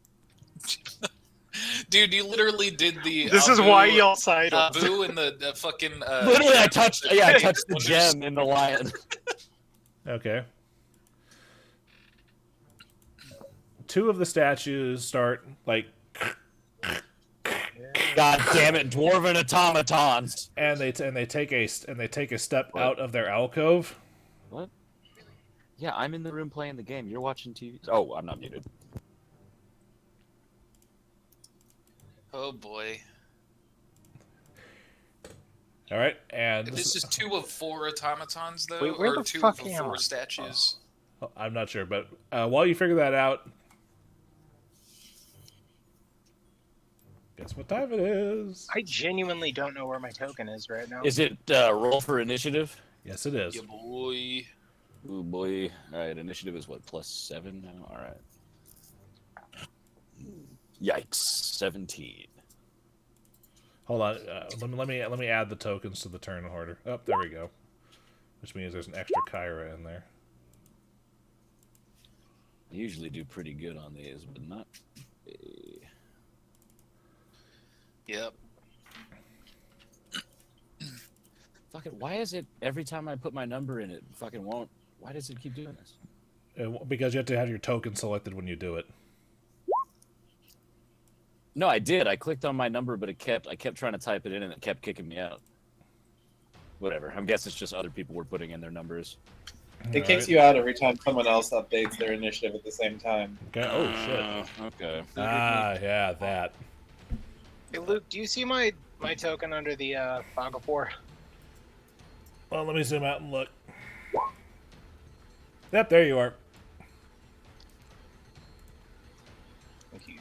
Dude, you literally did the. This is why y'all sidled. Abu and the fucking. Literally, I touched the gem in the lion. okay. Two of the statues start like, God damn it, dwarven automatons! and they take a step out of their alcove. What? Yeah, I'm in the room playing the game. You're watching TV. Oh, I'm not muted. Oh boy. All right, and This is 2 of 4 automatons, though, Wait, where or the 2 fuck of am 4 I? statues. I'm not sure, but while you figure that out, guess what time it is? I genuinely don't know where my token is right now. Is it roll for initiative? Yes, it is. Yeah, boy. Oh boy. Alright, initiative is what, +7 now? Alright. Yikes. 17. Hold on. Let me add the tokens to the turn order. Oh, there we go. Which means there's an extra Kyra in there. I usually do pretty good on these, but not. Yep. Fucking, why is it every time I put my number in it fucking won't? Why does it keep doing this? Because you have to have your token selected when you do it. No, I did. I clicked on my number, but I kept trying to type it in, and it kept kicking me out. Whatever. I guess it's just other people were putting in their numbers. It kicks you out every time someone else updates their initiative at the same time. Okay. Oh shit. Okay. Ah, yeah, that. Hey, Luke, do you see my token under the Fog of War? Well, let me zoom out and look. Yep, there you are. Thank you.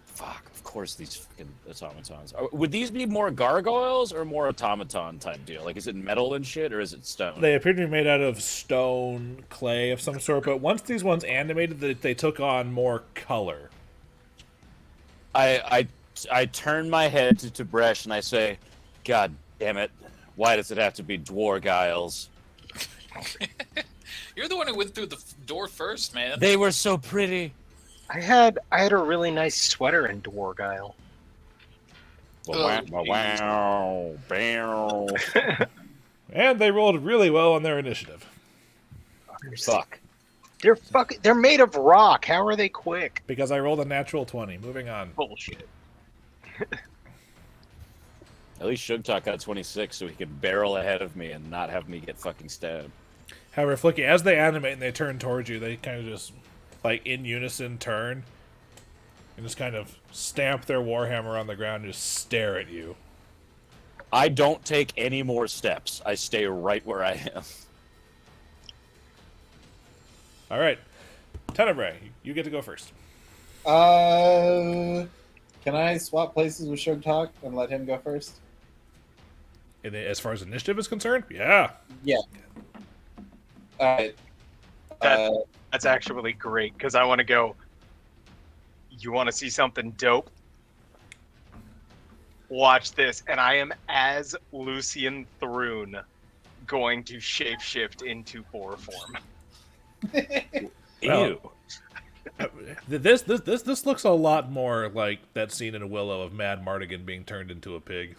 Fuck. Of course, these fucking automatons. Would these be more gargoyles or more automaton type deal? Like, is it metal and shit, or is it stone? They appear to be made out of stone, clay of some sort, but once these ones animated, they took on more color. I turn my head to Tib'resh and I say, God damn it. Why does it have to be dwargiles? You're the one who went through the door first, man. They were so pretty. I had a really nice sweater in Dwargyle. Wow. Bow. And they rolled really well on their initiative. Fuck. They're made of rock. How are they quick? Because I rolled a natural 20. Moving on. Bullshit. At least Sugtok got 26 so he could barrel ahead of me and not have me get fucking stabbed. However, Flickie, as they animate and they turn towards you, they kind of just, like, in unison turn and just kind of stamp their warhammer on the ground and just stare at you. I don't take any more steps. I stay right where I am. All right. Tenebrae, you get to go first. Can I swap places with Sugtok and let him go first? As far as initiative is concerned, yeah. Yeah. All right. That's actually great because I want to go. You want to see something dope? Watch this, and I am as Lucian Thrune going to shapeshift into boar form. Ew. This looks a lot more like that scene in Willow of Mad Mardigan being turned into a pig.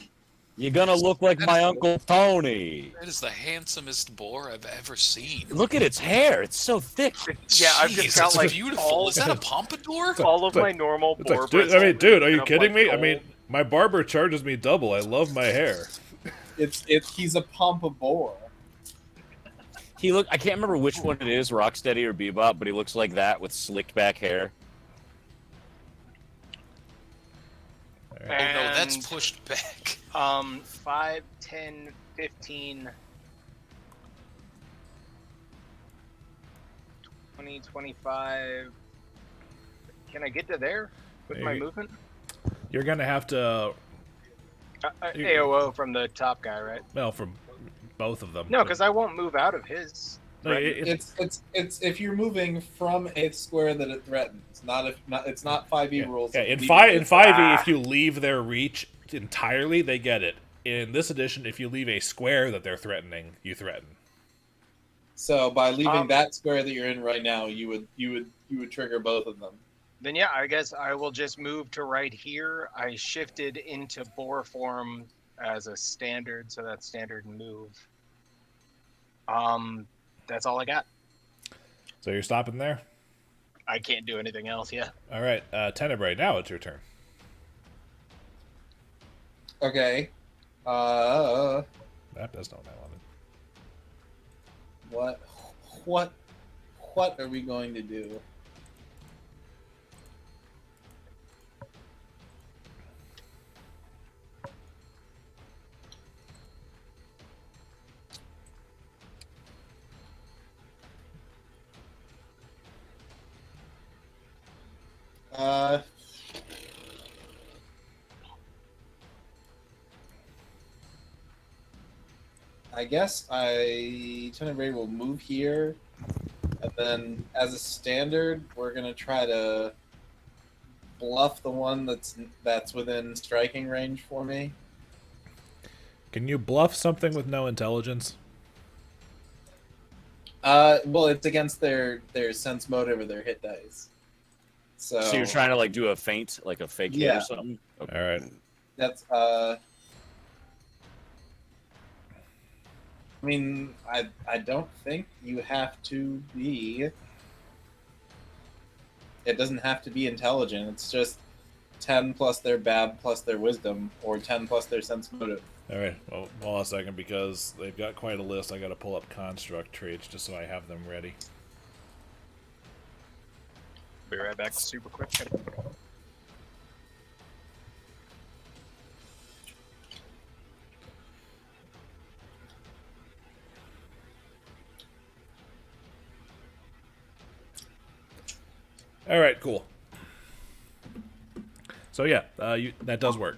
You're gonna look like my Uncle Tony. That is the handsomest boar I've ever seen. Look at its hair. It's so thick. Yeah, I've Jeez, just got it's like beautiful. Is that a pompadour? all of It's my normal It's boar. like, dude, bristles dude, are you up kidding like me? I mean, gold. my barber charges me double. I love my hair. He's a pompadour. I can't remember which one it is, Rocksteady or Bebop, but he looks like that with slicked back hair. Oh no, that's pushed back. 5, 10, 15, 20, 25. Can I get to there with my movement? You're gonna have to. AOO from the top guy, right? Well, from both of them. No, because I won't move out of his. No, It's if you're moving from a square that it threatens, it's not 5e rules. yeah, in Leave five it- in 5e, if you leave their reach entirely, they get it. In this edition, if you leave a square that they're threatening, you threaten. So by leaving that square that you're in right now, you would trigger both of them. Then yeah, I guess I will just move to right here. I shifted into boar form as a standard, so that's standard move. That's all I got. So you're stopping there. I can't do anything else. Yeah. All right, Tenebrae. Now it's your turn. Okay. That does not what I wanted. What are we going to do? I guess Tenebrae will move here, and then as a standard, we're gonna try to bluff the one that's within striking range for me. Can you bluff something with no intelligence? Well, it's against their sense motive or their hit dice. So you're trying to like do a feint, like a fake hit Yeah. or something? Okay. All right. That's I mean, I don't think you have to be. It doesn't have to be intelligent. It's just 10 plus their bad plus their wisdom, or 10 plus their sense motive. All right. Well, hold on a second because they've got quite a list. I got to pull up construct traits just so I have them ready. Be right back, super quick. All right. Cool. So yeah, that does work.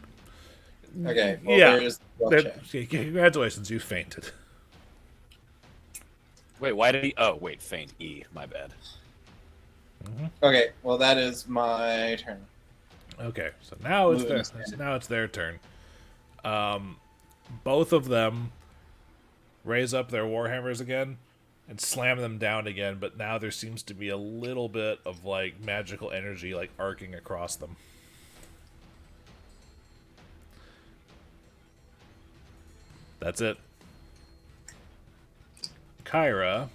Okay, well, Yeah. there's the check. Congratulations, you fainted. Wait, why did he? Oh, wait, faint E. My bad. Okay, well, that is my turn. Okay, so now it's Moving their standard. now it's their turn. Both of them raise up their warhammers again and slam them down again, but now there seems to be a little bit of like magical energy like arcing across them. That's it. Kyra.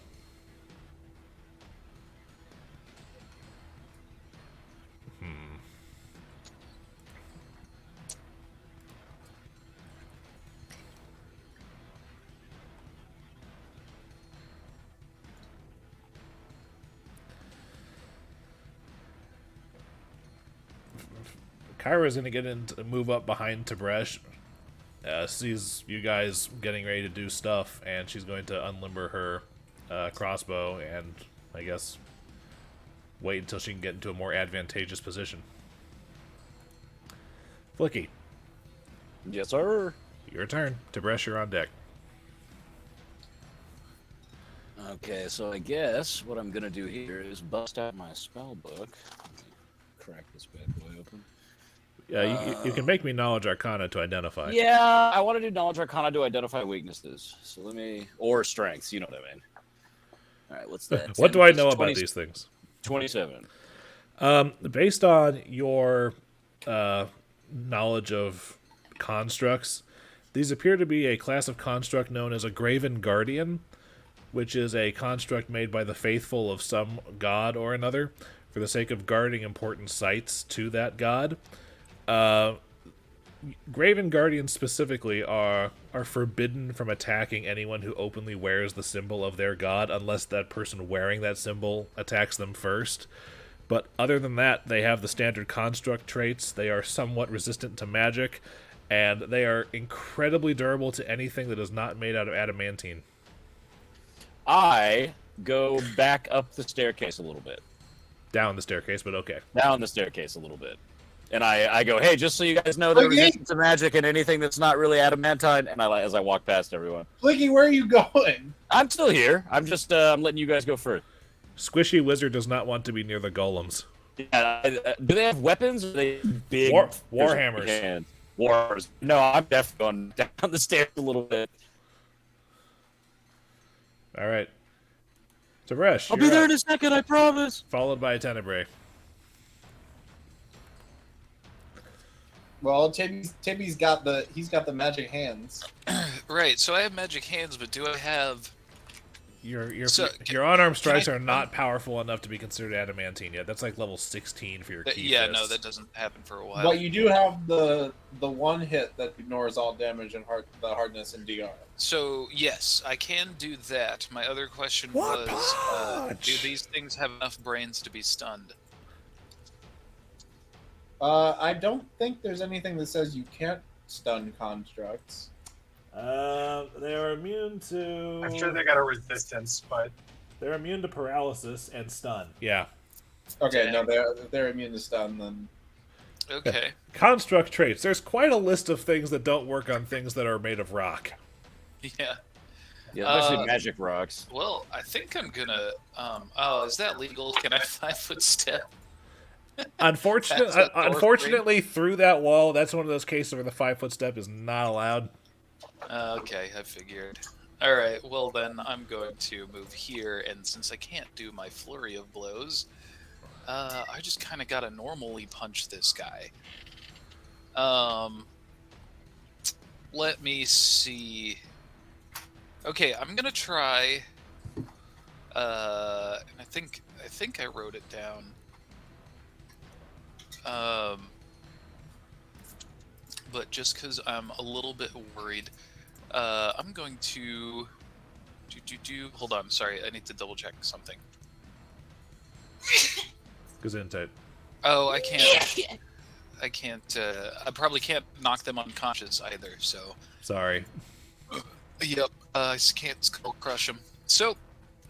Kyra's gonna move up behind Tib'resh. Sees you guys getting ready to do stuff, and she's going to unlimber her crossbow and, I guess, wait until she can get into a more advantageous position. Flickie, Yes, sir. your turn. Tib'resh, you're on deck. Okay, so I guess what I'm gonna do here is bust out my spell book. Crack this bad boy open. Yeah, you can make me knowledge arcana to identify. Yeah, I want to do knowledge arcana to identify weaknesses. So let me, or strengths. You know what I mean. All right, what's that? What 10 do I plus know 20 about these things? 27. Based on your knowledge of constructs, these appear to be a class of construct known as a Graven Guardian, which is a construct made by the faithful of some god or another for the sake of guarding important sites to that god. Graven Guardians specifically are forbidden from attacking anyone who openly wears the symbol of their god unless that person wearing that symbol attacks them first. But other than that, they have the standard construct traits. They are somewhat resistant to magic, and they are incredibly durable to anything that is not made out of adamantine. I go back up the staircase a little bit. Down the staircase, but okay. Down the staircase a little bit. And I go, hey, just so you guys know, they're Okay. resistant to magic and anything that's not really adamantine. And as I walk past everyone, Flickie, where are you going? I'm still here. I'm just I'm letting you guys go first. Squishy Wizard does not want to be near the golems. Yeah, do they have weapons? Or are they big Warhammers. hands? Warhammers. No, I'm definitely going down the stairs a little bit. All right. Tib'resh, I'll you're be there up, in a second, I promise. followed by Tenebrae. Well, Tibby's got the magic hands. Right. So I have magic hands, but do I have? So, Your unarmed strikes I- are not powerful enough to be considered adamantine yet. That's like level 16 for your key Yeah, fists. no, that doesn't happen for a while. But you do have the one hit that ignores all damage and the hardness and DR. So yes, I can do that. My other question What was, punch? do these things have enough brains to be stunned? I don't think there's anything that says you can't stun constructs. They are immune to. I'm sure they got a resistance, but They're immune to paralysis and stun. Yeah. Okay, Dang. no, they're immune to stun then. Okay. Construct traits. There's quite a list of things that don't work on things that are made of rock. Yeah. Yeah, especially magic rocks. Well, I think I'm gonna. Oh, is that legal? Can I 5-foot step? Unfortunately, That's a unfortunately, through that wall, that's one of those cases where the 5-foot step is not allowed. Okay, I figured. All right. Well, then I'm going to move here, and since I can't do my flurry of blows, I just kind of gotta normally punch this guy. Let me see. Okay, I'm gonna try. And I think I wrote it down. but just because I'm a little bit worried, I'm going to hold on. Sorry, I need to double check something. Gesundheit. Oh, I can't. I can't. I probably can't knock them unconscious either. So. Sorry. Yep. I just can't skull crush them. So.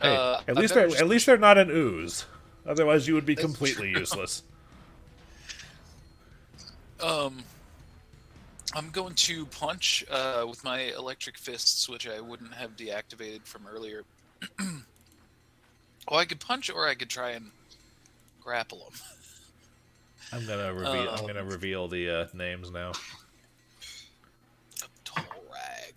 Hey, I at least better at least they're not an ooze. Otherwise, you would be completely true. useless. I'm going to punch with my electric fists, which I wouldn't have deactivated from earlier. Well, I could punch, or I could try and grapple them. I'm gonna reveal the names now. Torag.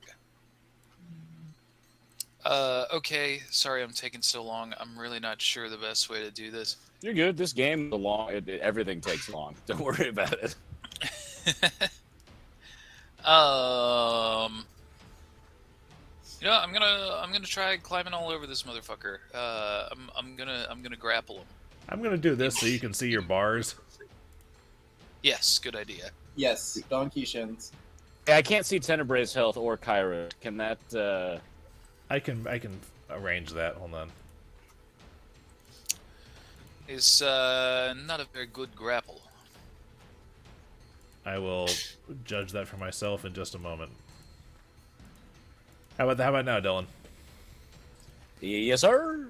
Okay. Sorry, I'm taking so long. I'm really not sure the best way to do this. You're good. This game is long. Everything takes long. Don't worry about it. You know, I'm gonna try climbing all over this motherfucker. I'm gonna grapple him. I'm gonna do this so you can see your bars. Yes, good idea. Yes, donkey shins. Yeah, I can't see Tenebrae's health or Kyra. Can that? I can arrange that. Hold on. It's not a very good grapple. I will judge that for myself in just a moment. How about now, Dillon? Yes, sir.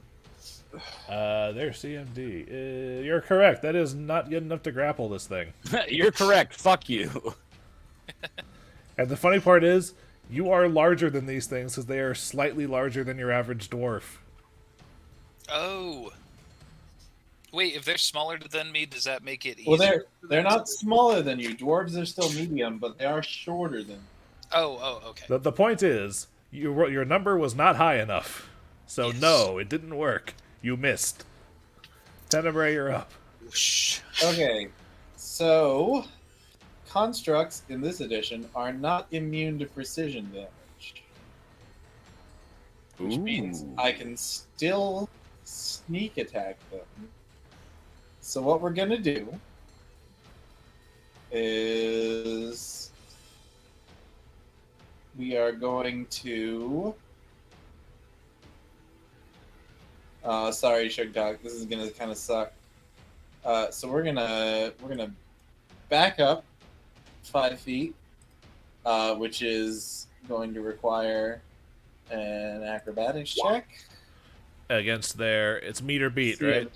There's CMD. You're correct. That is not good enough to grapple this thing. You're correct. Fuck you. And the funny part is, you are larger than these things because they are slightly larger than your average dwarf. Oh. Wait, if they're smaller than me, does that make it easier? Well, they're not smaller than you. Dwarves are still medium, but they are shorter than you. Oh, okay. The point is, your number was not high enough. So Yes. no, it didn't work. You missed. Tenebrae, you're up. Whoosh. Okay, so constructs in this edition are not immune to precision damage, which means I can still sneak attack them. So what we're gonna do is we are going to. Sorry, Sugtok. This is gonna kind of suck. So we're gonna back up 5 feet, which is going to require an acrobatics check. Against it's meter beat, right?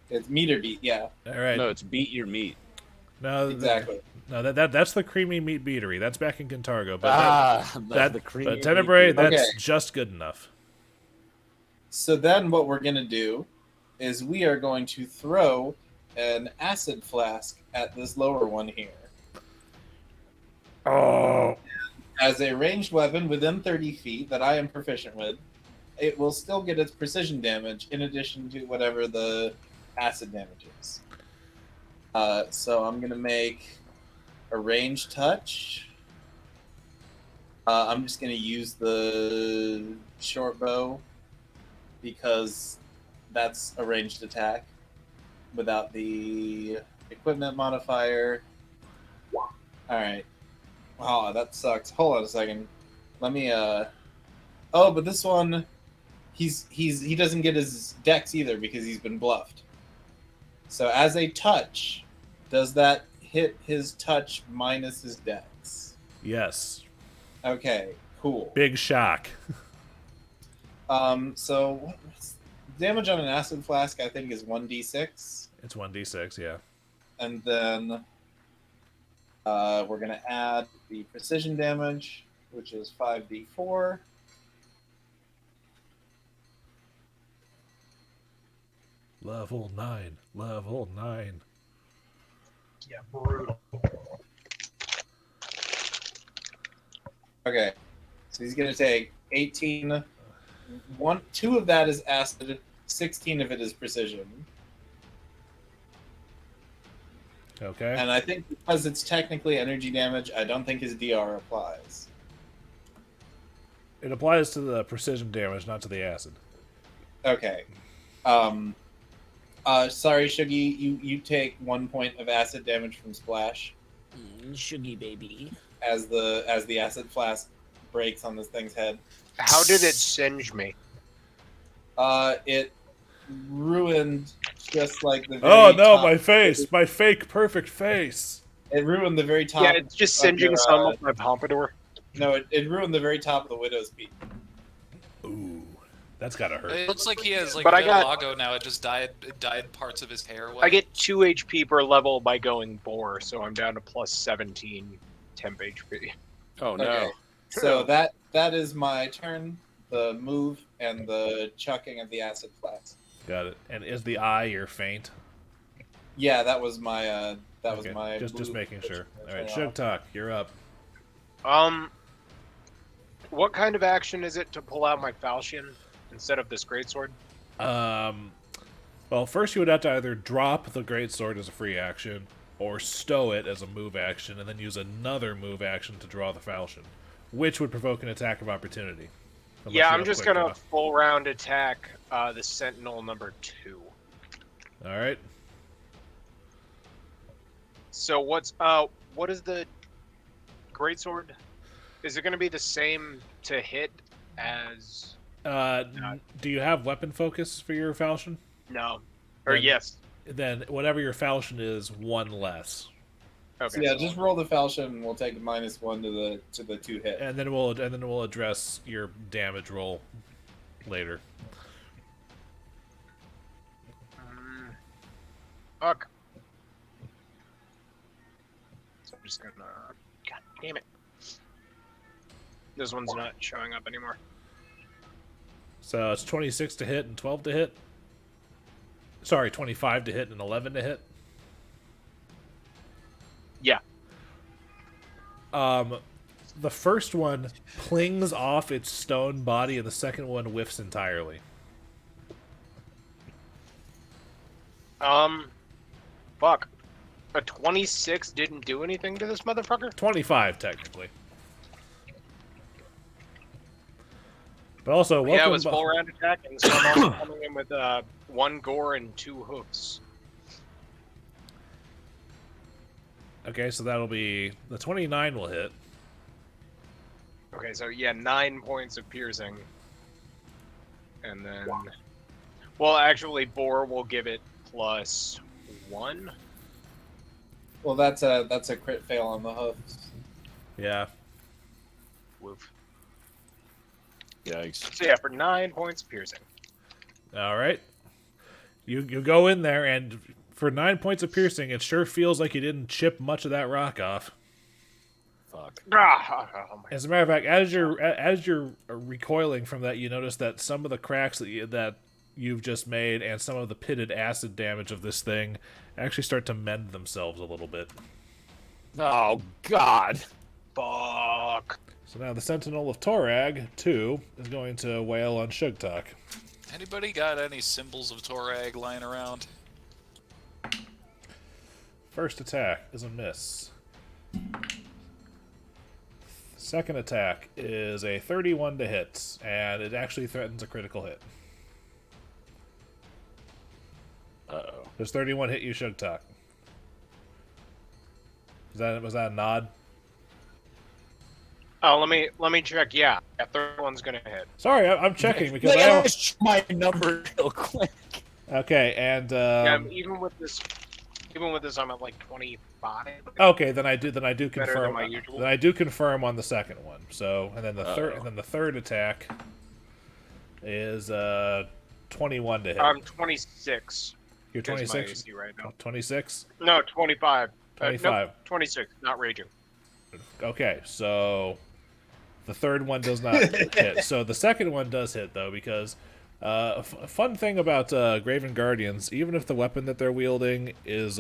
It's meter beat, yeah, All right. No, it's beat your meat. No, exactly. No, that's the creamy meat beatery. That's back in Cantargo. But The creamy but Tenebrae, meat. that's Okay. just good enough. So then what we're gonna do is we are going to throw an acid flask at this lower one here. Oh. As a ranged weapon within 30 feet that I am proficient with, it will still get its precision damage in addition to whatever the acid damage is. So I'm going to make a ranged touch. I'm just going to use the short bow because that's a ranged attack without the equipment modifier. All right. Oh, that sucks. Hold on a second. Let me Oh, but this one he doesn't get his dex either because he's been bluffed. So as a touch, does that hit his touch minus his dex? Yes. Okay, cool. Big shock. So what's damage on an acid flask I think is 1d6. It's 1d6, yeah. And then we're going to add the precision damage, which is 5d4. Level 9. Level 9. Yeah, brutal. Okay, so he's going to take 18. 2 of that is acid, 16 of it is precision. Okay. And I think because it's technically energy damage, I don't think his DR applies. It applies to the precision damage, not to the acid. Okay. Sorry, Shuggy, you take 1 point of acid damage from Splash. Shuggy baby. as the acid flask breaks on this thing's head. How did it singe me? It ruined just like the very Oh no, top. my face! My fake perfect face! It ruined the very top. Yeah, it's just singeing your, some of my pompadour. No, it ruined the very top of the widow's peak. Ooh, that's gotta hurt. It looks like he has like But I a got- Lago now. It dyed parts of his hair. I get 2 HP per level by going boar, so I'm down to plus 17 temp HP. Oh no. Okay. So that is my turn. The move and the chucking of the acid flask. Got it. And is the eye your feint? Yeah, that was my Okay, my just move. making sure. All right, Turn off. Sugtok, you're up. What kind of action is it to pull out my falchion instead of this greatsword? Well, first you would have to either drop the greatsword as a free action, or stow it as a move action, and then use another move action to draw the falchion, which would provoke an attack of opportunity. Unless Yeah, you I'm have just quick gonna draw. full round attack the Sentinel number 2. All right. So what is the greatsword? Is it gonna be the same to hit as Do you have weapon focus for your falchion? no? Or Then- yes. Then whatever your falchion is, one less, Okay. So yeah, just roll the falchion and we'll take -1 to the 2 hit. and then we'll address your damage roll later. Fuck. So I'm just gonna. God damn it. This one's not showing up anymore. So it's 26 to hit and 12 to hit. Sorry, 25 to hit and 11 to hit. Yeah. The first one plings off its stone body, and the second one whiffs entirely. Fuck. A 26 didn't do anything to this motherfucker? 25 technically. But also, welcome. Yeah, it was full round attack, and so I'm also coming in with 1 gore and 2 hoofs. Okay, so that'll be the 29 will hit. Okay, so yeah, 9 points of piercing. And then... Well, actually, Boar will give it +1. Well, that's a crit fail on the hoofs. Yeah. Woof. Yikes. So yeah, for 9 points of piercing. All right. You go in there, and for 9 points of piercing, it sure feels like you didn't chip much of that rock off. Fuck. Oh my. As a matter of fact, as you're recoiling from that, you notice that some of the cracks that you've just made and some of the pitted acid damage of this thing actually start to mend themselves a little bit. Oh God. Fuck. So now the Sentinel of Torag 2 is going to wail on Sugtok. Anybody got any symbols of Torag lying around? First attack is a miss. Second attack is a 31 to hit, and it actually threatens a critical hit. Uh-oh. Does 31 hit you, Sugtok? Was that a nod? Oh, let me check. Yeah, that third one's gonna hit. Sorry, I'm checking because Let I me don't... check my number real quick. Okay, and Yeah, even with this, I'm at like 25. okay, then I do Better than confirm. my usual. Then I do confirm on the second one. So, and then the Uh-oh. third attack is 21 to hit. I'm 26. You're is my 26. AC right now. 26. No, 25. 25. Nope, 26. Not raging. Okay, so the third one does not hit. So the second one does hit, though, because a fun thing about Graven Guardians, even if the weapon that they're wielding is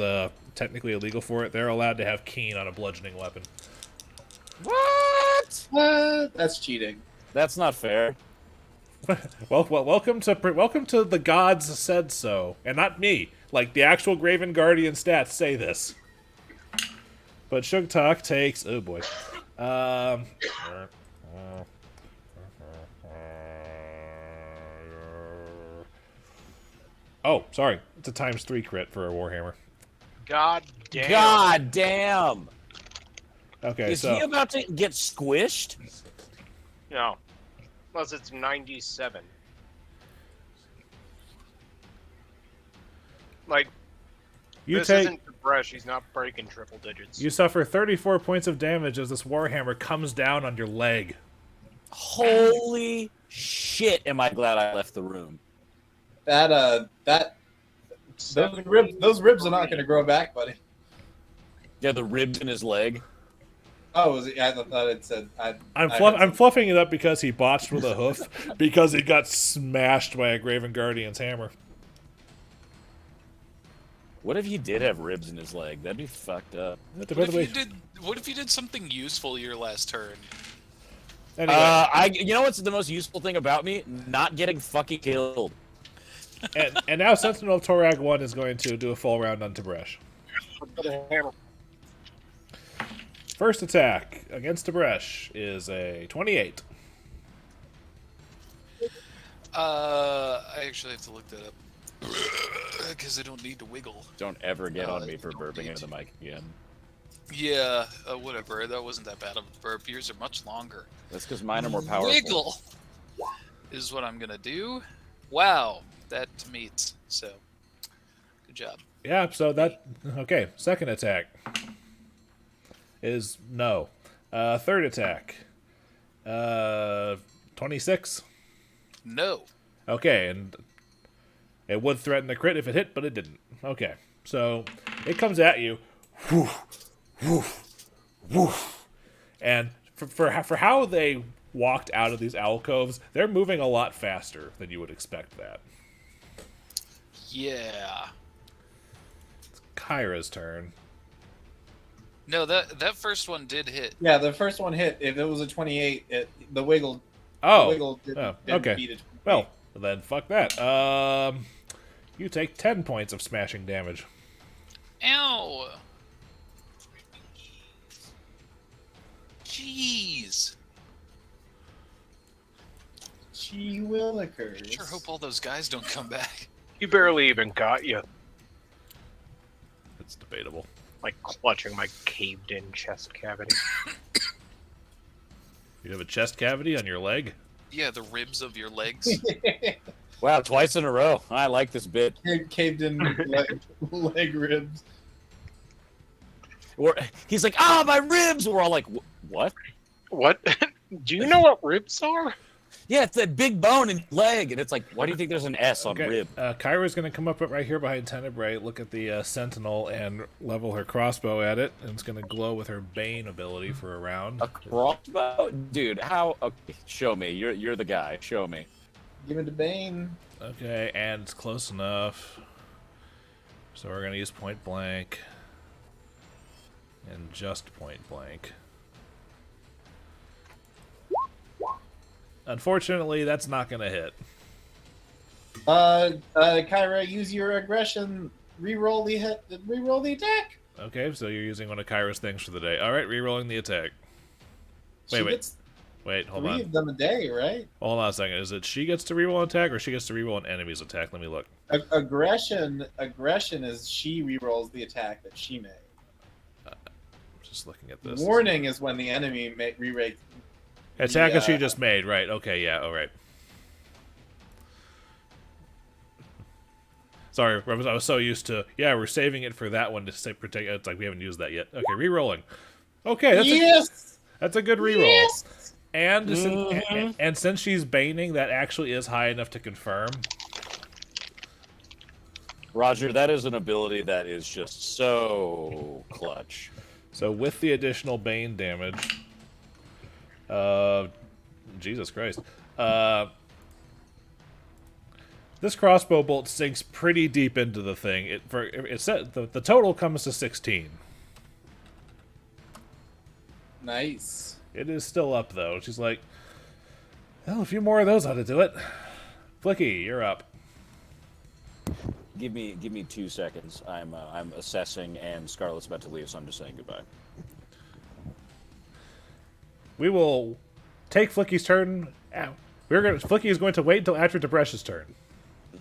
technically illegal for it, they're allowed to have keen on a bludgeoning weapon. What? What? That's cheating. That's not fair. Well, welcome to the gods said so, and not me. Like the actual Graven Guardian stats say this. But Sugtok takes oh boy. Oh, sorry. It's a ×3 crit for a Warhammer. God damn. God damn. Okay, Is so he about to get squished? No. Unless it's 97. Like, you this take isn't Tib'resh. He's not breaking triple digits. you suffer 34 points of damage as this warhammer comes down on your leg. Holy shit! Am I glad I left the room? Those ribs are not going to grow back, buddy. Yeah, the ribs in his leg. Oh, I thought it said. I'm fluffing it up because he botched with a hoof because he got smashed by a Graven Guardian's hammer. What if he did have ribs in his leg? That'd be fucked up. What if you did something useful your last turn? Anyway, You know what's the most useful thing about me? Not getting fucking killed. and now Sentinel of Torag 1 is going to do a full round on Tib'resh. First attack against Tib'resh is a 28. I actually have to look that up. Because I don't need to wiggle. Don't ever get on me for don't burping need into the to. mic again. Yeah, whatever. That wasn't that bad of a burp. Yours are much longer. That's because mine are more powerful. Wiggle is what I'm gonna do. Wow, that meets. So, good job. Yeah, so that... Okay, second attack is no. Third attack. 26. No. Okay, and it would threaten the crit if it hit, but it didn't. Okay, so it comes at you. Woof, woof, woof. And for how they walked out of these alcoves, they're moving a lot faster than you would expect that. Yeah. It's Kyra's turn. No, that first one did hit. Yeah, the first one hit. If it was a 28, the wiggle. Oh, the wiggle didn't okay. beat it. Well, then fuck that. You take 10 points of smashing damage. Ow. Jeez. Gee willikers. Sure hope all those guys don't come back. He barely even got you. It's debatable. Like clutching my caved-in chest cavity. You have a chest cavity on your leg? Yeah, the ribs of your legs. Wow, twice in a row. I like this bit. Caved in leg ribs. He's like, my ribs! We're all like, what? What? Do you know what ribs are? Yeah, it's that big bone in your leg. And it's like, why do you think there's an S on rib? Kyra's going to come up right here behind Tenebrae, look at the Sentinel, and level her crossbow at it. And it's going to glow with her Bane ability for a round. A crossbow? Dude, how? Okay, show me. You're the guy. Show me. Give it to Bane. Okay, and it's close enough. So we're going to use point blank. And just point blank. Unfortunately, that's not going to hit. Kyra, use your aggression. Reroll the attack. Okay, so you're using one of Kyra's things for the day. All right, rerolling the attack. Wait, hold on. 3 of them a day, right? Hold on a second. Is it she gets to reroll an attack, or she gets to reroll an enemy's attack? Let me look. Aggression is she rerolls the attack that she made. Just looking at this. Warning is when the enemy re-rate. Attack that she just made, right? Okay, yeah, all right. Sorry, I was so used to. Yeah, we're saving it for that one to say protect. It's like we haven't used that yet. Okay, rerolling. Okay, that's a good reroll. Yes! And since she's baning, that actually is high enough to confirm. Roger, that is an ability that is just so clutch. So with the additional bane damage, Jesus Christ, this crossbow bolt sinks pretty deep into the thing. The total comes to 16. Nice. It is still up though. She's like, well, a few more of those ought to do it. Flickie, you're up. Give me 2 seconds. I'm assessing, and Scarlett's about to leave, so I'm just saying goodbye. We will take Flickie's turn. Flickie is going to wait until after Tib'resh's turn.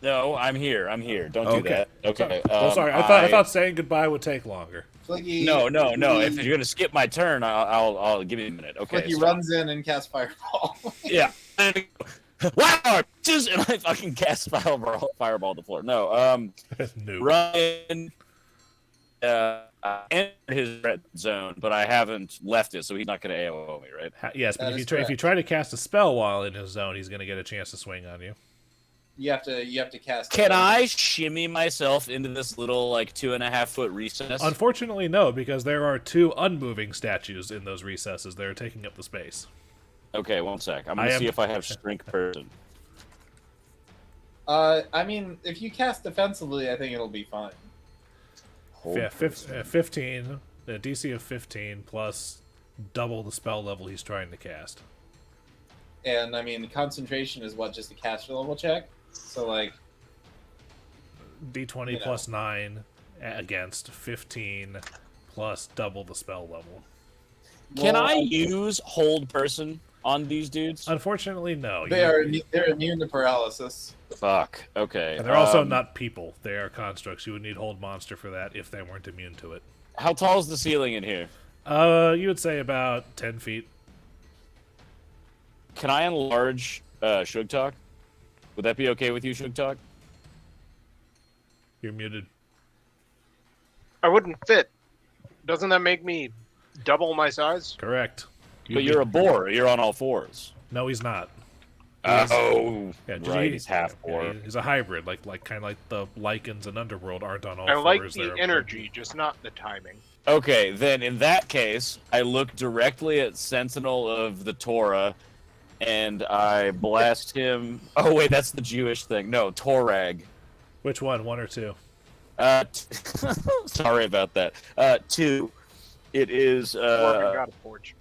No, I'm here. Don't do that. Okay. Sorry. I thought saying goodbye would take longer. Flickie, No. If you're gonna skip my turn, I'll give you a minute. Okay. Flickie runs in and casts Fireball. Yeah. Wow! And I fucking cast fireball on the floor. No. Noob. Ryan entered his red zone, but I haven't left it, so he's not going to AOO me, right? Yes, but That if is you try to cast a spell while in his zone, he's going to get a chance to swing on you. You have to cast. Can I shimmy myself into this little like 2.5 foot recess? Unfortunately, no, because there are 2 unmoving statues in those recesses. They're taking up the space. Okay, 1 sec. I'm gonna see if I have Shrink Person. I mean, if you cast defensively, I think it'll be fine. Yeah, 15. The DC of 15 plus double the spell level he's trying to cast. And I mean, concentration is what, just a caster level check? So like D20 plus 9 against 15 plus double the spell level. Can I use Hold Person on these dudes? Unfortunately, no. they're immune to paralysis. Fuck. Okay. And they're also not people. They are constructs. You would need Hold Monster for that if they weren't immune to it. How tall is the ceiling in here? You would say about 10 feet. Can I enlarge Sugtok? Would that be okay with you, Sugtok? You're muted. I wouldn't fit. Doesn't that make me double my size? Correct. But you're a boar. You're on all fours. No, he's not. Oh, Yeah, right. He's half boar. He's a hybrid, like kind of like the Lycans and Underworld aren't on all I fours. like the They're energy, just not the timing. Okay, then in that case, I look directly at Sentinel of the Torah, and I blast him. Oh wait, that's the Jewish thing. No, Torag. Which one? 1 or 2? Sorry about that. 2. It is. Dwarven God of Forge.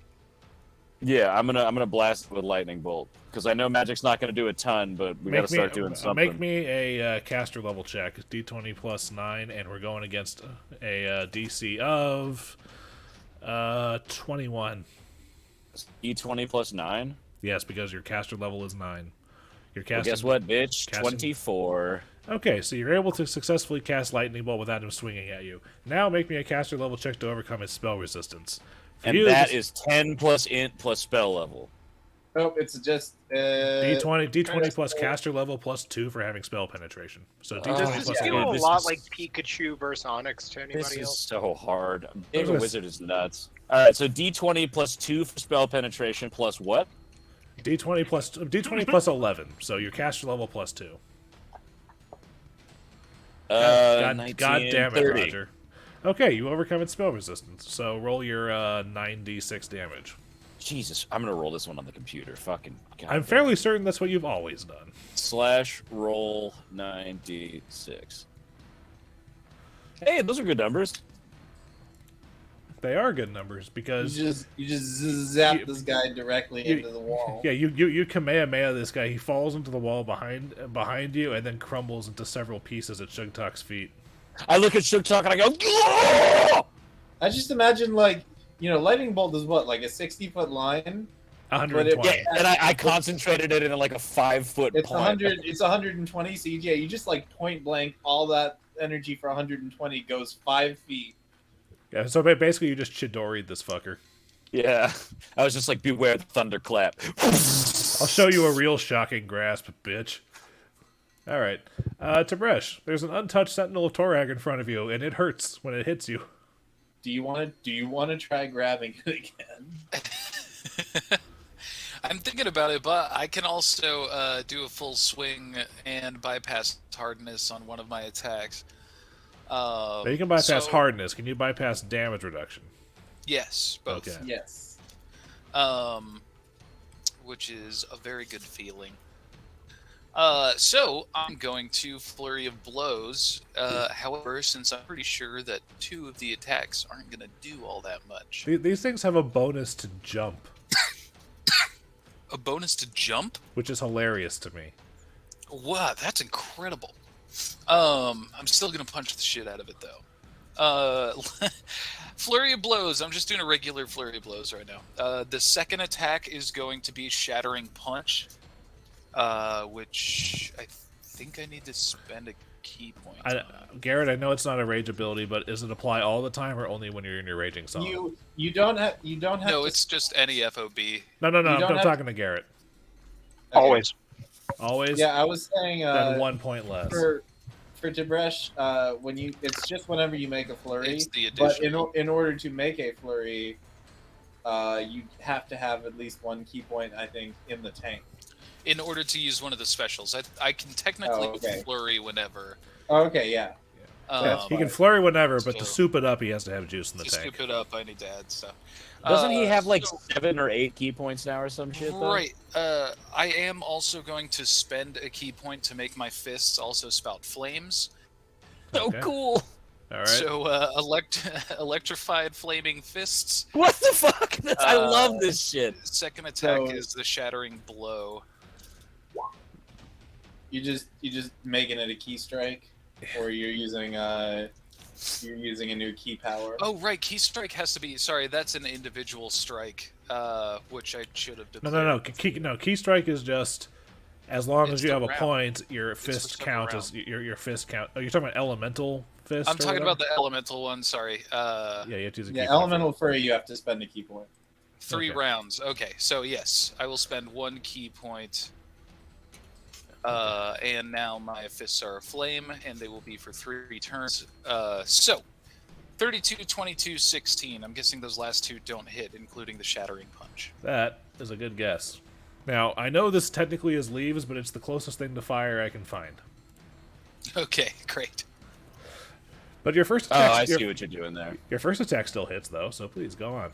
Yeah, I'm gonna blast it with lightning bolt because I know magic's not gonna do a ton, but we gotta start doing something. Make me a caster level check. It's D20 plus 9, and we're going against a DC of 21. D20 plus 9. Yes, because your caster level is 9. Your Well, caster. guess what, bitch? casting- 24. Okay, so you're able to successfully cast lightning bolt without him swinging at you. Now make me a caster level check to overcome his spell resistance. For And you, that this- is 10 plus int plus spell level. Oh, it's just D20 plus caster level plus 2 for having spell penetration. So D20 Does Oh, this plus feel God, a this lot is- like Pikachu versus Onyx to anybody This is else? so hard. Being a Yes. wizard is nuts. Alright, so D20 plus 2 for spell penetration plus what? D20 plus 11. So your caster level plus 2. God 19, damn it, 30. Roger. Okay, you overcome its spell resistance. So roll your 9d6 damage. Jesus, I'm gonna roll this one on the computer. Fucking God. I'm fairly certain that's what you've always done. / roll 9d6. Hey, those are good numbers. They are good numbers because you just zap You- this guy directly you- into the wall. yeah, you Kamehameha this guy. He falls into the wall behind you and then crumbles into several pieces at Sugtok's feet. I look at Sugtok and I go, "Gah!" I just imagine lightning bolt is what, like a 60-foot line? 120. Yeah, and I concentrated it in like a 5-foot It's point. 100. It's 120. So you just like point blank all that energy for 120 goes 5 feet. Yeah, so basically you just Chidori'd this fucker. Yeah, I was just like, beware the thunderclap. I'll show you a real shocking grasp, bitch. Alright. Tib'resh, there's an untouched Sentinel of Torag in front of you, and it hurts when it hits you. Do you want to try grabbing it again? I'm thinking about it, but I can also do a full swing and bypass hardness on one of my attacks. Now you can bypass so- hardness. Can you bypass damage reduction? Yes, both. Okay. Yes. Which is a very good feeling. So I'm going to flurry of blows. However, since I'm pretty sure that 2 of the attacks aren't going to do all that much. These things have a bonus to jump, A bonus to jump? which is hilarious to me. Wow, that's incredible. I'm still gonna punch the shit out of it though. Flurry of blows. I'm just doing a regular flurry of blows right now. The second attack is going to be Shattering Punch, which I think I need to spend a key point. Garrett, I know it's not a rage ability, but does it apply all the time or only when you're in your raging song? You don't have No, to, it's just any FOB. No, you I'm don't have talking to Garrett. okay. Always? Yeah, I was saying Then 1 point less. for Tib'resh, it's just whenever you make a flurry. It's the But addition. in order to make a flurry, you have to have at least 1 key point, I think, in the tank. In order to use one of the specials, I can technically okay. flurry whenever. Oh, okay, yeah. He can flurry whenever, but to so- soup it up, he has to have juice in the To tank. scoop it up, I need to add stuff. Doesn't he have like so- 7 or 8 key points now or some shit? Though? Right. I am also going to spend a key point to make my fists also spout flames. So Okay. cool. All right. So electrified flaming fists. What the fuck? I love this shit. Second attack So- is the shattering blow. You just making it a key strike, or you're using a new key power. Oh right, key strike has to be. Sorry, that's an individual strike, which I should have declared. No. Key strike is just as long It's as you the have a round. point, your for fist separate count round. is your fist count. Oh, you're talking about elemental fist. I'm or talking whatever? about the elemental one. Sorry. Yeah, you have to use a key Yeah, point for elemental flurry, you have to spend a key point. 3 Okay. rounds. Okay, so yes, I will spend 1 key point. And now my fists are aflame, and they will be for 3 turns. So, 32, 22, 16. I'm guessing those last 2 don't hit, including the shattering punch. That is a good guess. Now, I know this technically is leaves, but it's the closest thing to fire I can find. Okay, great. But your first Oh, attack, I see what you're doing there. your first attack still hits though, so please go on.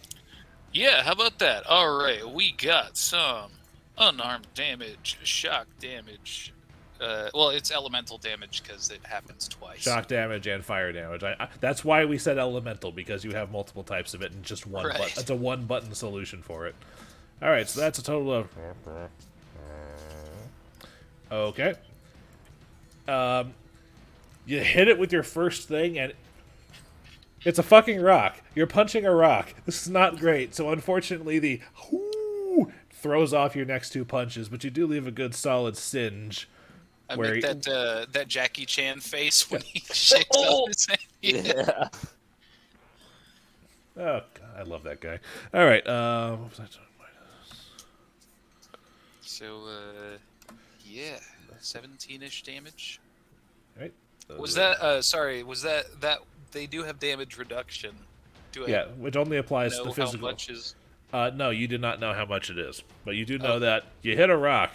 Yeah, how about that? All right, we got some unarmed damage, shock damage. Well, it's elemental damage because it happens twice. Shock damage and fire damage. That's why we said elemental, because you have multiple types of it and just one Right. button. It's a one button solution for it. All right, so that's a total of. Okay. You hit it with your first thing, and it's a fucking rock. You're punching a rock. This is not great. So unfortunately, the whoo throws off your next 2 punches, but you do leave a good solid singe. I where make he- that Jackie Chan face when he shakes out his hand. Yeah. Oh, God, I love that guy. All right. What was I talking about? So, yeah, 17-ish damage. All right. Was that, sorry, was that, they do have damage reduction. Do I Yeah, which only applies know to how physical. much is... No, you do not know how much it is, but you do know that you hit a rock.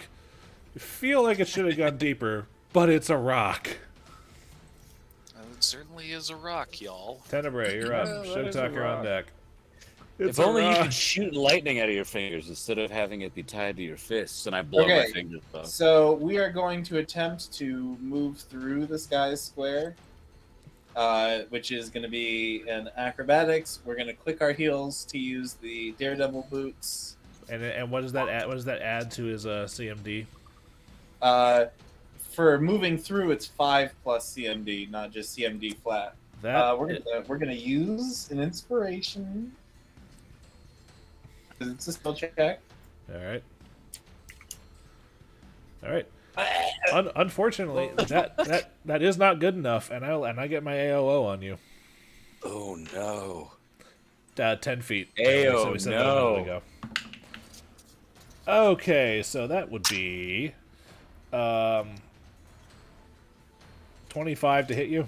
You feel like it should have gone deeper, but it's a rock. It certainly is a rock, y'all. Tenebrae, you're up. Yeah, that is a Sugtok, you're on rock. deck. If It's a only you rock. could shoot lightning out of your fingers instead of having it be tied to your fists, and I blow my Okay. fingers off. So we are going to attempt to move through this guy's square, which is going to be in acrobatics. We're going to click our heels to use the daredevil boots. And what does that add? What does that add to his CMD? For moving through, it's 5 plus CMD, not just CMD flat. That We're gonna use an inspiration. It's a skill check. all right. All right. Unfortunately, that is not good enough, and I get my AOO on you. Oh no. 10 feet. Ayo, So we said that a no. minute ago. Okay, so that would be 25 to hit you.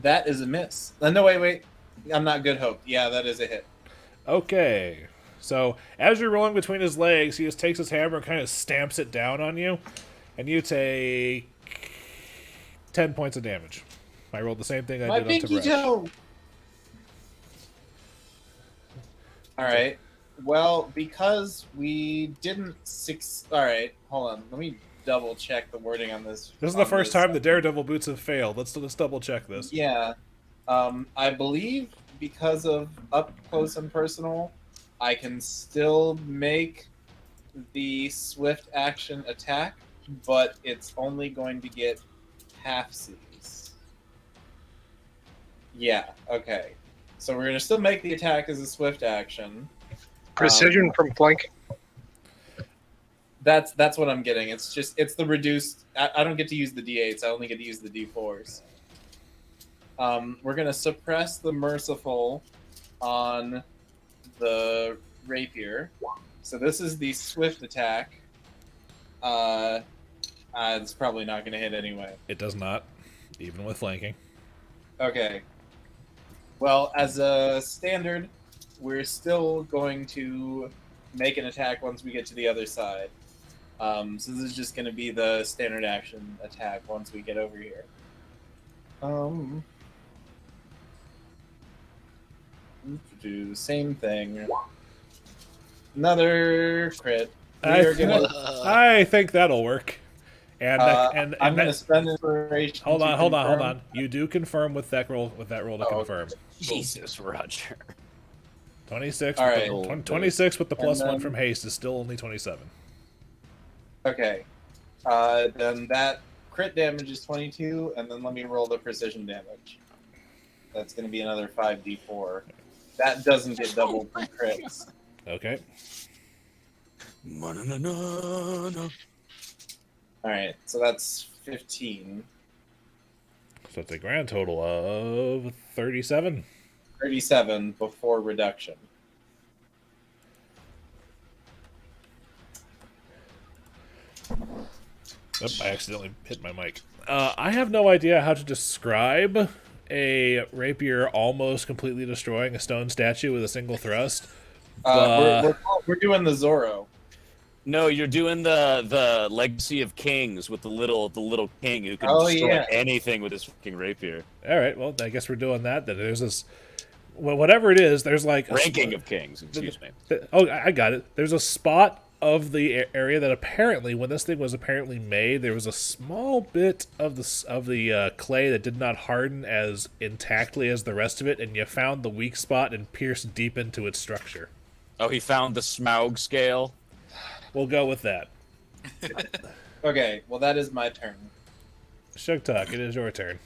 That is a miss. No, wait. I'm not good hope. Yeah, that is a hit. Okay. So as you're rolling between his legs, he just takes his hammer and kind of stamps it down on you, and you take 10 points of damage. I rolled the same thing I My did on pinky Tib'resh. toe. All right. Well, because we didn't All right, hold on. Let me double check the wording on this. This is the first time the Daredevil boots have failed. Let's double check this. Yeah. I believe because of up close and personal, I can still make the swift action attack, but it's only going to get half Cs. Yeah, okay. So we're going to still make the attack as a swift action. Precision from flank. That's what I'm getting. It's the reduced. I don't get to use the D8s. I only get to use the D4s. We're gonna suppress the merciful on the rapier. So this is the swift attack. It's probably not gonna hit anyway. It does not, even with flanking. Okay. Well, as a standard, we're still going to make an attack once we get to the other side. So this is just going to be the standard action attack once we get over here. Do the same thing. Another crit. I think that'll work. And I'm going to spend inspiration. Hold on. You do confirm with that roll to confirm. Jesus, Roger. 26. All with right. the, 26 with the plus then, 1 from haste is still only 27. Okay. Then that crit damage is 22, and then let me roll the precision damage. That's going to be another 5d4. That doesn't get doubled from crits. Okay. All right, so that's 15. So it's a grand total of 37. 37 before reduction. Oop, I accidentally hit my mic. I have no idea how to describe a rapier almost completely destroying a stone statue with a single thrust. We're doing the Zorro. No, you're doing the Legacy of Kings with the little king who can destroy anything with his fucking rapier. All right, well, I guess we're doing that. Then there's this, whatever it is. There's like ranking of kings. Excuse me. Oh, I got it. There's a spot of the area that apparently, when this thing was apparently made, there was a small bit of the clay that did not harden as intactly as the rest of it, and you found the weak spot and pierced deep into its structure. Oh, he found the Smaug scale. We'll go with that. Okay, well, that is my turn. Sugtok, it is your turn.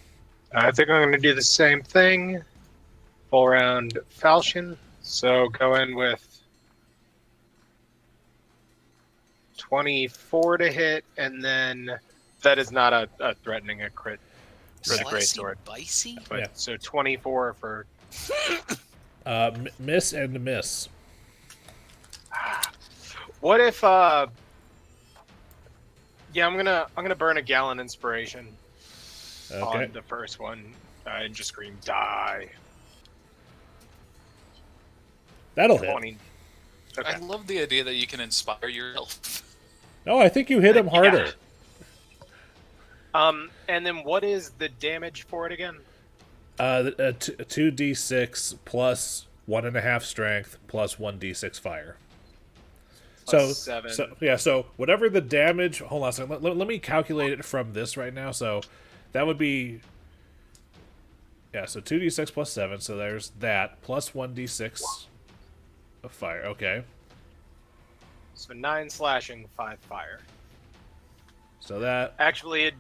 I think I'm going to do the same thing. Full round falchion. So go in with 24 to hit, and then that is not a threatening a crit for the greatsword. But Yeah. so 24 for Miss and miss. what if yeah, I'm gonna burn a gallon inspiration Okay. on the first one and just scream die. That'll hit. 20. Okay. I love the idea that you can inspire your elf. No, I think you hit him harder. And then what is the damage for it again? 2d6 plus 1.5 strength plus 1d6 fire. Plus 7. So whatever the damage. Hold on a second. Let me calculate it from this right now. So that would be. Yeah, so 2d6 plus 7. So there's that plus 1d6 of fire. Okay. So 9 slashing, 5 fire. So that. Actually, I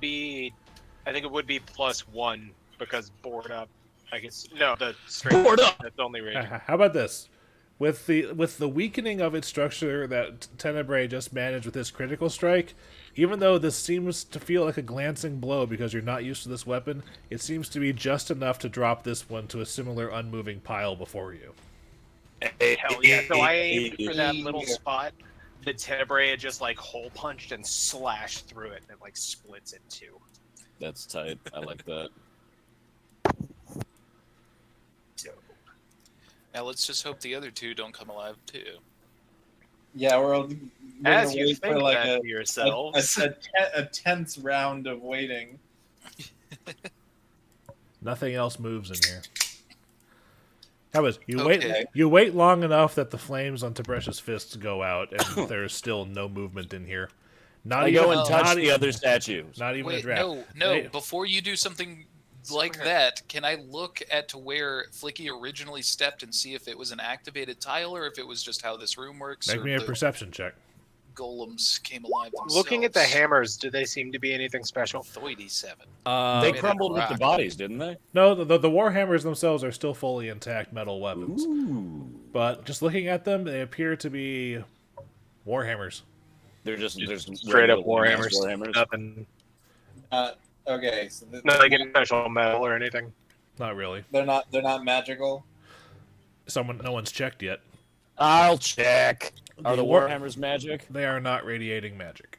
think it would be +1 because board up. I guess no, the strength. Board up! That's only raging. How about this? With the weakening of its structure that Tenebrae just managed with his critical strike, even though this seems to feel like a glancing blow because you're not used to this weapon, it seems to be just enough to drop this one to a similar unmoving pile before you. Hell yeah! So I aimed for that little spot. The Tenebrae had just like hole punched and slashed through it, and it like splits in two. That's tight. I like that. Now let's just hope the other two don't come alive too. Yeah, we're As gonna you wait think for like that to yourselves. a tense round of waiting. Nothing else moves in here. How about you Okay. wait long enough that the flames on Tib'resh's fists go out, and there's still no movement in here. Not I even go and touch not the even- other statues. Not even a Wait, draft. no. Wait. Before you do something like that, can I look at to where Flickie originally stepped and see if it was an activated tile or if it was just how this room works? Make or me a the perception check. golems came alive themselves? Looking at the hammers, do they seem to be anything special? 37. They Made crumbled of with the rock. bodies, didn't they? No, the warhammers themselves are still fully intact metal weapons. Ooh. But just looking at them, they appear to be warhammers. They're just there's straight up regular mass Warhammers. Nothing. Okay, so Not like any special metal or anything. Not really. they're not magical. No one's checked yet. I'll check. Are the war- Warhammers magic? They are not radiating magic.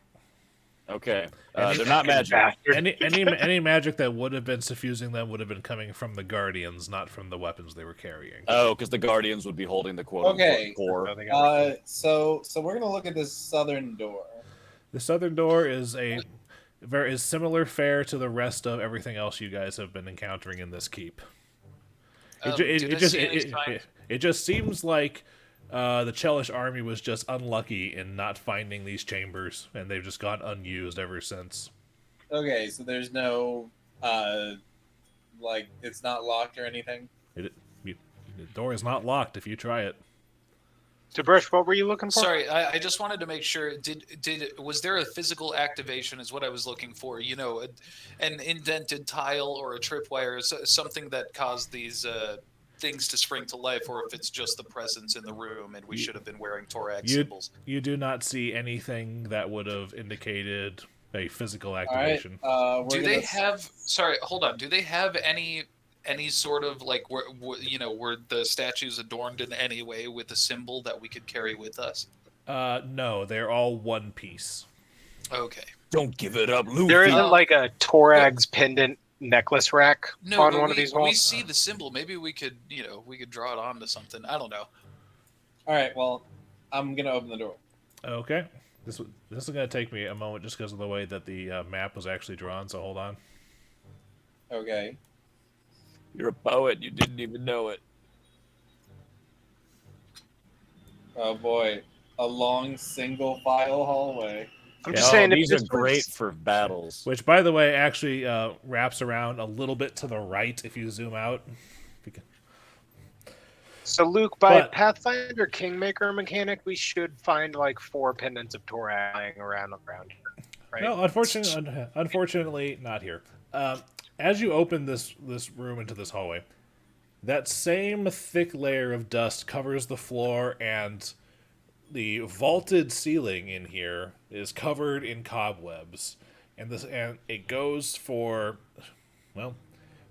Okay. They're not magic. Any magic that would have been suffusing them would have been coming from the Guardians, not from the weapons they were carrying. Oh, because the Guardians would be holding the quote Okay. core. So we're gonna look at this southern door. The southern door is similar fare to the rest of everything else you guys have been encountering in this keep. It just seems like the Chelish army was just unlucky in not finding these chambers, and they've just gone unused ever since. Okay, so there's no it's not locked or anything. The door is not locked if you try it. Tib'resh, what were you looking for? Sorry, I just wanted to make sure. Was there a physical activation? Is what I was looking for. You know, an indented tile or a tripwire, something that caused these things to spring to life, or if it's just the presence in the room and we should have been wearing Torag symbols. You do not see anything that would have indicated a physical activation. All right, do they have? Sorry, hold on. Do they have any sort of like were the statues adorned in any way with a symbol that we could carry with us? No, they're all one piece. Okay. Don't give it up, Luffy. There isn't like a Torag's pendant necklace rack on one of these walls. We see the symbol. Maybe we could draw it onto something. I don't know. All right, well, I'm gonna open the door. Okay. This is going to take me a moment just because of the way that the map was actually drawn, so hold on. Okay. You're a poet. You didn't even know it. Oh boy, a long single file hallway. I'm just saying these are great for battles. Which, by the way, actually wraps around a little bit to the right if you zoom out. So, Luke, by Pathfinder Kingmaker mechanic, we should find like 4 pendants of Torag lying around the ground here, right? No, unfortunately, not here. As you open this room into this hallway, that same thick layer of dust covers the floor, and the vaulted ceiling in here is covered in cobwebs, and it goes for, well,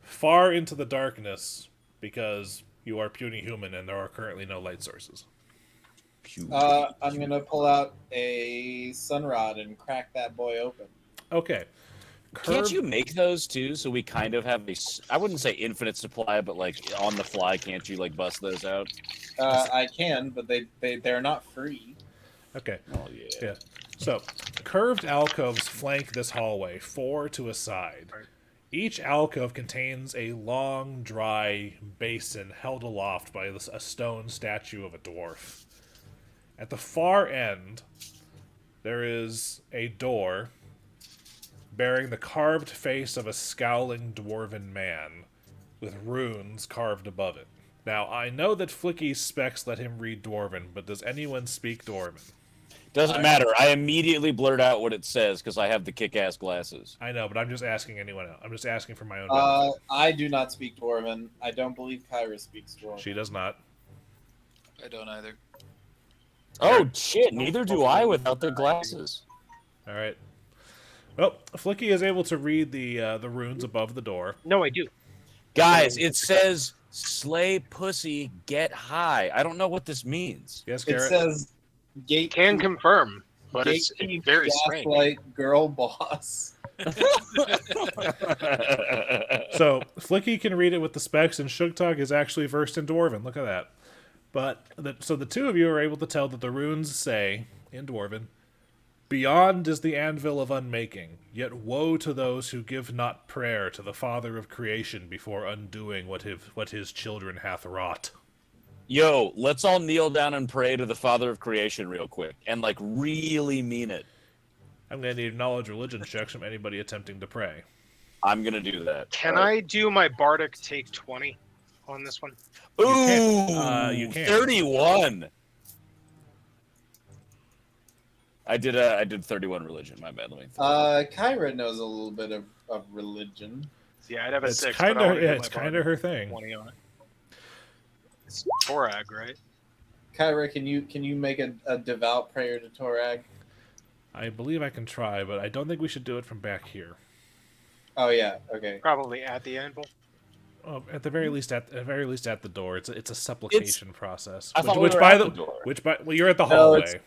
far into the darkness because you are puny human and there are currently no light sources. I'm gonna pull out a sunrod and crack that boy open. Okay. Can't you make those too? So we kind of have I wouldn't say infinite supply, but like on the fly, can't you like bust those out? I can, but they're not free. Okay. Oh yeah. So, curved alcoves flank this hallway, 4 to a side. Each alcove contains a long, dry basin held aloft by a stone statue of a dwarf. At the far end, there is a door bearing the carved face of a scowling dwarven man with runes carved above it. Now, I know that Flickie's specs let him read Dwarven, but does anyone speak Dwarven? Doesn't matter. I immediately blurt out what it says because I have the kick-ass glasses. I know, but I'm just asking anyone else. I'm just asking for my own benefit. I do not speak Dwarven. I don't believe Kyra speaks Dwarven. She does not. I don't either. Oh, shit. Neither do I without the glasses. All right. Well, Flickie is able to read the runes above the door. No, I do. Guys, it says, slay pussy, get high. I don't know what this means. Yes, It Garrett? says gate Can confirm, but it's very strange. Gaslight girl boss. So, Flickie can read it with the specs, and Sugtok is actually versed in Dwarven. Look at that. So the two of you are able to tell that the runes say, in Dwarven, "Beyond is the Anvil of Unmaking, yet woe to those who give not prayer to the Father of Creation before undoing what his children hath wrought." Yo, let's all kneel down and pray to the Father of Creation real quick, and like really mean it. I'm going to need knowledge religion checks from anybody attempting to pray. I'm going to do that. Can I do my Bardic take 20 on this one? Ooh, You can. 31. I did 31 religion. My bad. Let me. Kyra knows a little bit of religion. Yeah, I'd have a It's 6. kind but I wanna of get my it's kind Bardic of her thing. 20 on it. It's Torag, right? Kyra, can you make a devout prayer to Torag? I believe I can try, but I don't think we should do it from back here. Oh yeah. Okay. Probably at the anvil. At the very least, at the door. It's a supplication process. I thought we which were by at the the door. well, you're at the No, hallway.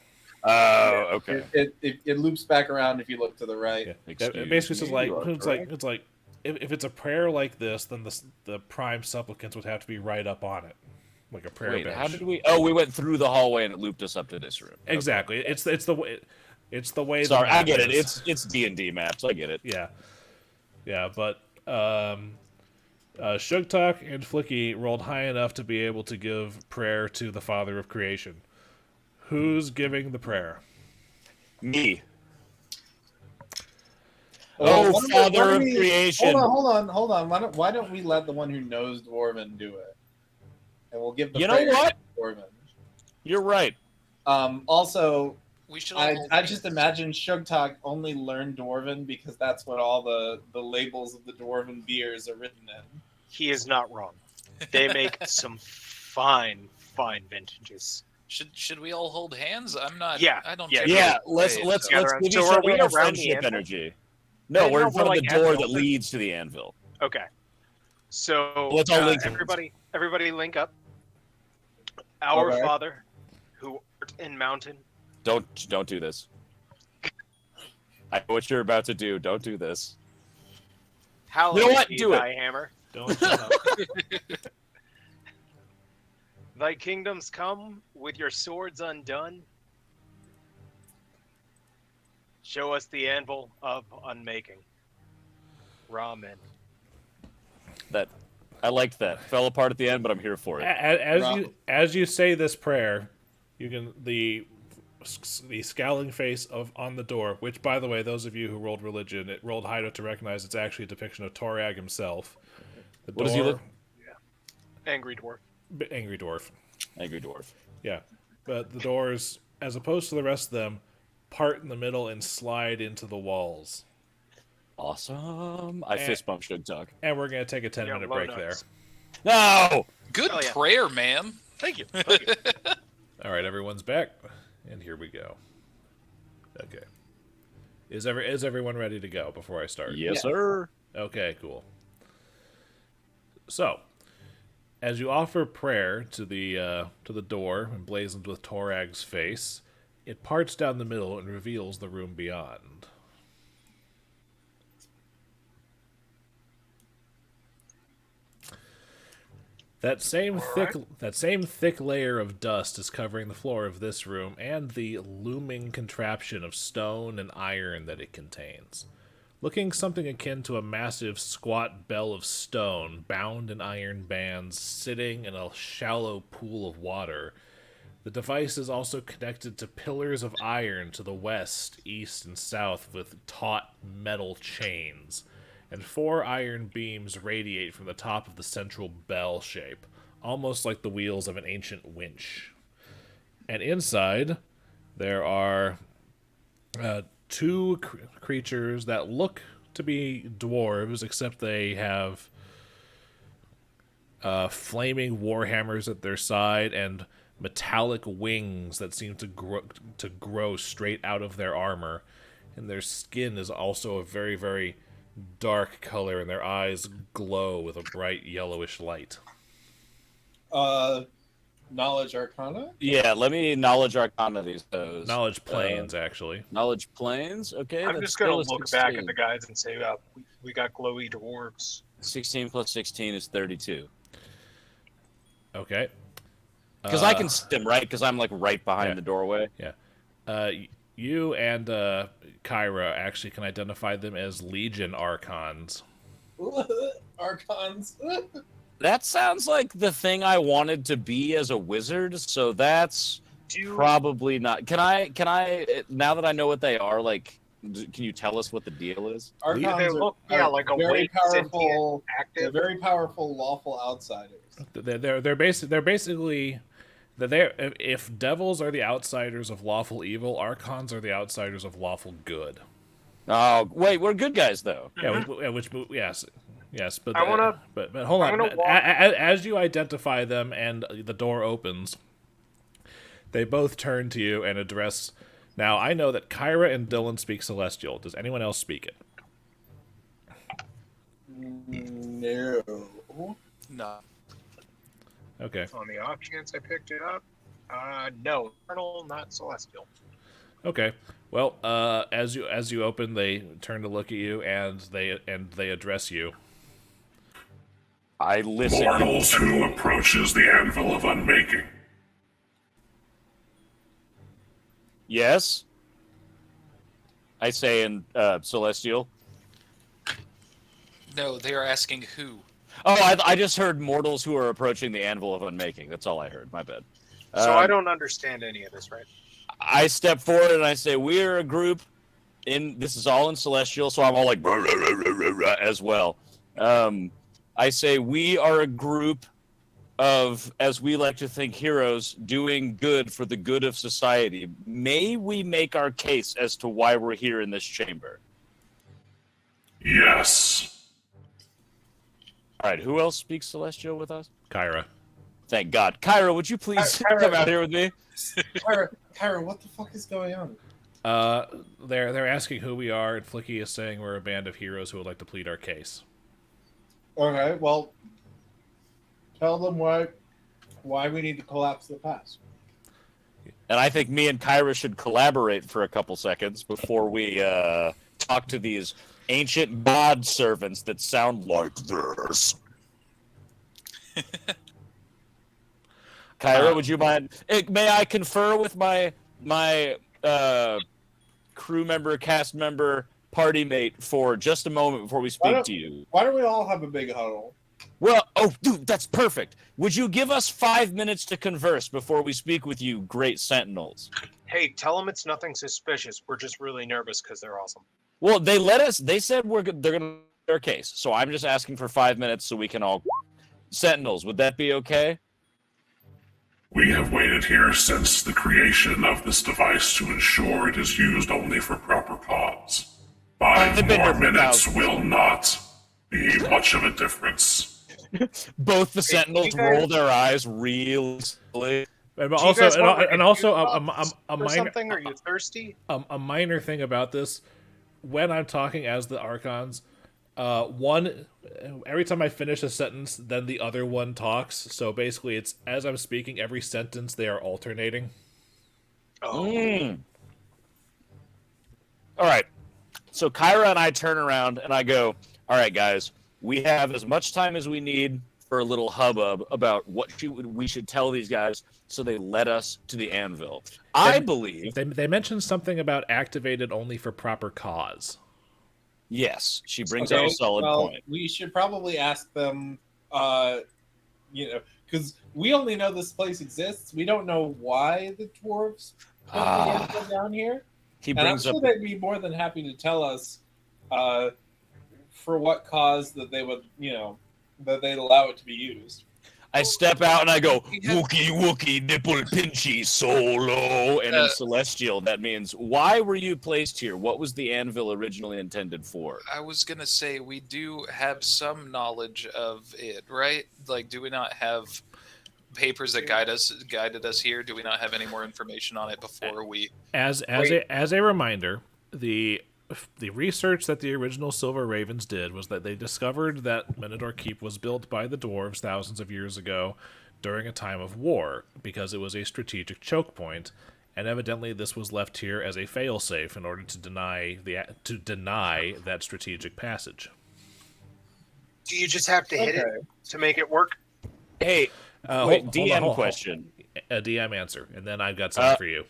Oh, okay. It loops back around if you look to the right. Yeah. Excuse It basically says me, like you are it's correct. like if it's a prayer like this, then the prime supplicants would have to be right up on it, like a prayer Wait, bench. how did we? Oh, we went through the hallway and it looped us up to this room. Okay. Exactly. It's the way. It's the way. Sorry, the I map get it. is. It's D&D maps. I get it. Yeah. But Sugtok and Flickie rolled high enough to be able to give prayer to the Father of Creation. Who's giving the prayer? Me. Well, Oh, why don't Father of we- Creation. Hold on. Why don't we let the one who knows Dwarven do it, and we'll give the You know prayer what? to Dwarven. You're right. Also, We should all I hold just hands. imagine Sugtok only learned Dwarven because that's what all the labels of the Dwarven beers are written in. He is not wrong. They make some fine vintages. Should we all hold hands? I'm not. Yeah, I don't. yeah, typically Yeah, let's play, let's so- let's give So each are other we our around the friendship anvil? energy. No, we're No, in front we're of the like at door the that altar. leads to the anvil. Okay. So Let's all link hands. everybody link up. Our Okay. Father, who art in mountain, Don't do this. I know what you're about to do. Don't do this. hallowed You know what? be Do it. thy hammer. Don't shut up. Thy kingdoms come with your swords undone. Show us the anvil of unmaking. Ramen. That I liked that. Fell apart at the end, but I'm here for it. As you say this prayer, you can the scowling face of on the door. Which, by the way, those of you who rolled religion, it rolled high enough to recognize it's actually a depiction of Torag himself. The What does he look? Angry dwarf. Angry dwarf. Angry dwarf. Yeah, but the doors, as opposed to the rest of them, part in the middle and slide into the walls. Awesome. I fist bump Sugtok. And we're gonna take a 10-minute low break notes. there. No. Good Oh, yeah. prayer, man. Thank you. Thank you. All right, everyone's back, and here we go. Okay, is everyone ready to go before I start? Yes, sir. Okay, cool. So, as you offer prayer to the door emblazoned with Torag's face, it parts down the middle and reveals the room beyond. That same thick layer of dust is covering the floor of this room and the looming contraption of stone and iron that it contains. Looking something akin to a massive squat bell of stone bound in iron bands sitting in a shallow pool of water. The device is also connected to pillars of iron to the west, east, and south with taut metal chains, and 4 iron beams radiate from the top of the central bell shape, almost like the wheels of an ancient winch. And inside, there are 2 creatures that look to be dwarves, except they have flaming warhammers at their side and metallic wings that seem to grow straight out of their armor. And their skin is also a very, very dark color, and their eyes glow with a bright yellowish light. Knowledge Arcana. Yeah, let me knowledge arcana these those. Knowledge planes, actually. Knowledge planes. Okay, I'm that's just gonna still a look back 16. at the guys and say, we got glowy dwarves. 16 plus 16 is 32. Okay. Because I can see them, right? Because I'm like right behind yeah. the doorway. You and Kyra actually can identify them as Legion Archons. Archons. That sounds like the thing I wanted to be as a wizard. So that's probably not. Can I? Now that I know what they are, like, can you tell us what the deal is? Archons They look, like a very awake, powerful, active. they're very powerful lawful outsiders. They're basically if devils are the outsiders of lawful evil, Archons are the outsiders of lawful good. Oh wait, we're good guys though. Yeah, yes, but I wanna- but hold I'm on. gonna walk- As you identify them and the door opens, they both turn to you and address Now, I know that Kyra and Dillon speak Celestial. Does anyone else speak it? No. No. Okay. On the off chance I picked it up, no, Eternal, not Celestial. Okay. Well, as you open, they turn to look at you, and they address you. I listen. Mortals who approaches the Anvil of Unmaking. Yes? I say in Celestial. No, they are asking who. Oh, I just heard mortals who are approaching the Anvil of Unmaking. That's all I heard. My bad. So I don't understand any of this, right? I step forward and I say, we're a group this is all in Celestial, so I'm all like, "Rah, rah, rah, rah, rah, rah," as well. I say, we are a group of, as we like to think, heroes doing good for the good of society. May we make our case as to why we're here in this chamber? Yes. All right, who else speaks Celestial with us? Kyra. Thank God. Kyra, would you please Kyra. come out here with me? Kyra, what the fuck is going on? They're asking who we are, and Flickie is saying we're a band of heroes who would like to plead our case. Okay, well, tell them why we need to collapse the past. And I think me and Kyra should collaborate for a couple seconds before we talk to these ancient god servants that sound like this. Kyra, would you mind? May I confer with my crew member, cast member, party mate for just a moment before we speak to you? Why don't we all have a big huddle? Well, oh, dude, that's perfect. Would you give us 5 minutes to converse before we speak with you, great sentinels? Hey, tell them it's nothing suspicious. We're just really nervous because they're awesome. Well, they said they're going to their case, so I'm just asking for 5 minutes so we can all... Sentinels, would that be okay? We have waited here since the creation of this device to ensure it is used only for proper cause. 5 I've been more here for minutes thousands. will not be much of a difference. Both the sentinels roll their eyes real slowly. And Do you also, guys want, like, and a also juice box or something? Are you thirsty? A minor thing about this, when I'm talking as the Archons, every time I finish a sentence, then the other one talks. So basically, it's as I'm speaking, every sentence they are alternating. Oh. All right. So Kyra and I turn around and I go, all right, guys, we have as much time as we need for a little hubbub about what we should tell these guys so they led us to the Anvil. I believe... They mentioned something about activated only for proper cause. Yes, she brings out a solid point. We should probably ask them, because we only know this place exists. We don't know why the dwarves put the Anvil down here. He And I'm brings sure up... they'd be more than happy to tell us for what cause that they would, that they'd allow it to be used. I step out and I go, Wookie Wookie nipple pinchy solo. And in Celestial, that means, why were you placed here? What was the Anvil originally intended for? I was going to say, we do have some knowledge of it, right? Like, do we not have papers that guided us here? Do we not have any more information on it before we... As a reminder, the research that the original Silver Ravens did was that they discovered that Menador Keep was built by the dwarves thousands of years ago during a time of war because it was a strategic choke point, and evidently this was left here as a failsafe in order to deny that strategic passage. Do you just have to hit it to make it work? Hey, wait, DM question. A DM answer, and then I've got something for you.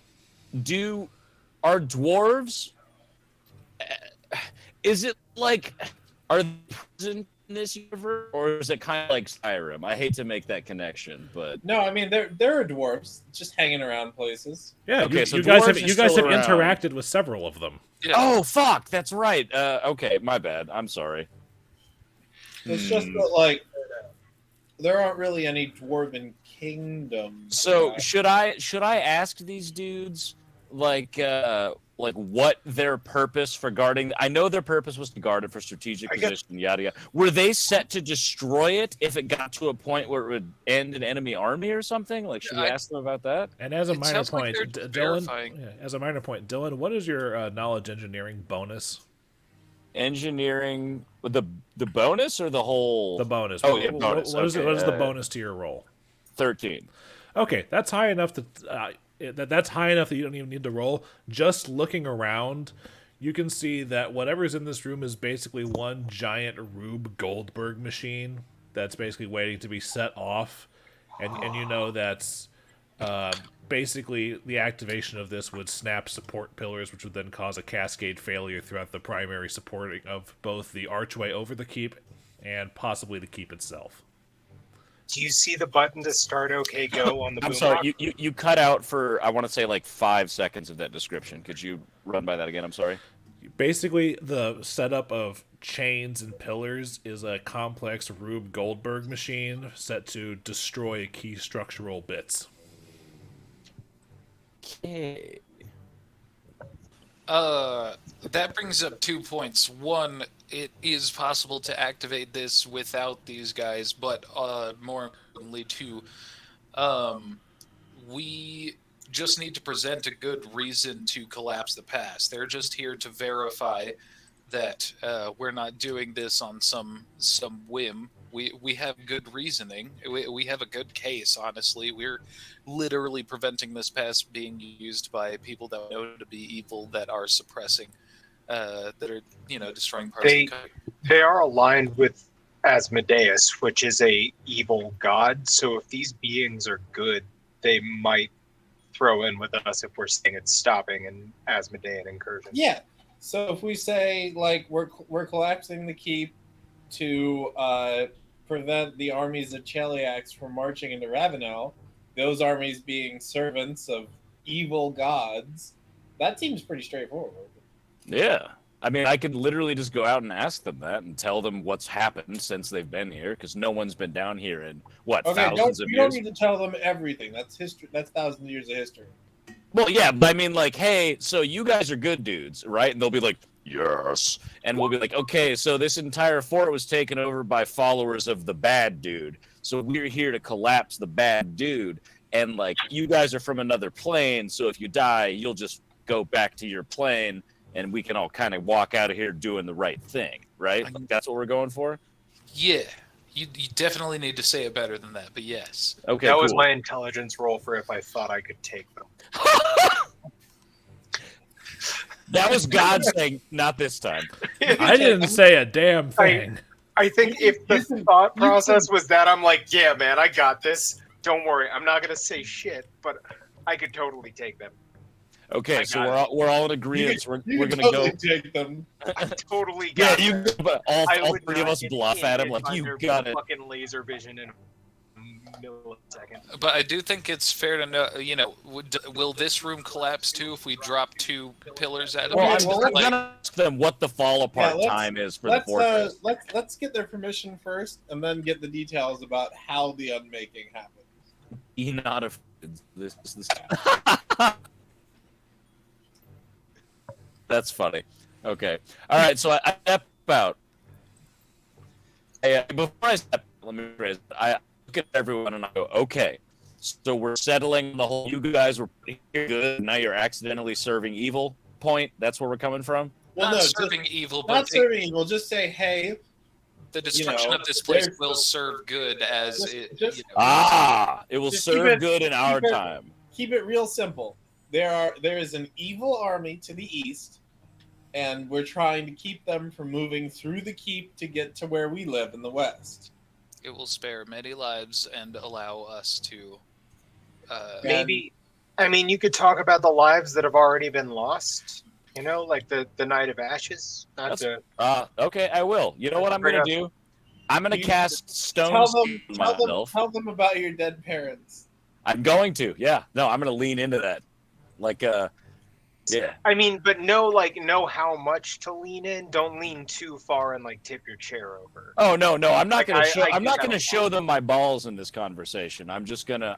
Are dwarves... Is it like, are they present in this universe, or is it kind of like Skyrim? I hate to make that connection, but No, I mean there are dwarves just hanging around places. Yeah, okay, so you guys have still around. interacted with several of them. Yeah. Oh fuck, that's right. Okay, my bad. I'm sorry. It's just that there aren't really any dwarven kingdoms. So should I ask these dudes like what their purpose for guarding? I know their purpose was to guard it for strategic position, yada yada. Were they set to destroy it if it got to a point where it would end an enemy army or something? Like, should we ask them about that? And as a It minor sounds like point, they're Dillon. verifying. Yeah, as a minor point, Dillon, what is your knowledge engineering bonus? Engineering, the bonus or the whole? The bonus. Oh, yeah, bonus. What is the bonus to your roll? 13. Okay, that's high enough that's high enough that you don't even need to roll. Just looking around, you can see that whatever's in this room is basically one giant Rube Goldberg machine that's basically waiting to be set off, and you know that's basically the activation of this would snap support pillars, which would then cause a cascade failure throughout the primary supporting of both the archway over the keep and possibly the keep itself. Do you see the button to start OK Go on the I'm boom sorry, box? you cut out for, I want to say, like 5 seconds of that description. Could you run by that again? I'm sorry. Basically, the setup of chains and pillars is a complex Rube Goldberg machine set to destroy key structural bits. Okay. That brings up 2 points. One, it is possible to activate this without these guys, but more importantly, two, we just need to present a good reason to collapse the pass. They're just here to verify that we're not doing this on some whim. We have good reasoning. We have a good case, honestly. We're literally preventing this pass being used by people that we know to be evil, that are suppressing, that are, destroying parts of the country. They are aligned with Asmodeus, which is a evil god. So if these beings are good, they might throw in with us if we're saying it's stopping an Asmodean incursion. Yeah. So if we say, like, we're collapsing the keep to prevent the armies of Cheliax from marching into Ravenel, those armies being servants of evil gods, that seems pretty straightforward. Yeah. I mean, I could literally just go out and ask them that and tell them what's happened since they've been here, because no one's been down here in, thousands of years? You don't need to tell them everything. That's history. That's thousands of years of history. Well, yeah, but I mean, like, hey, so you guys are good dudes, right? And they'll be like, yes. And we'll be like, okay, so this entire fort was taken over by followers of the bad dude. So we're here to collapse the bad dude. And, like, you guys are from another plane, so if you die, you'll just go back to your plane, and we can all kind of walk out of here doing the right thing, right? Like, that's what we're going for? Yeah. You definitely need to say it better than that, but yes. Okay, That cool. was my intelligence roll for if I thought I could take them. That was God saying, not this time. I didn't say a damn thing. I think if the thought process was that, I'm like, yeah, man, I got this. Don't worry. I'm not going to say shit, but I could totally take them. Okay, I so got we're all in agreement. You We're can going to totally go. take them. I totally Yeah, got you. it. But I all would three of not us get bluff at him like hit you under got it. fucking laser vision in a millisecond. But I do think it's fair to know, will this room collapse too if we drop 2 pillars at it? Well, Okay, I'm gonna ask them what the fall apart let's- time is for the fortress. Let's get their permission first, and then get the details about how the unmaking happens. Not if this. That's funny. Okay. All right. So I step out. Before I step, let me phrase it. I look at everyone and I go, okay. So we're settling the whole. You guys were pretty good. Now you're accidentally serving evil. Point. That's where we're coming from. Well, Not no, serving evil, but not serving evil. Just say, hey, the destruction know, of this place there's- will serve good as just- it. It will Just keep serve it- good in our keep it- time. keep it real simple. There is an evil army to the east, and we're trying to keep them from moving through the keep to get to where we live in the west. It will spare many lives and allow us to. Maybe, I mean, you could talk about the lives that have already been lost. Like the Night of Ashes. Okay, I will. You know what I'm gonna do? I'm gonna cast stone on myself. Tell them about your dead parents. I'm going to. Yeah. No, I'm gonna lean into that. Like, Yeah. I mean, but know how much to lean in. Don't lean too far and like tip your chair over. Oh no, I'm not Like, gonna show. I I'm do not that gonna a show lot. them my balls in this conversation. I'm gonna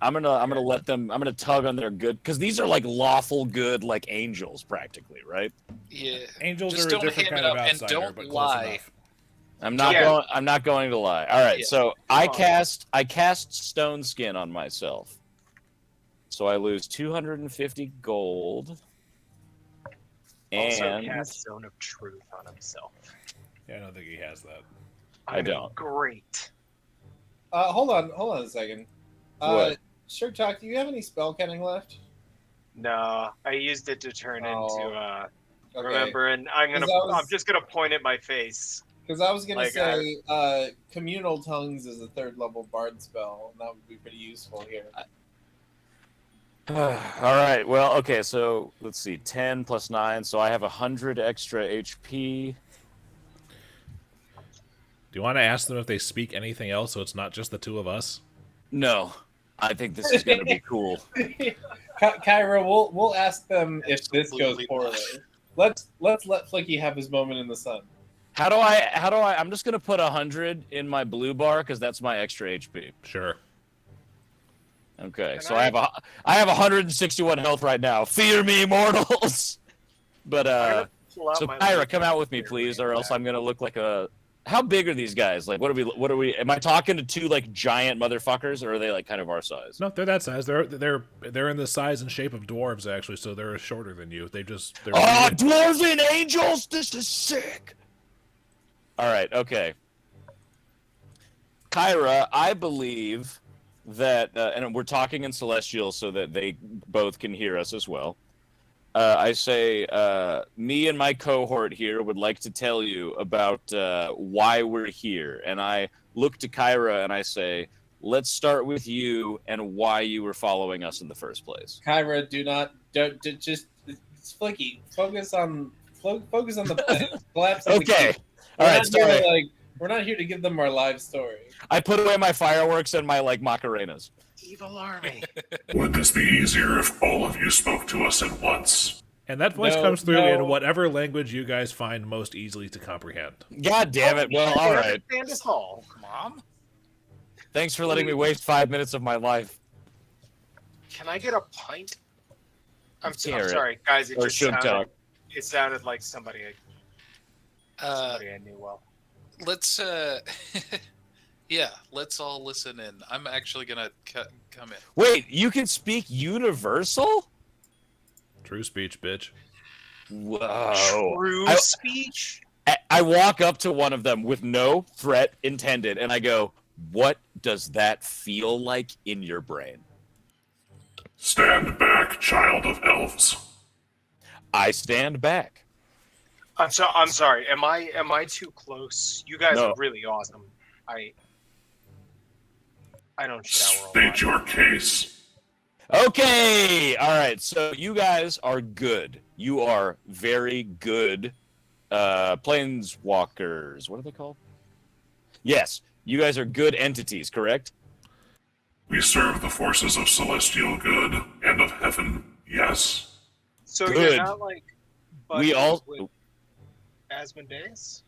let them. I'm gonna tug on their good because these are like lawful good, like angels, practically, right? Yeah. Angels Just are a don't different ham kind it of up and outsider, don't but lie. close enough. I'm not Yeah. going. I'm not going to lie. All right. Yeah. So Come I on. cast Stone Skin on myself. So I lose 250 gold. Also And cast Zone of Truth on himself. Yeah, I don't think he has that. I don't. Great. Hold on a second. What? Sugtok, do you have any spell canning left? No, I used it to turn into Okay. remember, and I'm just gonna point at my face. Because I was gonna Like, say, communal tongues is a 3rd level bard spell, and that would be pretty useful here. All right. Well, okay. So let's see. 10 plus 9. So I have 100 extra HP. Do you want to ask them if they speak anything else so it's not just the two of us? No, I think this is gonna be cool. Kyra, we'll ask them if this goes Absolutely poorly. not. Let's let Flickie have his moment in the sun. How do I? I'm just gonna put 100 in my blue bar because that's my extra HP. Sure. Okay, Can so I- I have 161 health right now. Fear me, mortals. But Pull out so my Kyra, left come out with me, here, please, right or else back. I'm gonna look like a. How big are these guys? Like, what are we? Am I talking to two like giant motherfuckers, or are they like kind of our size? No, they're that size. They're in the size and shape of dwarves actually, so they're shorter than you. They're Oh, dwarven angels! This is sick. All right, okay. Kyra, I believe that, and we're talking in Celestial so that they both can hear us as well. I say, me and my cohort here would like to tell you about why we're here. And I look to Kyra and I say, let's start with you and why you were following us in the first place. Kyra, just it's Flickie. Focus on the plan. Collapse on the Okay. key. All right, sorry. We're not here to give them our live story. I put away my fireworks and my like Macarenas. Evil army. Would this be easier if all of you spoke to us at once? And that voice No, comes through no. in whatever language you guys find most easily to comprehend. God damn it. Well, all right. Understand us all. Mom? Thanks for letting me waste 5 minutes of my life. Can I get a pint? I'm Garrett. sorry, guys. Or Sugtok. It sounded like somebody I knew well. Let's yeah, let's all listen in. I'm actually gonna come in. Wait, you can speak universal? True speech, bitch. Whoa. True I- speech. I walk up to one of them with no threat intended, and I go, what does that feel like in your brain? Stand back, child of elves. I stand back. I'm sorry. Am I too close? You guys No. are really awesome. I don't shower a lot. State your case. Okay, all right. So you guys are good. You are very good planeswalkers. What are they called? Yes, you guys are good entities, correct? We serve the forces of celestial good and of heaven, yes. So Good. you're not like We all buddies with Asmodeus?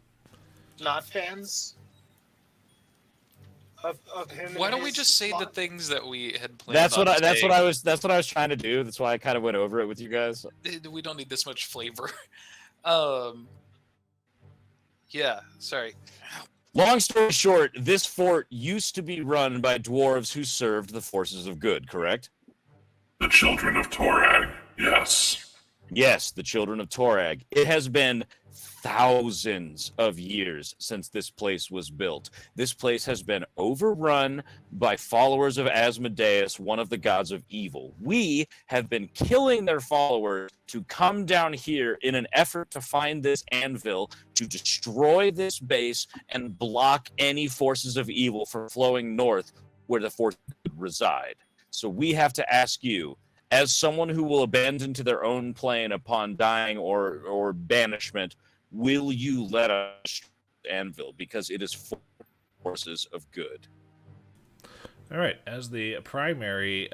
Not fans of him? Why and don't we his just say the plot? things that we had planned? that's what on that's what saying? I was trying to do. That's why I kind of went over it with you guys. We don't need this much flavor. Yeah, sorry. Long story short, this fort used to be run by dwarves who served the forces of good, correct? The children of Torag, yes. Yes, the children of Torag. It has been thousands of years since this place was built. This place has been overrun by followers of Asmodeus, one of the gods of evil. We have been killing their followers to come down here in an effort to find this anvil, to destroy this base, and block any forces of evil from flowing north where the forces would reside. So we have to ask you, as someone who will abandon to their own plane upon dying or banishment, will you let us anvil? Because it is for forces of good. All right, as the primary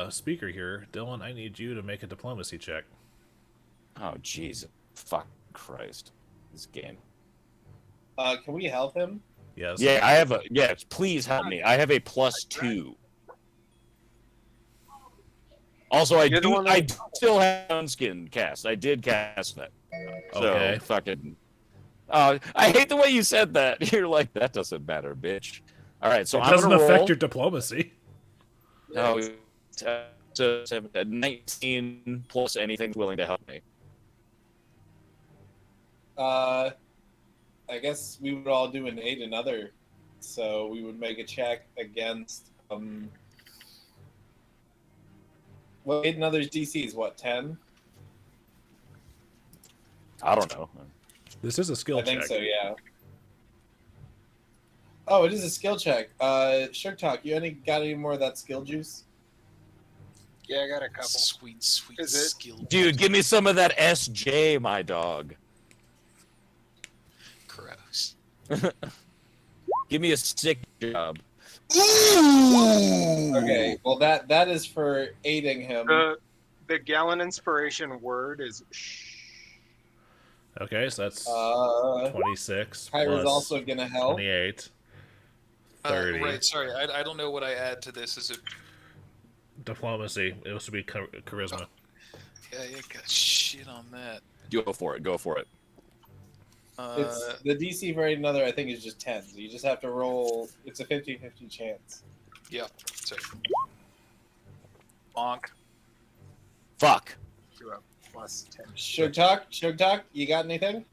speaker here, Dillon, I need you to make a diplomacy check. Oh, jeez. Fuck Christ. This game. Can we help him? Yes. Yeah, I have a... Yes, please help me. I have a +2. Also, I You're the one that- do still have Unskin cast. I did cast that. So, Okay. fucking... I hate the way you said that. You're like, that doesn't matter, bitch. All right, so It I'm doesn't gonna affect roll. your diplomacy. Oh, so 19 plus anything's willing to help me. I guess we would all do an 8 another. So we would make a check against well, 8 another's DC is what, 10? I don't know. This is a skill I check. think so, yeah. Oh, it is a skill check. Sugtok, you got any more of that skill juice? Yeah, I got a couple. Sweet, sweet Is it- skill. Dude, give me some of that SJ, my dog. Gross. Give me a sick job. Okay, well that is for aiding him. The Gallon inspiration word is shh. Okay, so that's 26 Kyra's plus also gonna help. 28. 30. Right, sorry, I don't know what I add to this. Is it? Diplomacy. It was to be charisma. Yeah, you got shit on that. Go for it. Go for it. It's the DC for another, I think, is just 10. So you just have to roll. It's a 50-50 chance. Yeah. So. Bonk. Fuck. To a plus 10. Sugtok, you got anything?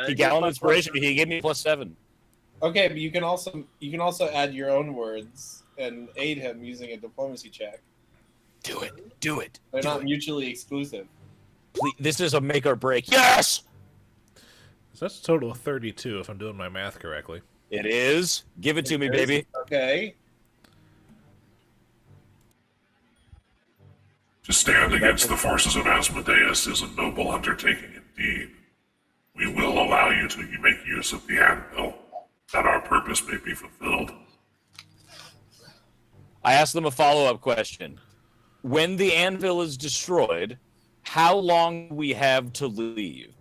He got an inspiration. He gave me +7. Okay, but you can also add your own words and aid him using a diplomacy check. Do it. Do it. They're Do not it. mutually exclusive. Please, this is a make or break. Yes! So that's a total of 32 if I'm doing my math correctly. It is. Give it to me, baby. Okay. To stand against the forces of Asmodeus is a noble undertaking indeed. We will allow you to make use of the anvil, that our purpose may be fulfilled. I asked them a follow-up question. When the anvil is destroyed, how long do we have to leave?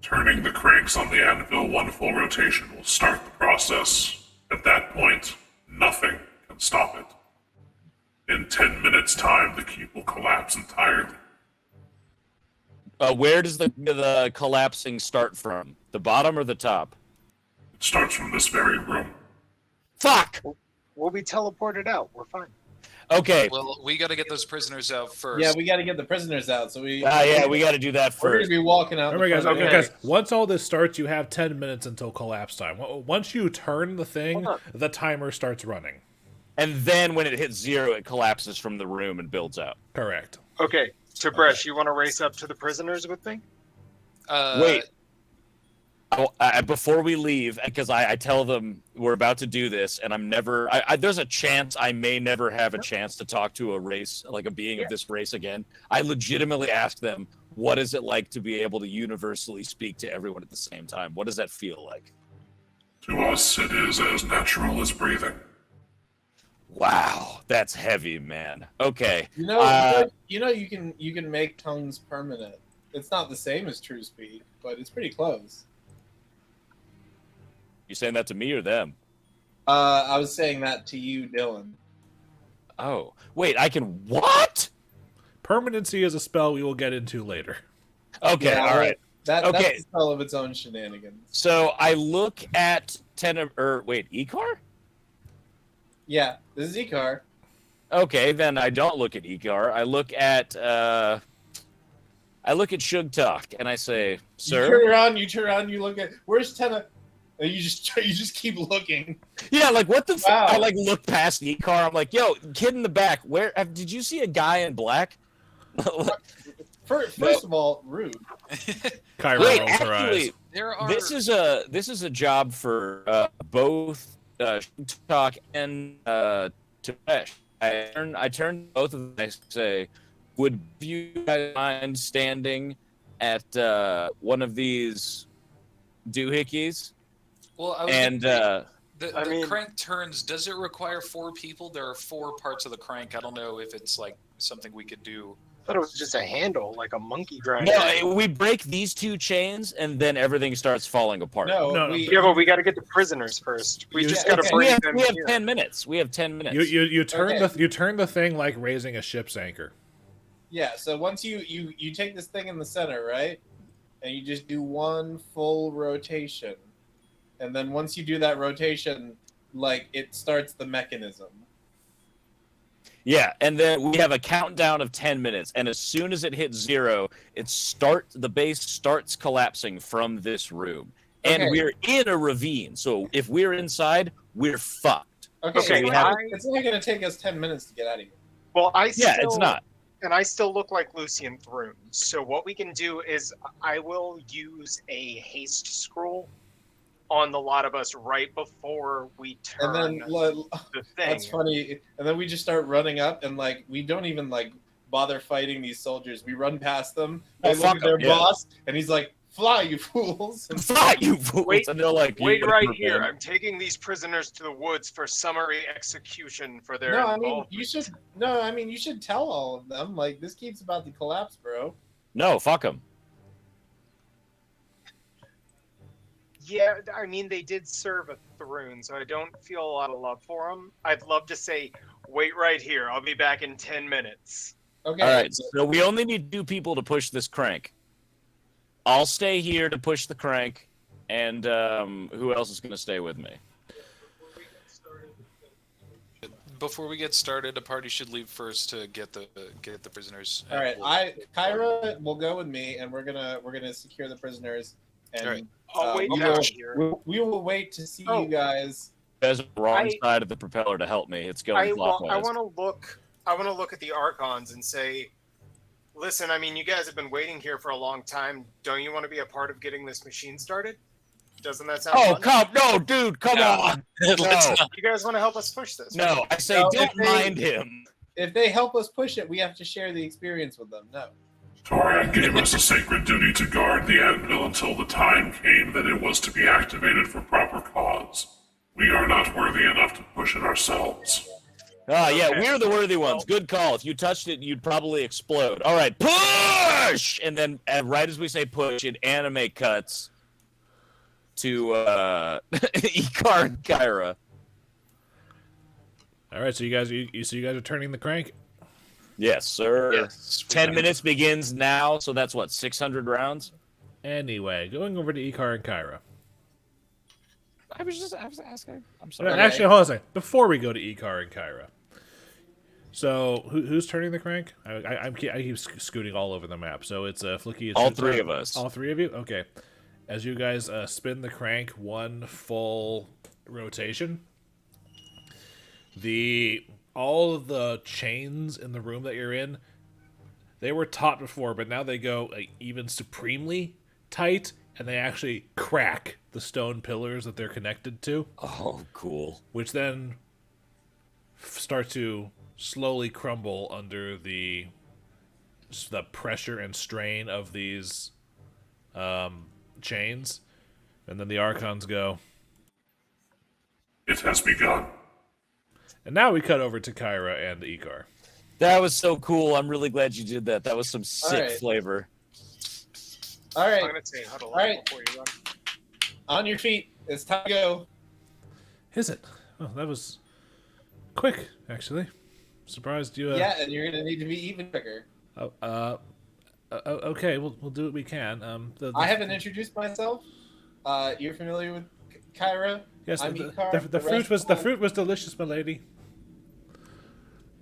Turning the cranks on the anvil one full rotation will start the process. At that point, nothing can stop it. In 10 minutes' time, the keep will collapse entirely. Where does the collapsing start from? The bottom or the top? It starts from this very room. Fuck! We'll be teleported out. We're fine. Okay. Well, we got to get those prisoners out first. Yeah, we got to get the prisoners out. So we. Yeah, we got to do that We're gonna first. be walking out. Remember, the guys, front okay, door. guys, once all this starts, you have 10 minutes until collapse time. Once you turn the thing, Hold the timer starts running. And then when it hits 0, it collapses from the room and builds out. Correct. Okay, Tib'resh, you want to race up to the prisoners with me? Wait. Before we leave, because I tell them we're about to do this, and I'm never. There's a chance I may never have a chance to talk to a race, like a being of this race again. I legitimately ask them, what is it like to be able to universally speak to everyone at the same time? What does that feel like? To us, it is as natural as breathing. Wow, that's heavy, man. Okay. You know, you can make tongues permanent. It's not the same as true speed, but it's pretty close. You saying that to me or them? I was saying that to you, Dillon. Oh, wait, I can what? Permanency is a spell we will get into later. Okay, Yeah, all right. That's Okay. a spell of its own shenanigans. So I look at Icar? Yeah, this is Icar. Okay, then I don't look at Icar. I look at Sugtok and I say, You "Sir." turn around, you look at where's Tena, and you just keep looking. Yeah, like what the Wow. I like look past Icar. I'm like, "Yo, kid in the back, where did you see a guy in black?" First of all, rude. Kyra Wait, rolls her eyes. actually, There are. this is a job for both Sugtok and Tib'resh. I turn to both of them and I say, would you guys mind standing at one of these doohickeys? Well, I was And the I mean- crank turns. Does it require 4 people? There are 4 parts of the crank. I don't know if it's like something we could do. thought it was just a handle, like a monkey grinder. No, we break these 2 chains, and then everything starts falling apart. No, Yeah, but we got to get the prisoners first. We just got to okay. bring We them have here. 10 minutes. We have 10 minutes. You turn Okay. you turn the thing like raising a ship's anchor. Yeah, so once you take this thing in the center, right? And you just do one full rotation. And then once you do that rotation, like, it starts the mechanism. Yeah, and then we have a countdown of 10 minutes, and as soon as it hits 0, the base starts collapsing from this room. And Okay. we're in a ravine, so if we're inside, we're fucked. Okay, So we have- it's only going to take us 10 minutes to get out of here. Well, Yeah, it's not. And I still look like Lucian Thrune. So what we can do is I will use a haste scroll on the lot of us right before we turn And then the thing. that's funny. And then we just start running up, and like we don't even like bother fighting these soldiers. We run past them. They Oh, look fuck at their them, yeah. boss, and he's like, "Fly, you fools!" And Fuck you fools! Wait- and they're like, Wait "You right never here. been." I'm taking these prisoners to the woods for summary execution for their no, I mean involvement. you should. No, I mean you should tell all of them. Like this keeps about to collapse, bro. No, fuck them. Yeah, I mean, they did serve a Thrune, so I don't feel a lot of love for them. I'd love to say, wait right here. I'll be back in 10 minutes. Okay. All right, so we only need 2 people to push this crank. I'll stay here to push the crank, and who else is going to stay with me? Before we get started, a party should leave first to get the prisoners. All right. We'll- Kyra will go with me, and we're gonna secure the prisoners. And All right. I'll wait we down will- here. we will wait to see Oh. you guys. You guys are the wrong I- side of the propeller to help me. It's going I clockwise. want to look. I want to look at the Archons and say, listen. I mean, you guys have been waiting here for a long time. Don't you want to be a part of getting this machine started? Doesn't that sound Oh, fun? no, dude, come No. on. Let's No, not- You guys want to help us push this? no, I say No, don't if they- mind him. If they help us push it, we have to share the experience with them. No. Torag gave us a sacred duty to guard the anvil until the time came that it was to be activated for proper cause. We are not worthy enough to push it ourselves. Ah, yeah, Okay. we're the worthy ones. Good call. If you touched it, you'd probably explode. All right, push! And then right as we say push, it anime cuts to Icar and Kyra. All right, so you guys are turning the crank. Yes, sir. Yes. 10 minutes begins now, so that's what, 600 rounds? Anyway, going over to Icar and Kyra. I was asking. I'm Well, actually, hold on a second. Before we go to Icar and Kyra. So, who's turning the crank? I keep scooting all over the map. So it's Flickie. All 3 of us. All 3 of you? Okay. As you guys spin the crank one full rotation, all of the chains in the room that you're in, they were taut before, but now they go like, even supremely tight, and they actually crack the stone pillars that they're connected to, Oh, cool. which then start to slowly crumble under the pressure and strain of these chains. And then the Archons go. It has begun. And now we cut over to Kyra and Icar. That was so cool. I'm really glad you did that. That was some sick right. flavor. All I'm right. gonna say huddle All right. up before you run. On your feet. It's time to go. Is it? Oh, that was quick, actually. Surprised you. Yeah, and you're gonna need to be even quicker. Okay, we'll do what we can. I haven't introduced myself. You're familiar with Kyra? Yes, I'm the Icar. the fruit was delicious, my lady.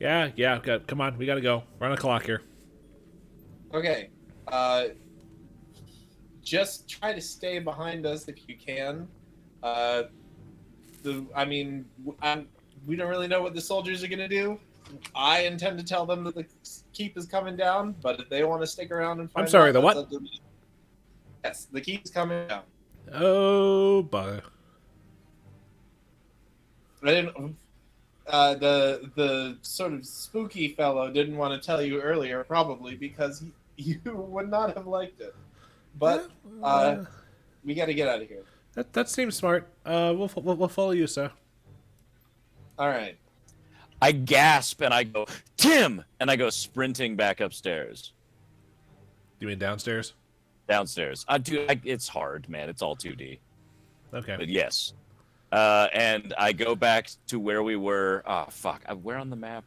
Yeah. Come on, we gotta go. We're on a clock here. Okay. Just try to stay behind us if you can. We don't really know what the soldiers are gonna do. I intend to tell them that the keep is coming down, but if they want to stick around and find I'm sorry, out, the that's what? up to me. Yes, the keep is coming down. Oh, bye. I didn't. The sort of spooky fellow didn't want to tell you earlier, probably because you would not have liked it. But we got to get out of here. That seems smart. We'll follow you, sir. All right. I gasp and I go, Tim! And I go sprinting back upstairs. You mean downstairs? Downstairs. It's hard, man. It's all 2D. Okay. But yes. And I go back to where we were. Oh, fuck. Where on the map?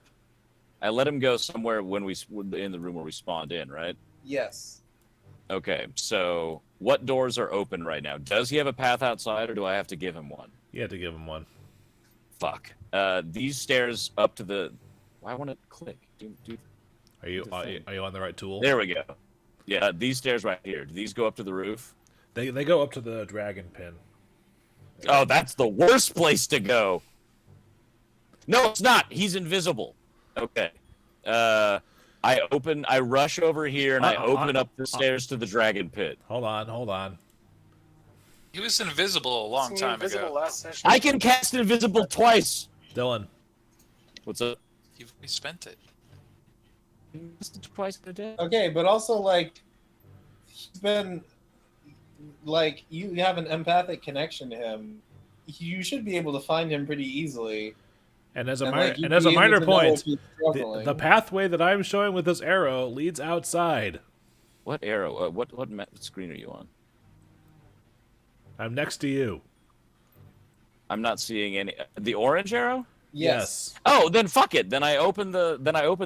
I let him go somewhere when we in the room where we spawned in, right? Yes. Okay, so what doors are open right now? Does he have a path outside, or do I have to give him one? You have to give him one. Fuck. These stairs up to the... I want to click. Are you on the right tool? There we go. Yeah, these stairs right here. Do these go up to the roof? They go up to the dragon pin. Oh, that's the worst place to go. No, it's not. He's invisible. Okay. I rush over here and I open up the stairs to the dragon pit. Hold on. He was invisible a long time ago. Last session. I can cast invisible twice. Dylan. What's up? You've spent it. Twice a day. Okay, but also like he's been like you have an empathic connection to him. You should be able to find him pretty easily. And as a And, minor, like, you'd and as a be able minor to know point, if he's struggling. the pathway that I'm showing with this arrow leads outside. What arrow? What screen are you on? I'm next to you. I'm not seeing any. The orange arrow? Yes. Oh, then fuck it. Then I open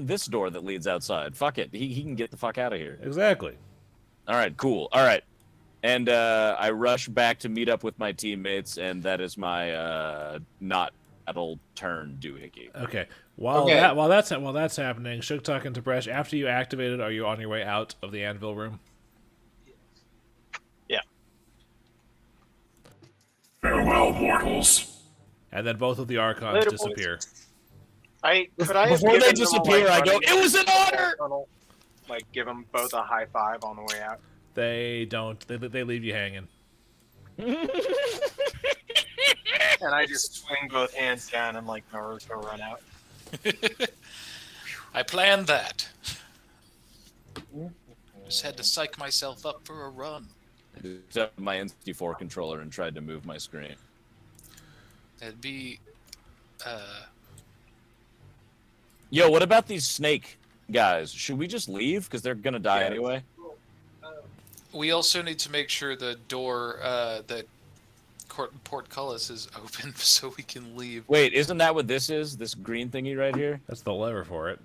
this door that leads outside. Fuck it. He can get the fuck out of here. Exactly. All right, cool. All right. And I rush back to meet up with my teammates, and that is my not battle turn doohickey. Okay. While that's happening, Sugtok and Tib'resh, after you activated, are you on your way out of the anvil room? Yeah. Farewell, mortals. And then both of the archons Later, disappear. Before they disappear, I go, "It was an honor!" Like, give them both a high five on the way out. They don't. They leave you hanging. And I just swing both hands down and like Naruto run out. I planned that. Just had to psych myself up for a run. I picked up my N64 controller and tried to move my screen. It'd be, Yo, what about these snake guys? Should we just leave? Because they're gonna die anyway. we also need to make sure the door that portcullis is open so we can leave. Wait, isn't that what this is? This green thingy right here? That's the lever for it.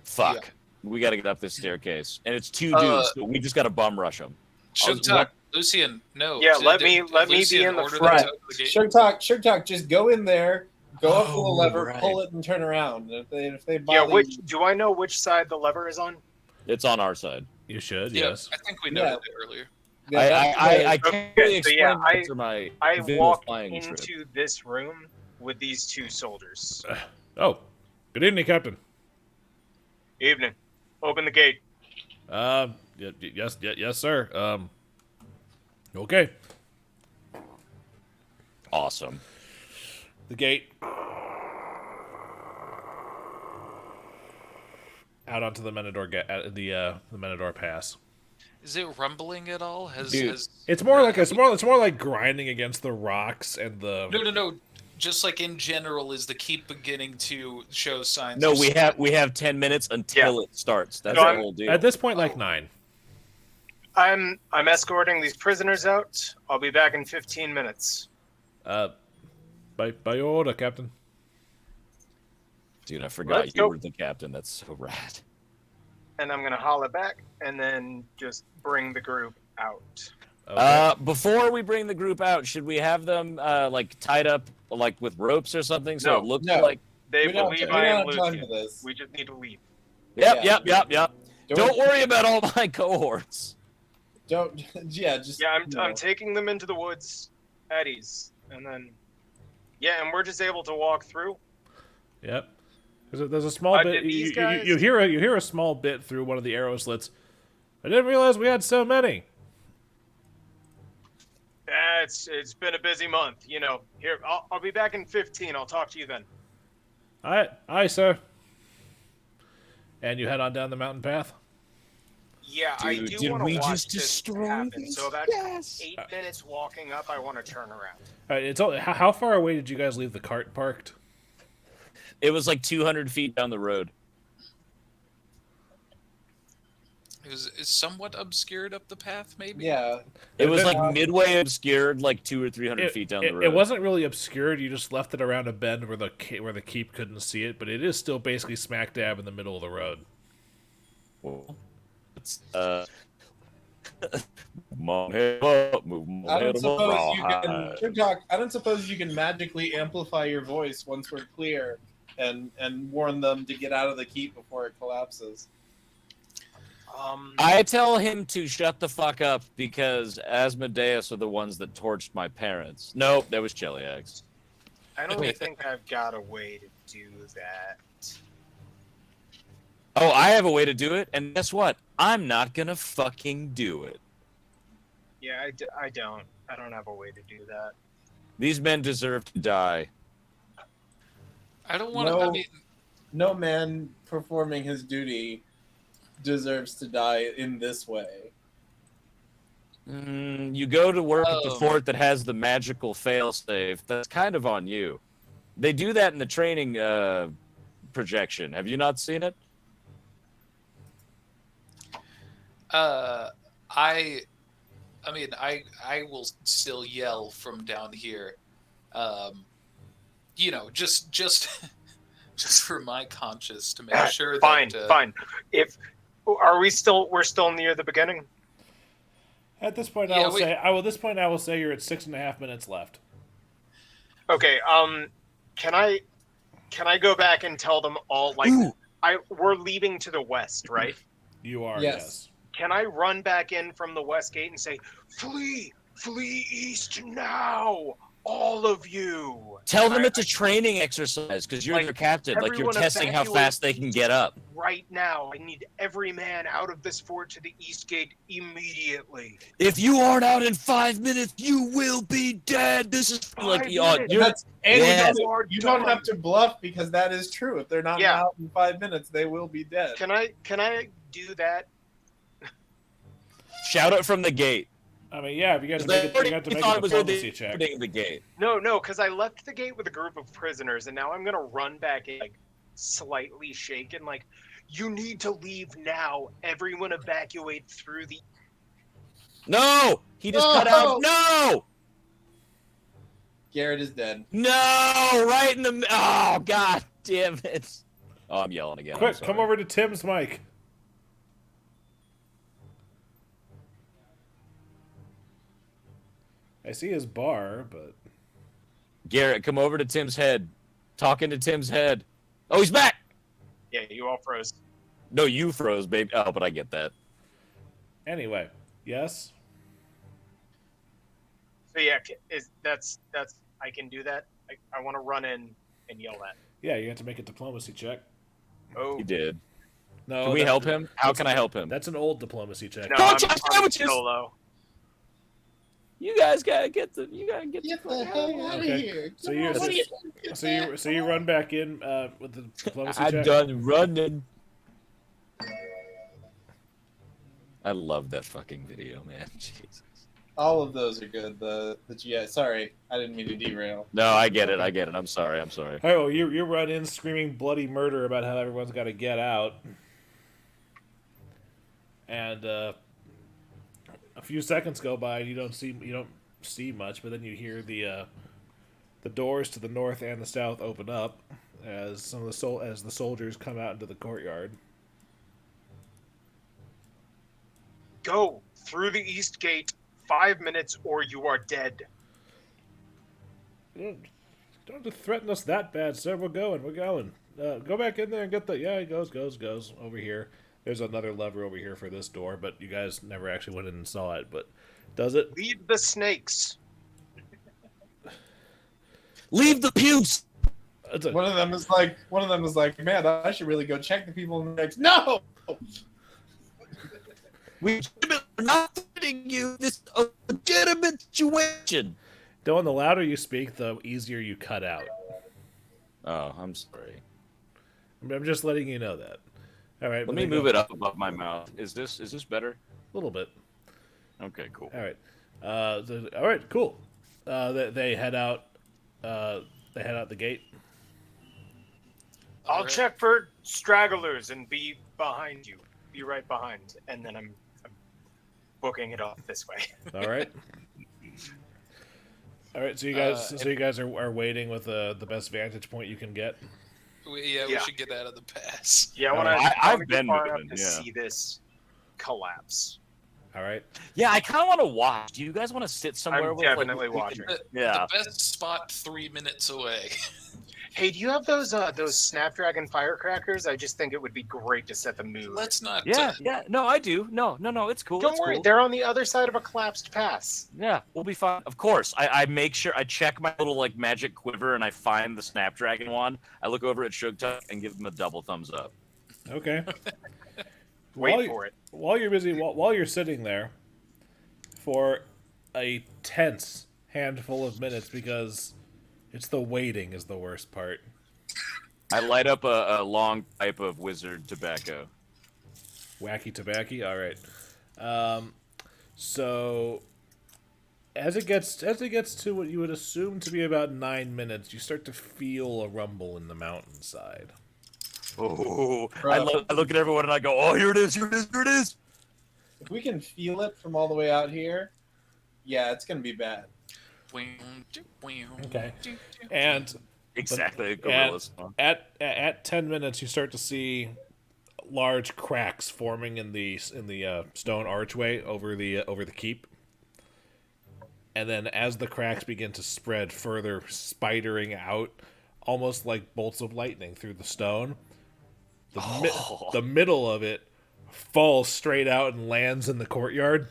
Fuck. Yeah. We gotta get up this staircase. And it's two dudes, so we just gotta bum rush them. Sugtok, Lucian, no. Yeah, let me be in the front. Sugtok, just go in there, go up to the lever, right. pull it, and turn around. If they bother Yeah, you, do I know which side the lever is on? It's on our side. You should, Yeah, yes. I think we noted it earlier. I can't really so explain yeah, it to my I visual walk flying trip. into this room with these two soldiers. Oh, good evening, Captain. Evening. Open the gate. Yes, sir. Okay. Awesome. The gate. Out onto the Menador the Menador Pass. Is it rumbling at all? Dude, It's more like grinding against the rocks and the. No. Just like in general, is the keep beginning to show signs? No, of we have 10 minutes until it starts. That's No, the whole deal. At this point, like 9. I'm escorting these prisoners out. I'll be back in 15 minutes. By your order, Captain. Dude, I forgot Let's you go. were the captain. That's so rad. And I'm gonna holler back and then just bring the group out. Okay. Before we bring the group out, should we have them like tied up like with ropes or something so No, it looks no. like They we don't believe we I am don't have time Lucian. for this. We just need to leave. Yep. Yeah. Don't worry about all my cohorts. Don't. Yeah, just. Yeah, I'm no. taking them into the woods at ease, and then and we're just able to walk through. Yep. There's a small bit. did these guys- You hear a small bit through one of the arrow slits. I didn't realize we had so many. It's been a busy month, you know. Here, I'll be back in 15. I'll talk to you then. Aye, sir. And you head on down the mountain path. Yeah, Dude, I did do want we to watch just this destroy happen. these? So about Yes. 8 minutes walking up, I want to turn around. All right, how far away did you guys leave the cart parked? It was like 200 feet down the road. is somewhat obscured up the path, maybe? Yeah. It was like midway obscured, like 200 or 300 feet down the road. It wasn't really obscured. You just left it around a bend where the keep couldn't see it, but it is still basically smack dab in the middle of the road. Well, it's, move my I head don't above suppose you rawhide. can. Sugtok, I don't suppose you can magically amplify your voice once we're clear, and warn them to get out of the keep before it collapses. I tell him to shut the fuck up because Asmodeus are the ones that torched my parents. Nope, that was Cheliax. I don't think I've got a way to do that. Oh, I have a way to do it, and guess what? I'm not gonna fucking do it. Yeah, I don't. I don't have a way to do that. These men deserve to die. I don't want to. I mean, No man performing his duty deserves to die in this way. You go to work at the fort that has the magical failsafe. That's kind of on you. They do that in the training projection. Have you not seen it? I mean, I will still yell from down here. You know, just just for my conscience to make sure fine, that. Fine. We're still near the beginning. At this point, Yeah, I will say you're at 6.5 minutes left. Okay. Can I go back and tell them all we're leaving to the west, right? You are, Yes. yes. Can I run back in from the west gate and say, flee east now, all of you? Tell them it's a training exercise because you're Like, their captain. Like you're everyone testing how evacuate fast they can get up. Right now, I need every man out of this fort to the east gate immediately. If you aren't out in 5 minutes, you will be dead. This is like 5 you're, minutes? Yes. You don't have to bluff because that is true. If they're not Yeah. out in 5 minutes, they will be dead. Can I do that? shout it from the gate. I mean, yeah, you got to They make already a thought it was where diplomacy they check. opening the gate. No, because I left the gate with a group of prisoners, and now I'm gonna run back in, like, slightly shaken. Like, you need to leave now. Everyone evacuate through the. No, he just cut out. No, Garrett is dead. no, right in the. Oh god damn it! Oh, I'm yelling again. I'm Quick, sorry. come over to Tim's mic. I see his bar, but Garrett, come over to Tim's head. Talking to Tim's head. Oh, he's back. Yeah, you all froze. No, you froze, baby. Oh, but I get that. anyway, yes. So yeah, that's I can do that. I want to run in and yell that. Yeah, you have to make a diplomacy check. Oh He did. No, Can we help him? How can I help him? That's an old diplomacy check. no, Don't I'm touch sandwiches! solo. You guys gotta get the. You gotta get Get the. the hell out of Okay. here. So Come you're on, what are you- so you run back in with the diplomacy I'm check. done running. I love that fucking video, man. Jesus. All of those are good. The GI. Sorry, I didn't mean to derail. No, I get it. I get it. I'm sorry. I'm sorry. Oh, you run in screaming bloody murder about how everyone's got to get out, and a few seconds go by and you don't see much, but then you hear the doors to the north and the south open up as the soldiers come out into the courtyard. Go through the east gate. 5 minutes or you are dead. Don't have to threaten us that bad, sir. We're going. Go back in there and get the... Yeah, he goes over here. There's another lever over here for this door, but you guys never actually went in and saw it. But does it? Leave the snakes. Leave the pews. One of them is like, man, I should really go check the people in the next. No. We're not threatening you. This is a legitimate situation. Dylan, the louder you speak, the easier you cut out. Oh, I'm sorry. I'm just letting you know that. All right. Let me move it up above my mouth. Is this better? A little bit. Okay, cool. All right. All right. Cool. They head out. They head out the gate. I'll check for stragglers and be behind you. be right behind, and then I'm booking it off this way. All right. All right. So you guys are waiting with the best vantage point you can get. We Yeah. should get out of the pass. Yeah, when I've been far enough moving, to yeah. see this collapse. All right. Yeah, I kind of want to watch. Do you guys want to sit somewhere? I'm with, definitely we can- watching. Yeah. The best spot 3 minutes away. Hey, do you have those Snapdragon firecrackers? I just think it would be great to set the mood. Let's not. Yeah. No, I do. No, it's cool. Don't it's worry, cool. they're on the other side of a collapsed pass. Yeah, we'll be fine. Of course, I make sure I check my little like magic quiver and I find the Snapdragon one. I look over at Sugtok and give him a double thumbs up. Okay. Wait for it. While you're busy, while you're sitting there, for a tense handful of minutes, because it's the waiting is the worst part. I light up a long pipe of wizard tobacco. Wacky tobacco. All right. So as it gets to what you would assume to be about 9 minutes, you start to feel a rumble in the mountainside. Oh, Bro. I look at everyone and I go, "Oh, here it is! Here it is! Here it is!" If we can feel it from all the way out here, yeah, it's gonna be bad. Okay. And Exactly. and Gorillas. at 10 minutes, you start to see large cracks forming in the stone archway over the keep. And then as the cracks begin to spread further, spidering out, almost like bolts of lightning through the stone, the middle of it falls straight out and lands in the courtyard.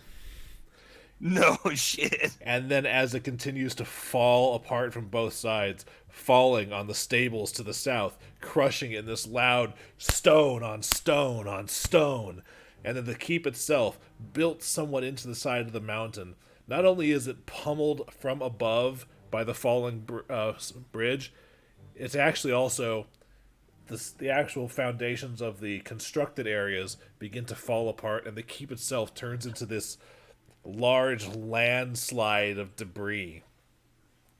No shit. And then as it continues to fall apart from both sides, falling on the stables to the south, crushing in this loud stone on stone on stone. And then the keep itself, built somewhat into the side of the mountain, not only is it pummeled from above by the falling bridge, it's actually also the actual foundations of the constructed areas begin to fall apart, and the keep itself turns into this large landslide of debris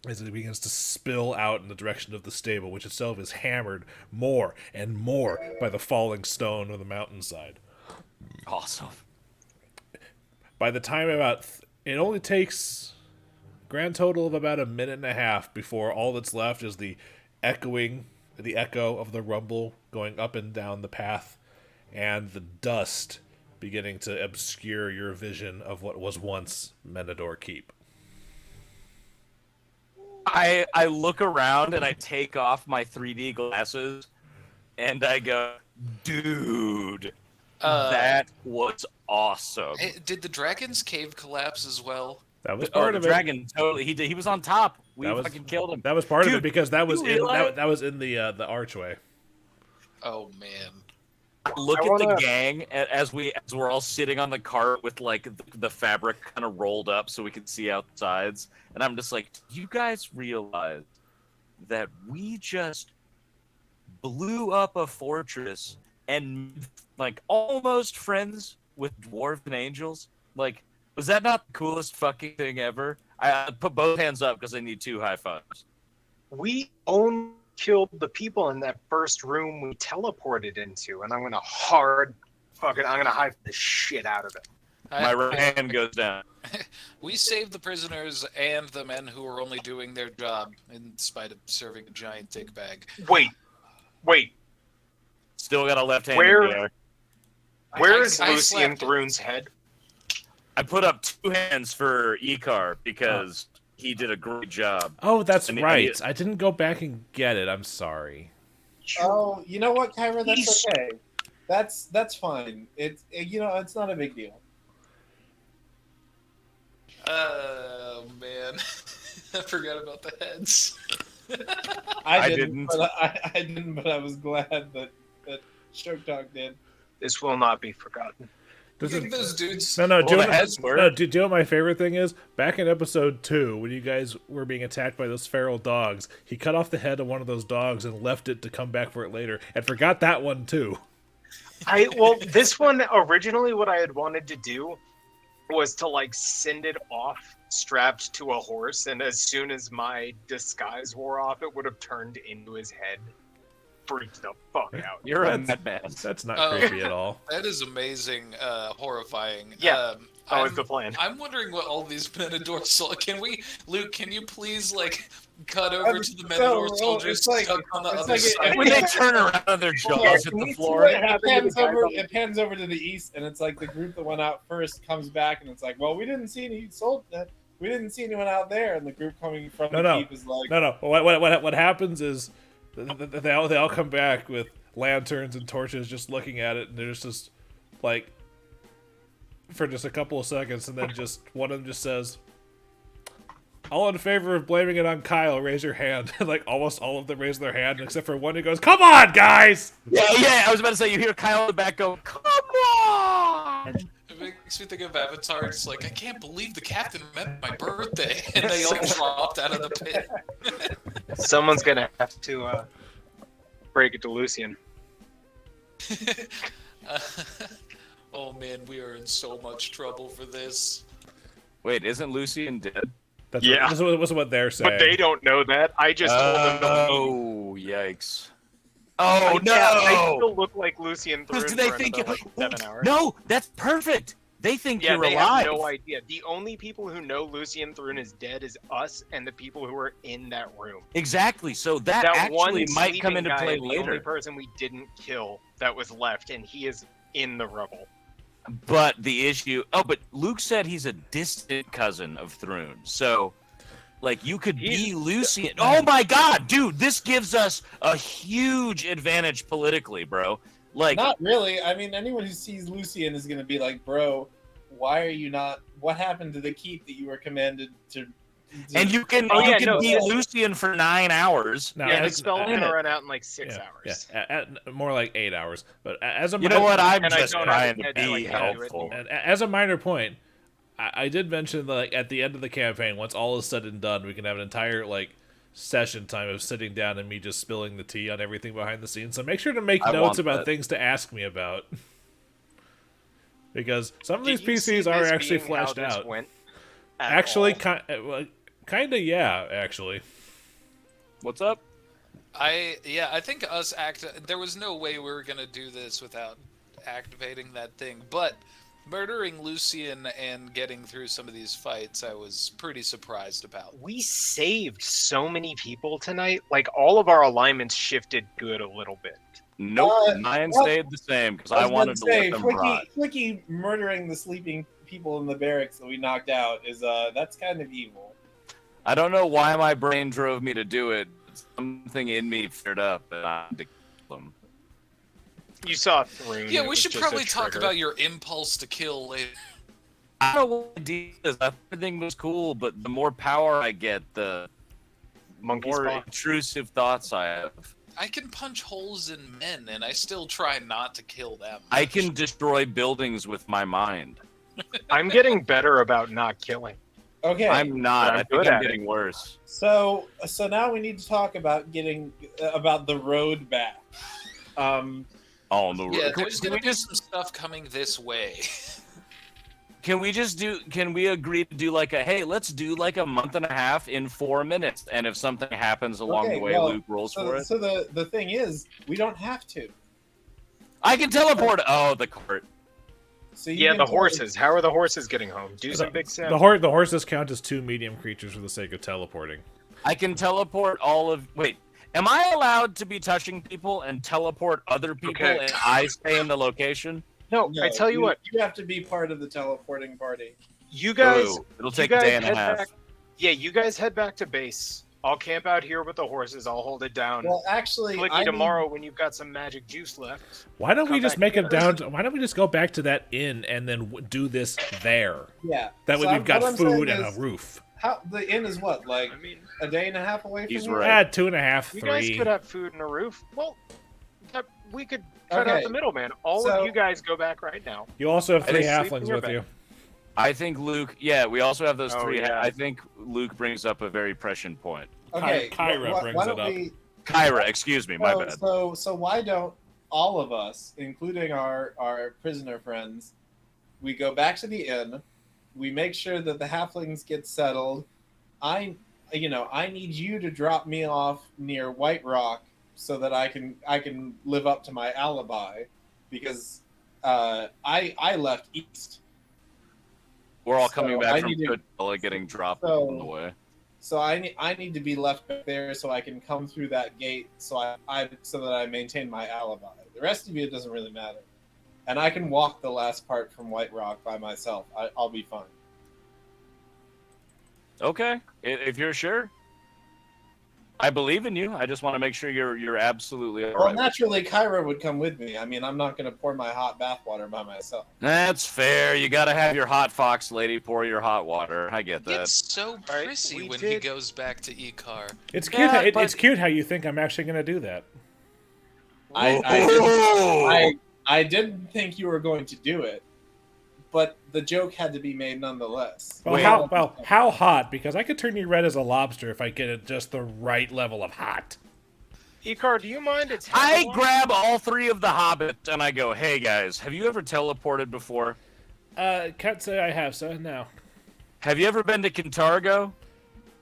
as it begins to spill out in the direction of the stable, which itself is hammered more and more by the falling stone of the mountainside. Awesome. By the time it only takes grand total of about a minute and a half before all that's left is the echo of the rumble going up and down the path, and the dust beginning to obscure your vision of what was once Menador Keep. I look around and I take off my 3D glasses and I go, dude, that was awesome. Hey, did the Dragon's Cave collapse as well? That was part the of it. dragon, totally. He was on top. We That was- fucking killed him. That was part of Dude, it because that was you in realize- that was in the archway. Oh man. Look I at wanna- the gang as we're all sitting on the cart with like the fabric kind of rolled up so we can see outsides, and I'm just like, do you guys realize that we just blew up a fortress and like almost friends with dwarf and angels? Like, was that not the coolest fucking thing ever? I put both hands up because I need 2 high fives. We only killed the people in that first room we teleported into, and I'm gonna hype the shit out of it. My right hand goes down. We saved the prisoners and the men who were only doing their job in spite of serving a giant dick bag. Wait. Still got a left hand Where- in the air. Where is I Lucian slapped it. Thrune's head? I put up 2 hands for Icar because he did a great job. Oh, that's And- right. I didn't go back and get it. I'm sorry. Oh, you know what, Kyra? That's He's- okay. That's fine. It's it's not a big deal. Oh man. I forgot about the heads. I didn't. didn't. But I didn't. But I was glad that Shattersong did. This will not be forgotten. This Look is- at those dudes. No, do you Well, know the heads were. no, do you know what my favorite thing is? Back in episode 2, when you guys were being attacked by those feral dogs, he cut off the head of one of those dogs and left it to come back for it later, and forgot that one too. This one originally, what I had wanted to do was to like send it off strapped to a horse, and as soon as my disguise wore off, it would have turned into his head freaks the fuck out. You're a madman. That's not creepy at all. That is amazing, horrifying. Yeah. Always the plan. I'm wondering what all these Menador soldiers. Luke? Can you please cut over to the Menador soldiers stuck on the other side? When they turn around on their jaws hit the floor. It pans over to the east, and it's like the group that went out first comes back, and it's like, well, we didn't see anyone out there, and the group coming from the keep is like, no. What happens is they all come back with lanterns and torches, just looking at it, and they're just like for just a couple of seconds, and then just one of them just says, "All in favor of blaming it on Kyle, raise your hand." And like almost all of them raise their hand, except for one who goes, "Come on, guys!" Yeah. I was about to say, you hear Kyle in the back go, "Come on!" It makes me think of Avatar. It's like, I can't believe the captain meant my birthday, and they all dropped out of the pit. Someone's gonna have to break it to Lucian. Oh man, we are in so much trouble for this. Wait, isn't Lucian dead? That's Yeah. This is what they're saying. But they don't know that. I just told them to leave. Oh, yikes. Oh, no! I still look like Lucian Thrun Do they for think another, 7 hours. No, that's perfect. They think you're they alive. have no idea. The only people who know Lucian Thrun is dead is us and the people who are in that room. Exactly. So that One actually might come sleeping into guy play is the only later. person we didn't kill that was left, and he is in the rubble. But the issue... Oh, but Luke said he's a distant cousin of Thrun. So, like, you could be Lucian. Oh, my God, dude. This gives us a huge advantage politically, bro. Like, not really. I mean, anyone who sees Lucian is going to be like, bro, why are you not... What happened to the keep that you were commanded to... And you can be Lucian for 9 hours. No, the spell's gonna run out in like 6 hours. Yeah, more like 8 hours. But as a You know what? I'm And just I don't trying to have be to helpful. And as a minor point, I did mention that like, at the end of the campaign, once all is said and done, we can have an entire session time of sitting down and me just spilling the tea on everything behind the scenes. So make sure to make notes about things to ask me about. Because some of these PCs are actually fleshed out. Actually, kind of, yeah, actually. What's up? I think there was no way we were gonna do this without activating that thing. But murdering Lucian and getting through some of these fights, I was pretty surprised about. We saved so many people tonight. Like, all of our alignments shifted good a little bit. Nope, mine stayed the same because I wanted to let them rot. Flickie murdering the sleeping people in the barracks that we knocked out is that's kind of evil. I don't know why my brain drove me to do it. Something in me fired up and I had to kill them. You saw Thrun. Yeah, we should probably talk about your impulse to kill later. I don't know what the deal is. Everything was cool, but the more power I get, the more intrusive thoughts I have. I can punch holes in men, and I still try not to kill them. I can destroy buildings with my mind. I'm getting better about not killing. Okay. I'm not. I think I'm getting worse. So now we need to talk about about the road back. On the road. Yeah, there's going to be some stuff coming this way. Can we agree to do let's do a month and a half in 4 minutes, and if something happens along the way, Luke rolls for it? So the thing is, we don't have to. I can teleport. Oh, the cart. So the horses. How are the horses getting home? Do some big sound. The horses count as 2 medium creatures for the sake of teleporting. I can teleport Wait, am I allowed to be touching people and teleport other people and I stay in the location? No, I tell you what. You have to be part of the teleporting party. You guys... it'll take a day and a half. You guys head back to base. I'll camp out here with the horses. I'll hold it down. Well, actually, Flickie, tomorrow when you've got some magic juice left. Why don't we just make it down? Why don't we just go back to that inn and then do this there? Yeah. That way we've got food and a roof. How the inn is what, like a day and a half away from He's here? right. 2.5, 3. You guys could have food and a roof. Well, we could cut out the middleman. All of you guys go back right now. You also have 3 halflings with you. I think Luke. Yeah, we also have those 3. I think Luke brings up a very prescient point. Okay, Kyra brings it up. Kyra, excuse me, my bad. So why don't all of us, including our prisoner friends, we go back to the inn, we make sure that the halflings get settled. I need you to drop me off near White Rock so that I can live up to my alibi, because I left east. We're all So coming I back from need to- Goodfellow getting dropped so- on the way. So I need to be left back there so I can come through that gate, so that I maintain my alibi. The rest of it doesn't really matter, and I can walk the last part from White Rock by myself. I'll be fine. Okay, if you're sure. I believe in you. I just want to make sure you're absolutely all Well, right. naturally, Kyra would come with me. I mean, I'm not going to pour my hot bathwater by myself. That's fair. You got to have your hot fox lady pour your hot water. I get He that. gets so Alright, prissy we when he did- goes back to Icar. It's cute. Yeah, It's cute how you think I'm actually going to do that. I didn't think you were going to do it, but the joke had to be made nonetheless. Well, how hot? Because I could turn you red as a lobster if I get it just the right level of hot. Icar, do you mind? It's I grab all three of the hobbits and I go, "Hey guys, have you ever teleported before? Can't say I have, sir. No. Have you ever been to Kintargo?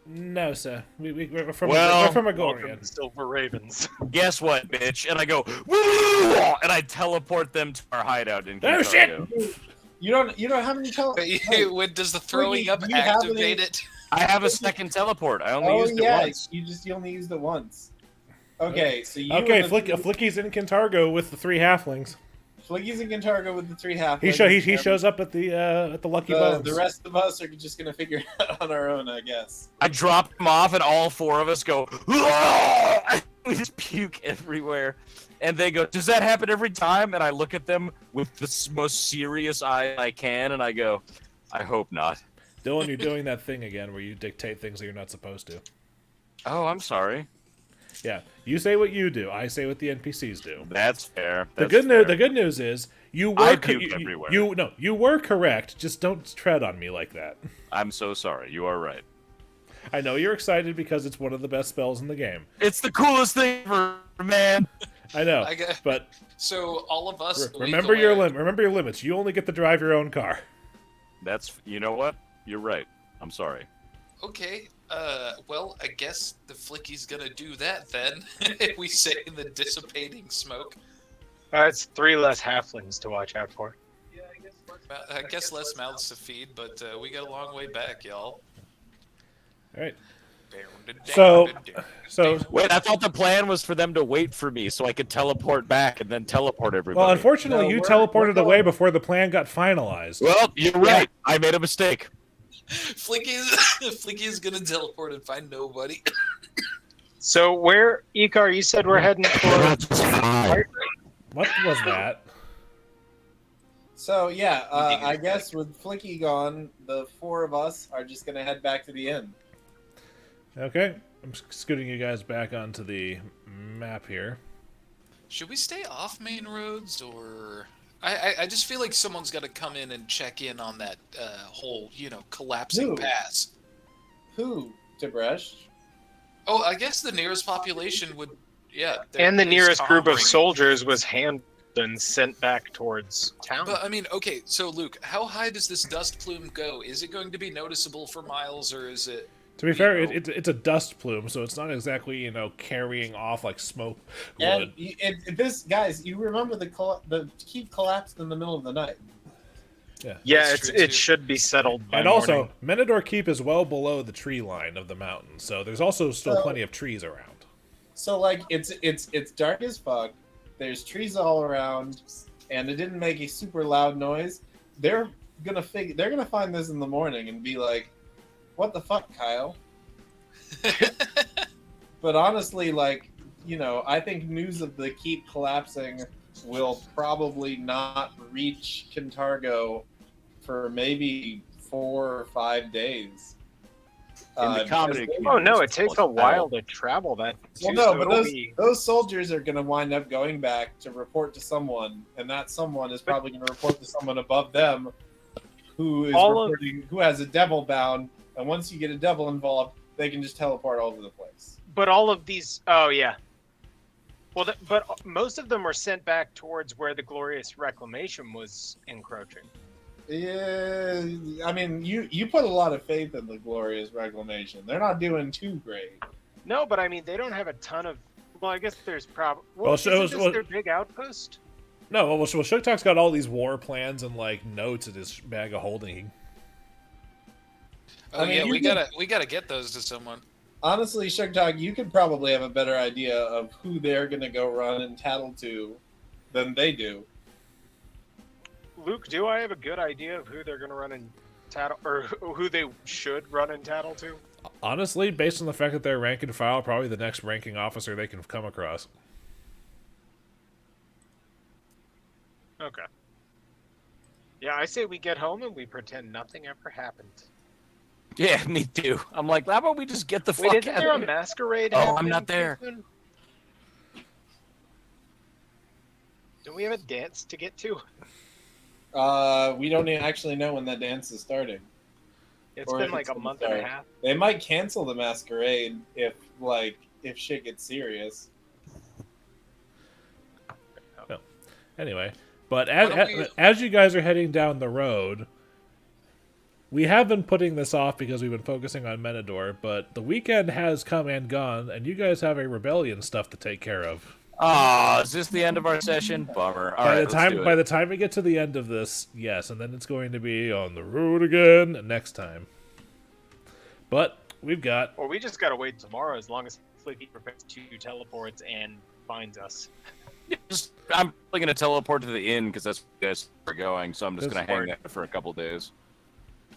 No, sir. We're from Welcome Agorian. to Silver Ravens. Guess what, bitch?" And I go, "Woo!" And I teleport them to our hideout in Oh, Kintargo. shit! You don't have any When does the throwing up do you have activate any- it? I have a second teleport. I only Oh used it yeah, once. you only used it once. Okay, so you Okay, and the- Flickie's in Kintargo with the 3 halflings. Flickie's in Kintargo with the 3 half. He shows up at the Lucky Bones. The rest of us are just gonna figure it out on our own, I guess. I drop them off, and all four of us go. We just puke everywhere, and they go, "Does that happen every time?" And I look at them with the most serious eye I can, and I go, "I hope not." Dillon, you're doing that thing again where you dictate things that you're not supposed to. Oh, I'm sorry. Yeah, you say what you do. I say what the NPCs do. That's fair. The That's good news. fair. The good news is you I were puke everywhere. You were correct. Just don't tread on me like that. I'm so sorry. You are right. I know you're excited because it's one of the best spells in the game. It's the coolest thing ever, man. I know, I get- but So all of us. remember your Remember your limits. You only get to drive your own car. You know what? You're right. I'm sorry. Okay. Well, I guess the Flickie's gonna do that then. We say in the dissipating smoke. It's 3 less halflings to watch out for. I guess less mouths to feed, but we got a long way back, y'all. All right. So Wait, I thought the plan was for them to wait for me so I could teleport back and then teleport everybody. well, unfortunately, No, you we're teleported away going- before the plan got finalized. Well, you're right. I made a mistake. Flickie is gonna teleport and find nobody. So where, Icar, you said we're heading for... What was that? So yeah, I guess with Flickie gone, the 4 of us are just gonna head back to the inn. Okay, I'm scooting you guys back onto the map here. Should we stay off main roads, or I just feel like someone's got to come in and check in on that whole collapsing Who? pass. Who, Tib'resh? Oh, I guess the nearest population would, yeah. And the there's nearest group of Tom. soldiers was handled and sent back towards town. But I mean, okay, so Luke, how high does this dust plume go? Is it going to be noticeable for miles, or is it? To be fair, know. it's a dust plume, so it's not exactly carrying off like smoke And would. this, guys, you remember the keep collapsed in the middle of the night. yeah, That's true, it too. should be settled by And also, morning. Menador Keep is well below the tree line of the mountain, so there's also still So- plenty of trees around. So like it's dark as fuck. There's trees all around, and it didn't make a super loud noise. They're gonna find this in the morning and be like, "What the fuck, Kyle?" But honestly, I think news of the keep collapsing will probably not reach Kintargo for maybe 4 or 5 days. In the comedy because- Oh no, it It's takes a called while to travel that. Well, too, no, so but it'll be- those soldiers are going to wind up going back to report to someone, and that someone is probably going to report to someone above them, who is who has a devil bound. And once you get a devil involved, they can just teleport all over the place. But all of these, oh yeah. Well, but most of them were sent back towards where the glorious reclamation was encroaching. Yeah, I mean, you put a lot of faith in the glorious reclamation. They're not doing too great. No, but I mean, they don't have a ton of Well, I guess there's probably. Well, Well, so- isn't this well- their big outpost? No, well, Shuktok's got all these war plans and like notes in his bag of holding. Oh I mean, yeah, you we gotta get those to someone. Honestly, Sugtok, you could probably have a better idea of who they're going to go run and tattle to than they do. Luke, do I have a good idea of who they're going to run and tattle, or who they should run and tattle to? Honestly, based on the fact that they're rank and file, probably the next ranking officer they can come across. Okay. Yeah, I say we get home and we pretend nothing ever happened. Yeah, me too. I'm like, how about we just get the Wait, fuck isn't out there a of here? masquerade? Oh, I'm happening not there. soon? Do we have a dance to get to? We don't actually know when that dance is starting. It's Or been if like it's a gonna month and start. a half. They might cancel the masquerade if shit gets serious. Anyway, but Why don't we- as you guys are heading down the road, we have been putting this off because we've been focusing on Menador, but the weekend has come and gone, and you guys have a rebellion stuff to take care of. Oh, is this the end of our session? Bummer. All By right, the let's time do it. by the time we get to the end of this, yes, and then it's going to be on the road again next time. But we've got Or we just gotta wait tomorrow as long as Flickie prepares 2 teleports and finds us. I'm probably gonna teleport to the inn because that's where you guys are going. So I'm just That's gonna hang smart. there for a couple days.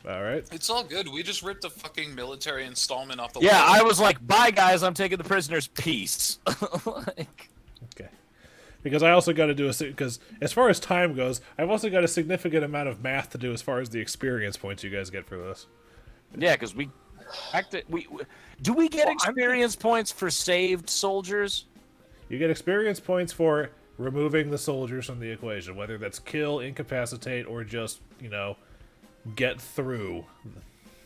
all right. It's all good. We just ripped a fucking military installment off the Yeah, wall. I was like, bye guys, I'm taking the prisoners. Peace. Like, Okay. Because I also got to do because as far as time goes, I've also got a significant amount of math to do as far as the experience points you guys get for this. yeah, because do we get Well, I'm- experience points for saved soldiers? You get experience points for removing the soldiers from the equation, whether that's kill, incapacitate, or just, get through.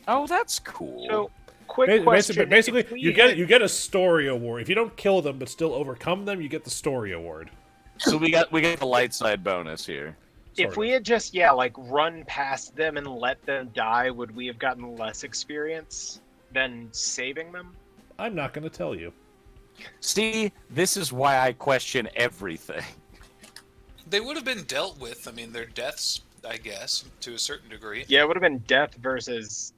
Oh, that's cool. So, quick question. Basically, if we you get a story award. If you don't kill them but still overcome them, you get the story award. So we get the light side bonus here. sort If we had just, run past them and let them die, would we have gotten less experience than saving them? I'm not going to tell you. See, this is why I question everything. They would have been dealt with. I mean, their deaths, I guess, to a certain degree. Yeah, it would have been death versus...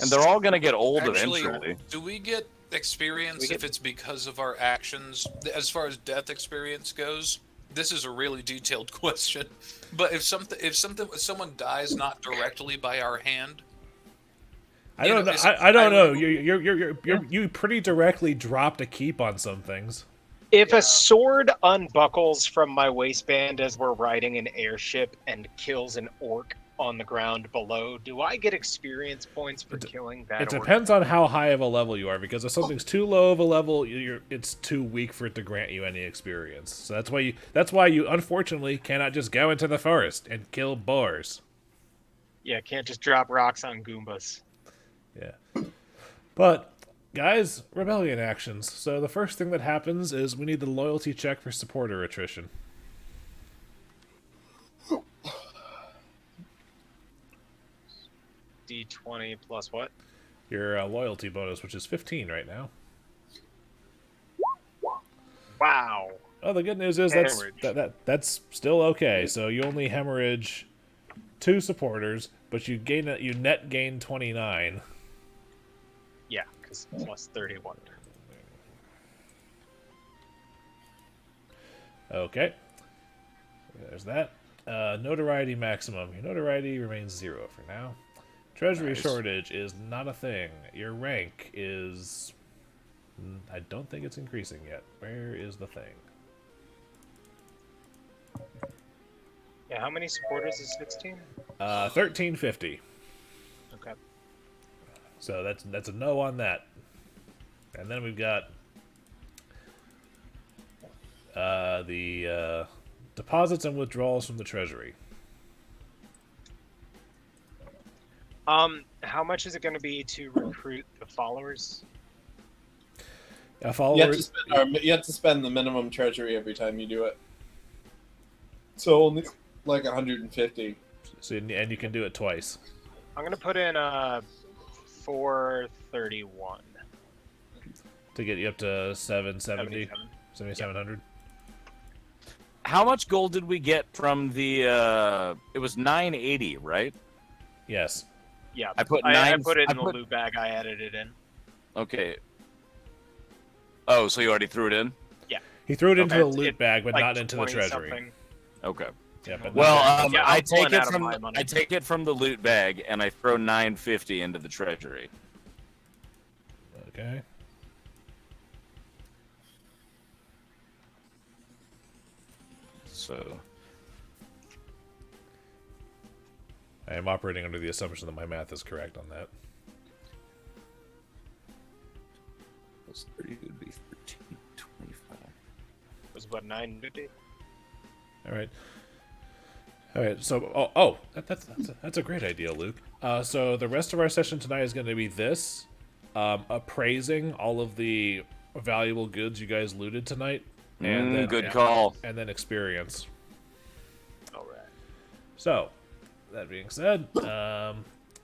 And they're all gonna get old Actually, eventually. do we get experience We get- if it's because of our actions? As far as death experience goes, this is a really detailed question. But if someone dies not directly by our hand, I don't know. is I don't know. it- You pretty directly dropped a keep on some things. If a sword unbuckles from my waistband as we're riding an airship and kills an orc on the ground below, do I get experience points for killing that It orc? depends on how high of a level you are, because if something's too low of a level, it's too weak for it to grant you any experience. So that's why you unfortunately cannot just go into the forest and kill boars. Yeah, can't just drop rocks on Goombas. Yeah. But guys, rebellion actions. So the first thing that happens is we need the loyalty check for supporter attrition. D20 plus what? Your loyalty bonus, which is 15 right now. Wow. Oh, the good news is that's still okay. So you only hemorrhage 2 supporters, but you net gain 29. Yeah, because plus 31. Okay. There's that. Notoriety maximum. Your notoriety remains 0 for now. Treasury shortage is not a thing. Your rank is... I don't think it's increasing yet. Where is the thing? Yeah, how many supporters is 16? 1350. Okay. So that's a no on that. And then we've got the deposits and withdrawals from the treasury. How much is it going to be to recruit the followers? Followers. You have to spend the minimum treasury every time you do it. So only like 150. So, and you can do it twice. I'm going to put in 431. to get you up to 770, 77. 7,700. How much gold did we get from the? It was 980, right? Yes. Yeah, I put I nine. put it I in the put- loot bag. I added it in. Okay. Oh, so you already threw it in? He threw it into Okay, the loot bag, but Like not into the 20 treasury. something. Okay. Yeah, but Well, not- Yeah, I I'm take pulling it out of from my money. I take it from the loot bag and I throw 950 into the treasury. Okay. So I am operating under the assumption that my math is correct on that. plus 30 would be 1325. Was what 950? All right. All right. So, that's a great idea, Luke. So the rest of our session tonight is going to be this, appraising all of the valuable goods you guys looted tonight, and then Good call. and then experience. All right. So, that being said,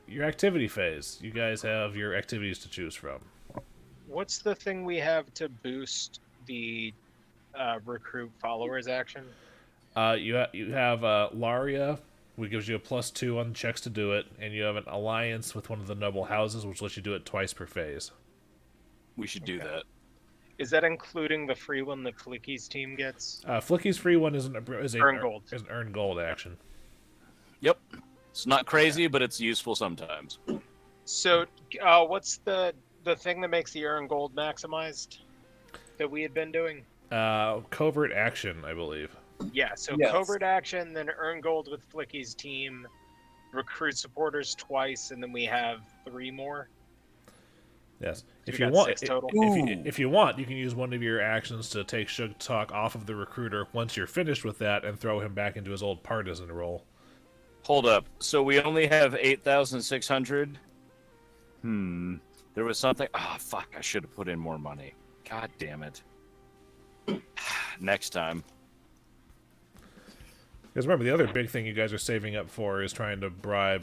your activity phase. You guys have your activities to choose from. What's the thing we have to boost the recruit followers action? You have Laria, which gives you a +2 on checks to do it, and you have an alliance with one of the noble houses, which lets you do it twice per phase. We should do that. Is that including the free one that Flickie's team gets? Flickie's free one is an earn gold action. Yep. It's not crazy, but it's useful sometimes. So, what's the thing that makes the earn gold maximized that we had been doing? Covert action, I believe. Yeah, so Yes. covert action, then earn gold with Flickie's team, recruit supporters twice, and then we have 3 more. Yes. So If we you got want, 6 total. if you want, you can use one of your actions to take Sugtok off of the recruiter once you're finished with that, and throw him back into his old partisan role. Hold up. So we only have 8,600? There was something. Oh, fuck. I should have put in more money. God damn it. Next time. Because remember, the other big thing you guys are saving up for is trying to bribe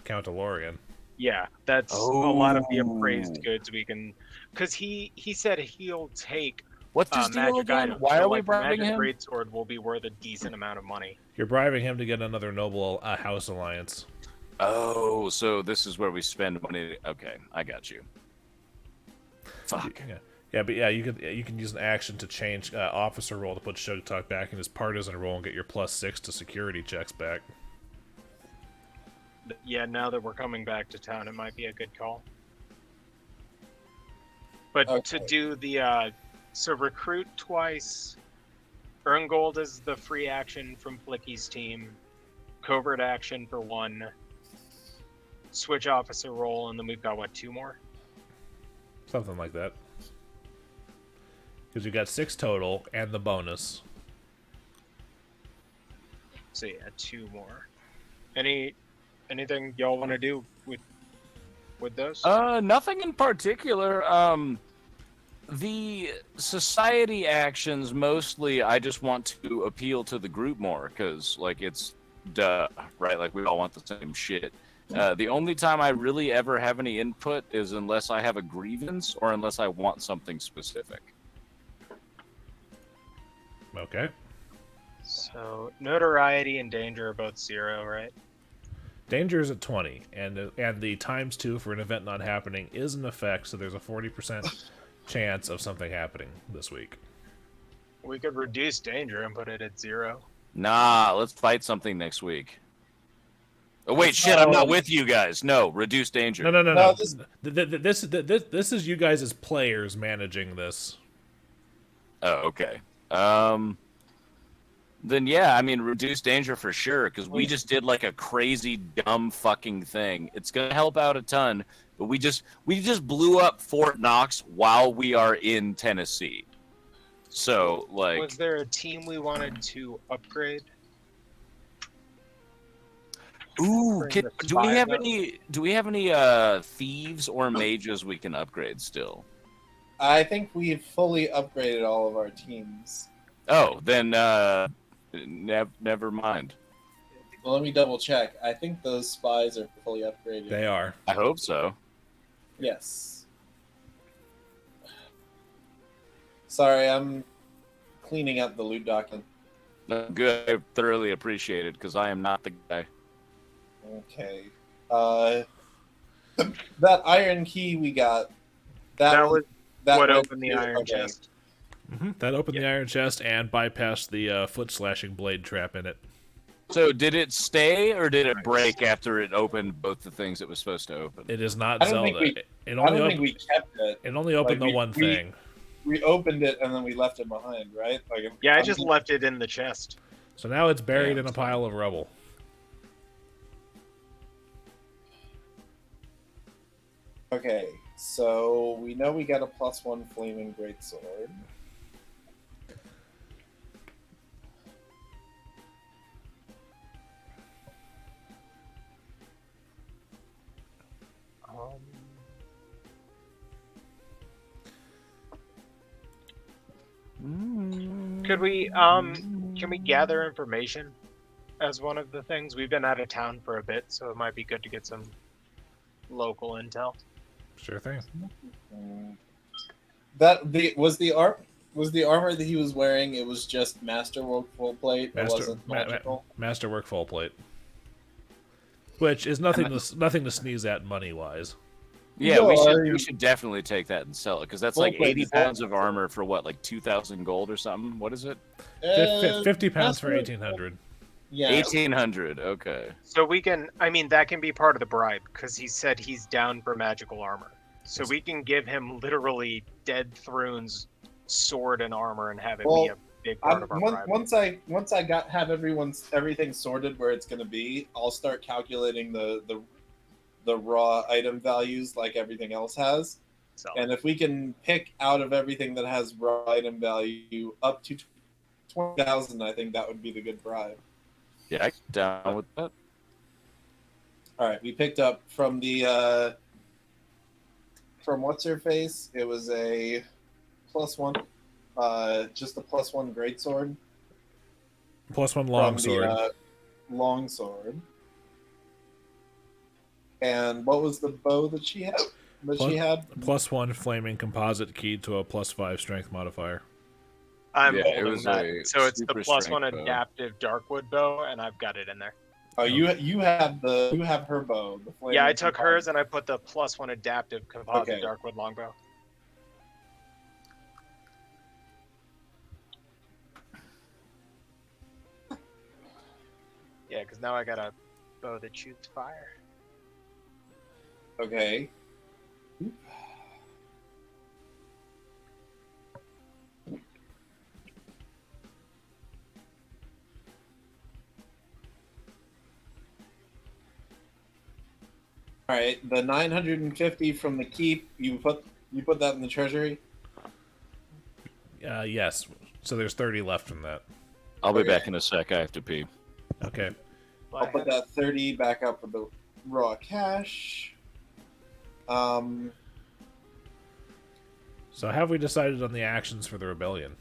Count Elorian. Yeah, that's a lot of the appraised goods we can... Because he said he'll take What's his deal magic again? items. Why So, are we like, bribing magic him? greatsword will be worth a decent amount of money. You're bribing him to get another noble house alliance. Oh, so this is where we spend money. Okay, I got you. Fuck. Yeah, but yeah, you can use an action to change officer role to put Sugtok back in his partisan role and get your +6 to security checks back. Yeah, now that we're coming back to town, it might be a good call. But Okay. to do the so recruit twice, earn gold is the free action from Flickie's team, covert action for 1, switch officer role, and then we've got what, 2 more? Something like that. Because you got 6 total and the bonus. So yeah, 2 more. Anything y'all want to do with those? Nothing in particular. The society actions mostly I just want to appeal to the group more because like it's duh, right? Like we all want the same shit. The only time I really ever have any input is unless I have a grievance or unless I want something specific. Okay. So notoriety and danger are both 0, right? Danger is at 20, and the ×2 for an event not happening is in effect, so there's a 40% chance of something happening this week. We could reduce danger and put it at 0. Nah, let's fight something next week. Oh wait, shit! I'm not with you guys. No, reduce danger. No. No, This is you guys as players managing this. Oh, okay. Then yeah, I mean, reduce danger for sure, because we just did like a crazy dumb fucking thing. It's gonna help out a ton, but we just blew up Fort Knox while we are in Tennessee. So like, Was there a team we wanted to upgrade? ooh, Bring the do we have spies up? any thieves or mages we can upgrade still? I think we've fully upgraded all of our teams. Oh, then never mind. Well, let me double check. I think those spies are fully upgraded. They are. I hope so. Yes. Sorry, I'm cleaning up the loot document. Good. I thoroughly appreciate it because I am not the guy. Okay. That iron key we got. That was what went opened the to- iron okay. chest. That opened the iron chest and bypassed the foot slashing blade trap in it. So did it stay or did it break after it opened both the things it was supposed to open? It is not I don't think Zelda. we- It I only don't think op- we kept it. it only opened like, the one thing. We opened it and then we left it behind, right? Like, Yeah, I I'm just thinking- left it in the chest. So now it's buried Yeah, in a pile of rubble. Okay, so we know we got a +1 flaming greatsword. Could we can we gather information as one of the things? We've been out of town for a bit, so it might be good to get some local intel. Sure thing. Was the armor that he was wearing? It was just masterwork full plate. It wasn't magical. Masterwork full plate. Which is nothing to sneeze at money wise. Yeah, No, we should definitely take that and sell it because that's Full like plate 80 is pounds of armor for what, like 2,000 gold or something? What is it? 50 pounds for masterwork- 1,800. Yeah. 1,800. Okay. So we can, I mean, that can be part of the bribe because he said he's down for magical armor. So we can give him literally Dead Thrune's sword and armor and have it be a big part of our bribe. Once I have everything sorted where it's going to be, I'll start calculating the raw item values like everything else has. So, And if we can pick out of everything that has raw item value up to 20,000, I think that would be the good bribe. Yeah, I'm down with that. All right, we picked up from the from what's her face. It was a +1, just a +1 greatsword. +1 From longsword. the longsword. And what was the bow that she had? +1 flaming composite keyed to a +5 strength modifier. I'm Yeah, it holding was that. a So it's the super +1 strength bow. adaptive Darkwood bow, and I've got it in there. Oh, you have her bow. The flaming Yeah, I took composite. hers and I put the +1 adaptive composite Okay. Darkwood longbow. Yeah, because now I got a bow that shoots fire. Okay. All right, the 950 from the keep. You put that in the treasury. Yes. So there's 30 left from that. I'll be Okay. back in a sec. I have to pee. Okay. I'll put that 30 back up with the raw cash. So have we decided on the actions for the rebellion?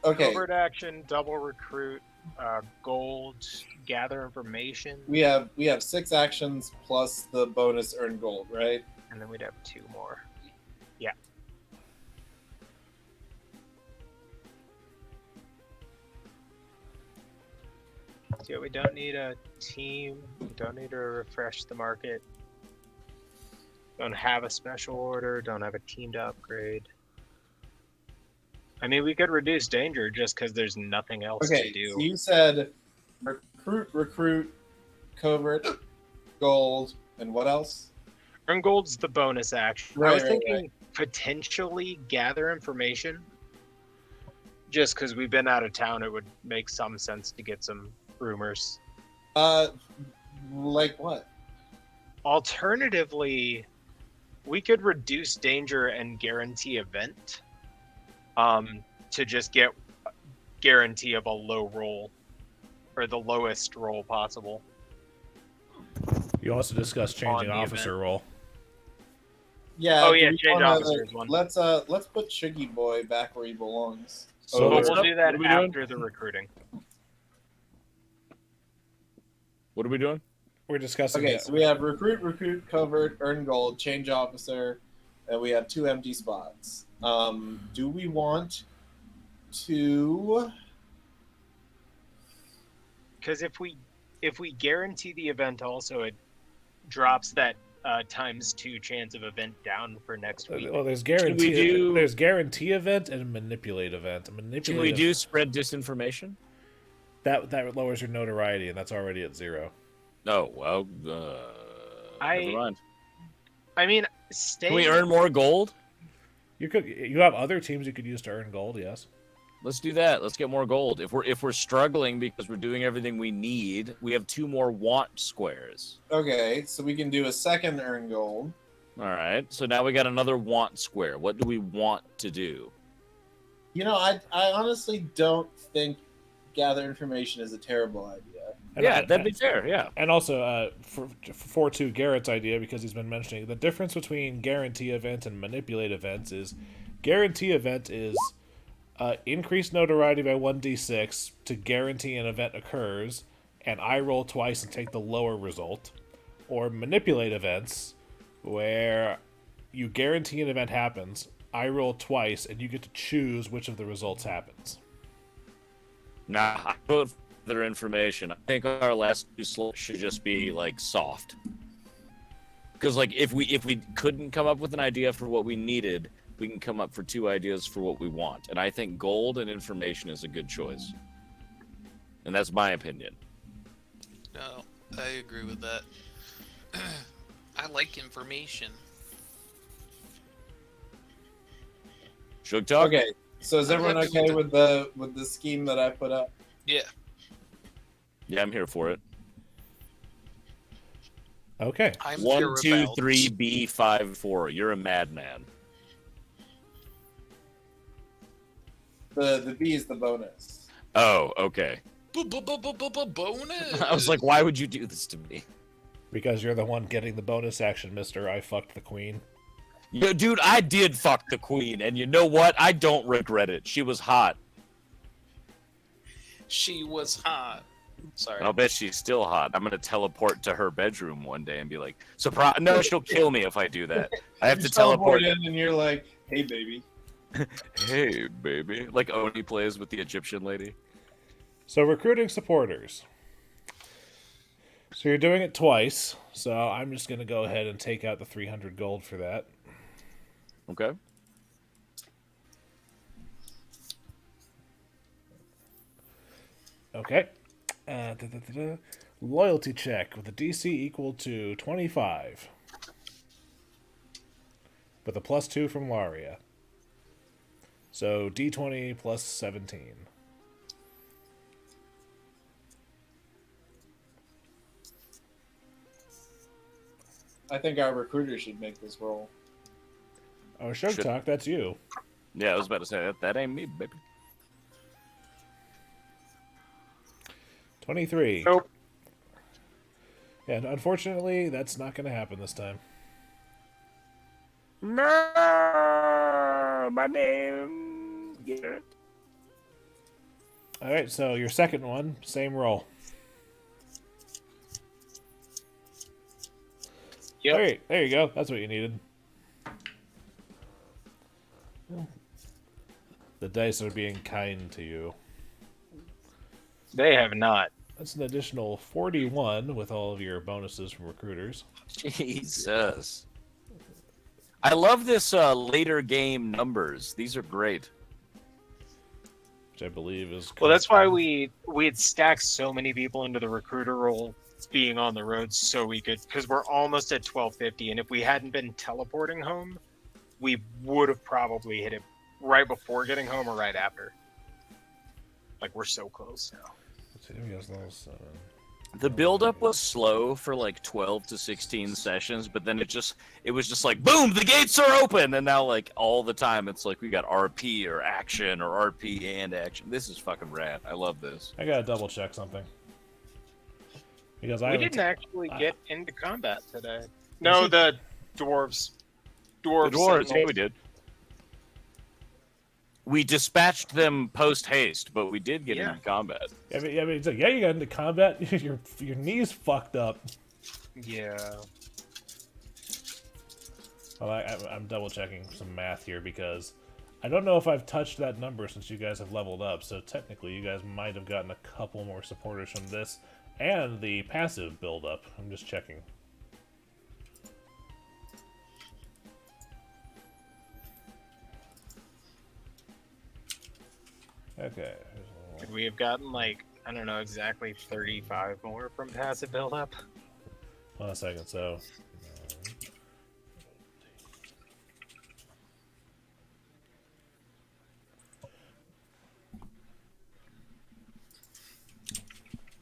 Okay, Covert action, double recruit, gold, gather information, we have 6 actions plus the bonus earn gold, right? and then we'd have 2 more. So yeah, we don't need a team. We don't need to refresh the market. Don't have a special order. Don't have a team to upgrade. I mean, we could reduce danger just because there's nothing else Okay, to do. so you said recruit, covert, gold, and what else? Earn gold's the bonus action. I Right, was right, thinking potentially gather information. Just because we've been out of town, it would make some sense to get some rumors. Like what? Alternatively, we could reduce danger and guarantee event to just get guarantee of a low roll or the lowest roll possible. You also discussed On changing the officer role. Yeah. Oh, do yeah, we change wanna- officers one. Let's put Shuggy Boy back where he belongs. So But what's we'll up? do that What are we doing? after the recruiting. What are we doing? We're discussing Okay, it. so we have recruit, covert, earn gold, change officer, and we have 2 empty spots. Do we want to? Because if we guarantee the event, also it drops that ×2 chance of event down for next week. Well, there's guarantee. There's guarantee event and manipulate event. Can we do spread disinformation? That lowers your notoriety, and that's already at 0. No, well, never mind. I mean, Can we earn more gold? You have other teams you could use to earn gold. Yes. Let's do that. Let's get more gold. If we're struggling because we're doing everything we need, we have 2 more want squares. Okay, so we can do a second earn gold. All right. So now we got another want square. What do we want to do? You know, I honestly don't think gather information is a terrible idea. Yeah, that'd be fair. Yeah. And also, for to Garrett's idea, because he's been mentioning the difference between guarantee event and manipulate events is guarantee event is increase notoriety by 1d6 to guarantee an event occurs, and I roll twice and take the lower result. Or manipulate events, where you guarantee an event happens, I roll twice, and you get to choose which of the results happens. Nah, I vote for their information. I think our last 2 slots should just be like soft. Because like if we couldn't come up with an idea for what we needed, we can come up for 2 ideas for what we want. And I think gold and information is a good choice. And that's my opinion. No, I agree with that. I like information. Sugtok? Okay, so is everyone okay with the scheme that I put up? Yeah. Yeah, I'm here for it. Okay. I'm 1, 2, about- 3, B, 5, 4. You're a madman. The B is the bonus. Oh, okay. Bonus. I was like, why would you do this to me? Because you're the one getting the bonus action, mister. I fucked the queen. Yo, dude, I did fuck the queen, and you know what? I don't regret it. She was hot. She was hot. Sorry. And I'll bet she's still hot. I'm gonna teleport to her bedroom one day and be like, "Surprise!" No, she'll kill me if I do that. I have to teleport in, and you're like, "Hey, baby." Hey, baby. Like Oni plays with the Egyptian lady. So recruiting supporters. So you're doing it twice. So I'm just gonna go ahead and take out the 300 gold for that. Okay. Okay. Loyalty check with a DC equal to 25. With a +2 from Laria. So D20 plus 17. I think our recruiter should make this roll. Oh, Sugtok, that's you. Yeah, I was about to say that ain't me, baby. 23. Nope. And unfortunately, that's not going to happen this time. No, my name, Garrett. All right, so your second one, same roll. Yep. All right, there you go. That's what you needed. The dice are being kind to you. They have not. That's an additional 41 with all of your bonuses from recruiters. Jesus. I love this later game numbers. These are great. Which I believe is... Well, that's why we had stacked so many people into the recruiter role being on the road so we could... Because we're almost at 1250, and if we hadn't been teleporting home, we would have probably hit it right before getting home or right after. Like, we're so close now. Let's see, we got level 7. The build-up was slow for like 12 to 16 sessions, but then it was just like, boom, the gates are open! And now, like, all the time, it's like we got RP or action or RP and action. This is fucking rad. I love this. I gotta double check something. Because We didn't actually get into combat today. No, the dwarves. The dwarves, yeah, we did. We dispatched them post-haste, but we did get into combat. I mean, it's like, yeah, you got into combat. your knees fucked up. Yeah. Well, I'm double checking some math here because I don't know if I've touched that number since you guys have leveled up. So technically, you guys might have gotten a couple more supporters from this and the passive build up. I'm just checking. Okay. Could we have gotten like, I don't know, exactly 35 more from passive buildup? 1 second. So.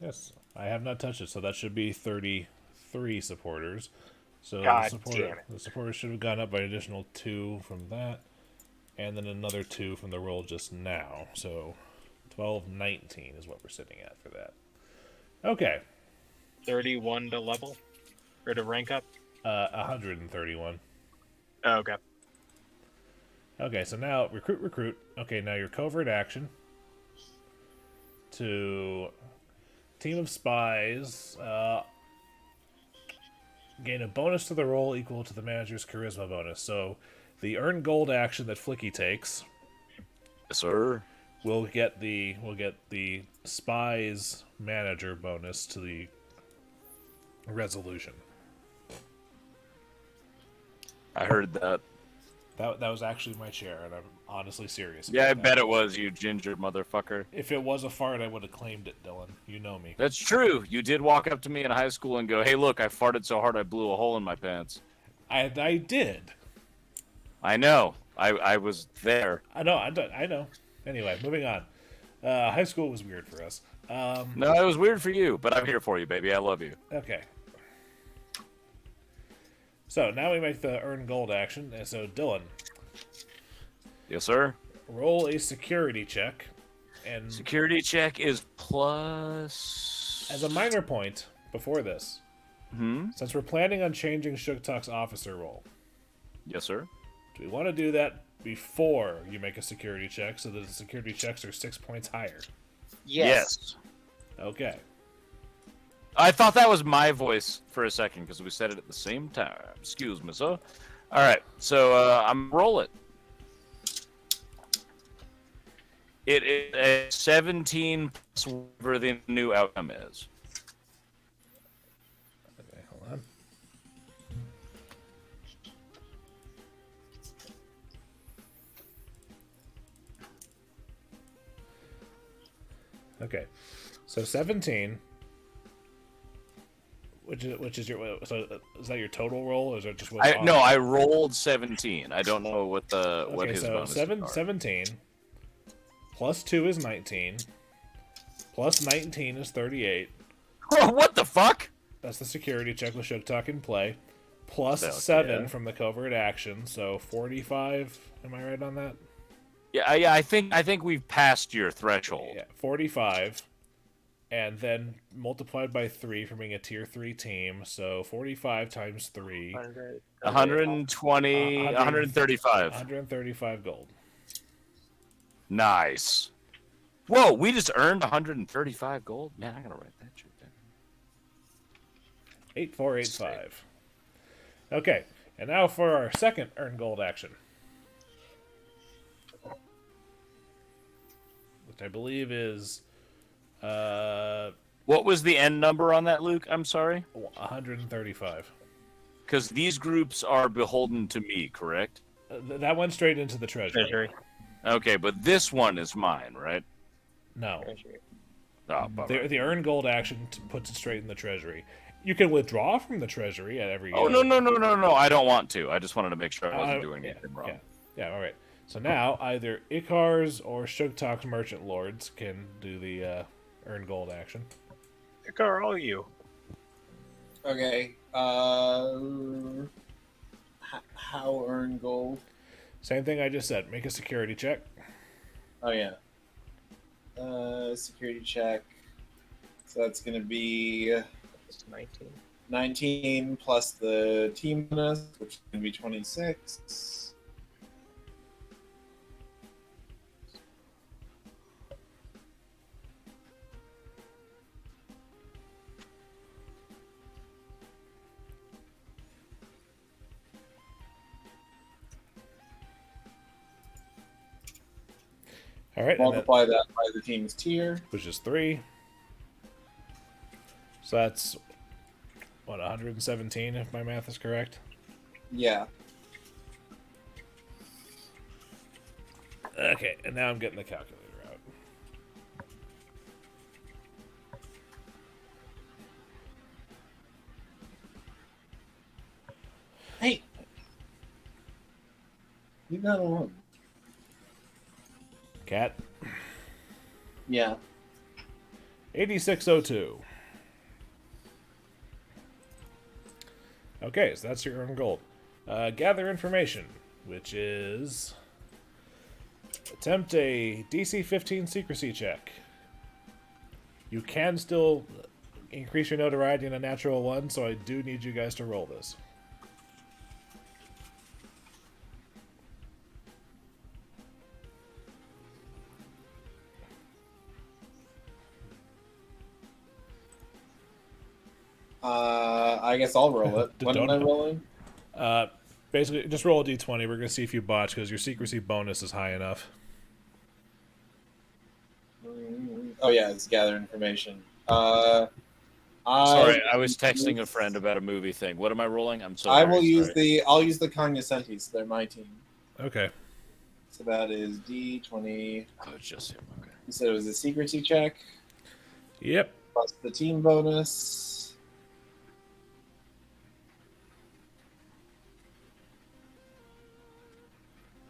Yes, I have not touched it, so that should be 33 supporters. So God damn it. the supporters should have gone up by an additional 2 from that, and then another 2 from the roll just now. So 1219 is what we're sitting at for that. Okay. 31 to level? Or to rank up? 131. Oh, okay. Okay, so now recruit. Okay, now your covert action to team of spies. Gain a bonus to the roll equal to the manager's charisma bonus. So the earn gold action that Flickie takes, Yes, sir. we'll get the spies manager bonus to the resolution. I heard that. That was actually my chair, and I'm honestly serious. Yeah, I about bet that. it was, you ginger motherfucker. If it was a fart, I would have claimed it, Dillon. You know me. That's true. You did walk up to me in high school and go, "Hey, look, I farted so hard I blew a hole in my pants." I did. I know. I was there. I know. Anyway, moving on. High school was weird for us. No, it was weird for you, but I'm here for you, baby. I love you. Okay. So now we make the earn gold action. And so Dillon, Yes, sir. roll a security check, and Security check is plus. as a minor point before this, since we're planning on changing Sugtok's officer role, Yes, sir. do we want to do that before you make a security check so that the security checks are 6 points higher? Yes. Okay. I thought that was my voice for a second because we said it at the same time. Excuse me, sir. All right, so I'm roll it. It is a 17 plus whatever the new outcome is. Okay, hold on. Okay, so 17, which is your, so is that your total roll, or is it just what? No, I rolled 17. I don't know what what Okay, his so bonus are. 17 plus 2 is 19, plus 19 is 38. What the fuck? That's the security check with Sugtok in play, plus Fuck 7 yeah. from the covert action, so 45. Am I right on that? Yeah. I think we've passed your threshold. Yeah, 45, and then multiplied by 3 for being a tier 3 team, so 45 times 3, 120, 135. 135 gold. Nice. Whoa, we just earned 135 gold? Man, I gotta write that shit down. 8485. Okay, and now for our second earn gold action, which I believe is What was the end number on that, Luke? I'm sorry? 135. Because these groups are beholden to me, correct? That went straight into the treasury. Treasury. Okay, but this one is mine, right? No. Oh, bummer. The earn gold action puts it straight in the treasury. You can withdraw from the treasury at every. Oh, no. I don't want to. I just wanted to make sure I wasn't doing anything wrong. Yeah, all right. So now either Icar's or Sugtok's merchant lords can do the earn gold action. Icar, all you. Okay. How earn gold? Same thing I just said. Make a security check. Oh yeah. Security check. So that's gonna be It's 19. 19 plus the team bonus, which is gonna be 26. All right, and then, Multiply that by the team's tier. which is 3. So that's what, 117 if my math is correct. Yeah. Okay, and now I'm getting the calculator out. Hey, leave that alone. Cat. Yeah. 8602. Okay, so that's your earned gold. Gather information, which is attempt a DC 15 secrecy check. You can still increase your notoriety in a natural 1, so I do need you guys to roll this. I guess I'll roll it. When am I Don't- rolling? Basically, just roll a d20. We're going to see if you botch, because your secrecy bonus is high enough. Oh yeah, it's gather information. Sorry, I was texting a friend about a movie thing. What am I rolling? I'm so I very will use sorry. I'll use the Cognoscentes. They're my team. Okay. So that is D20. Oh, it's just him. Okay. You said it was a secrecy check Yep. plus the team bonus.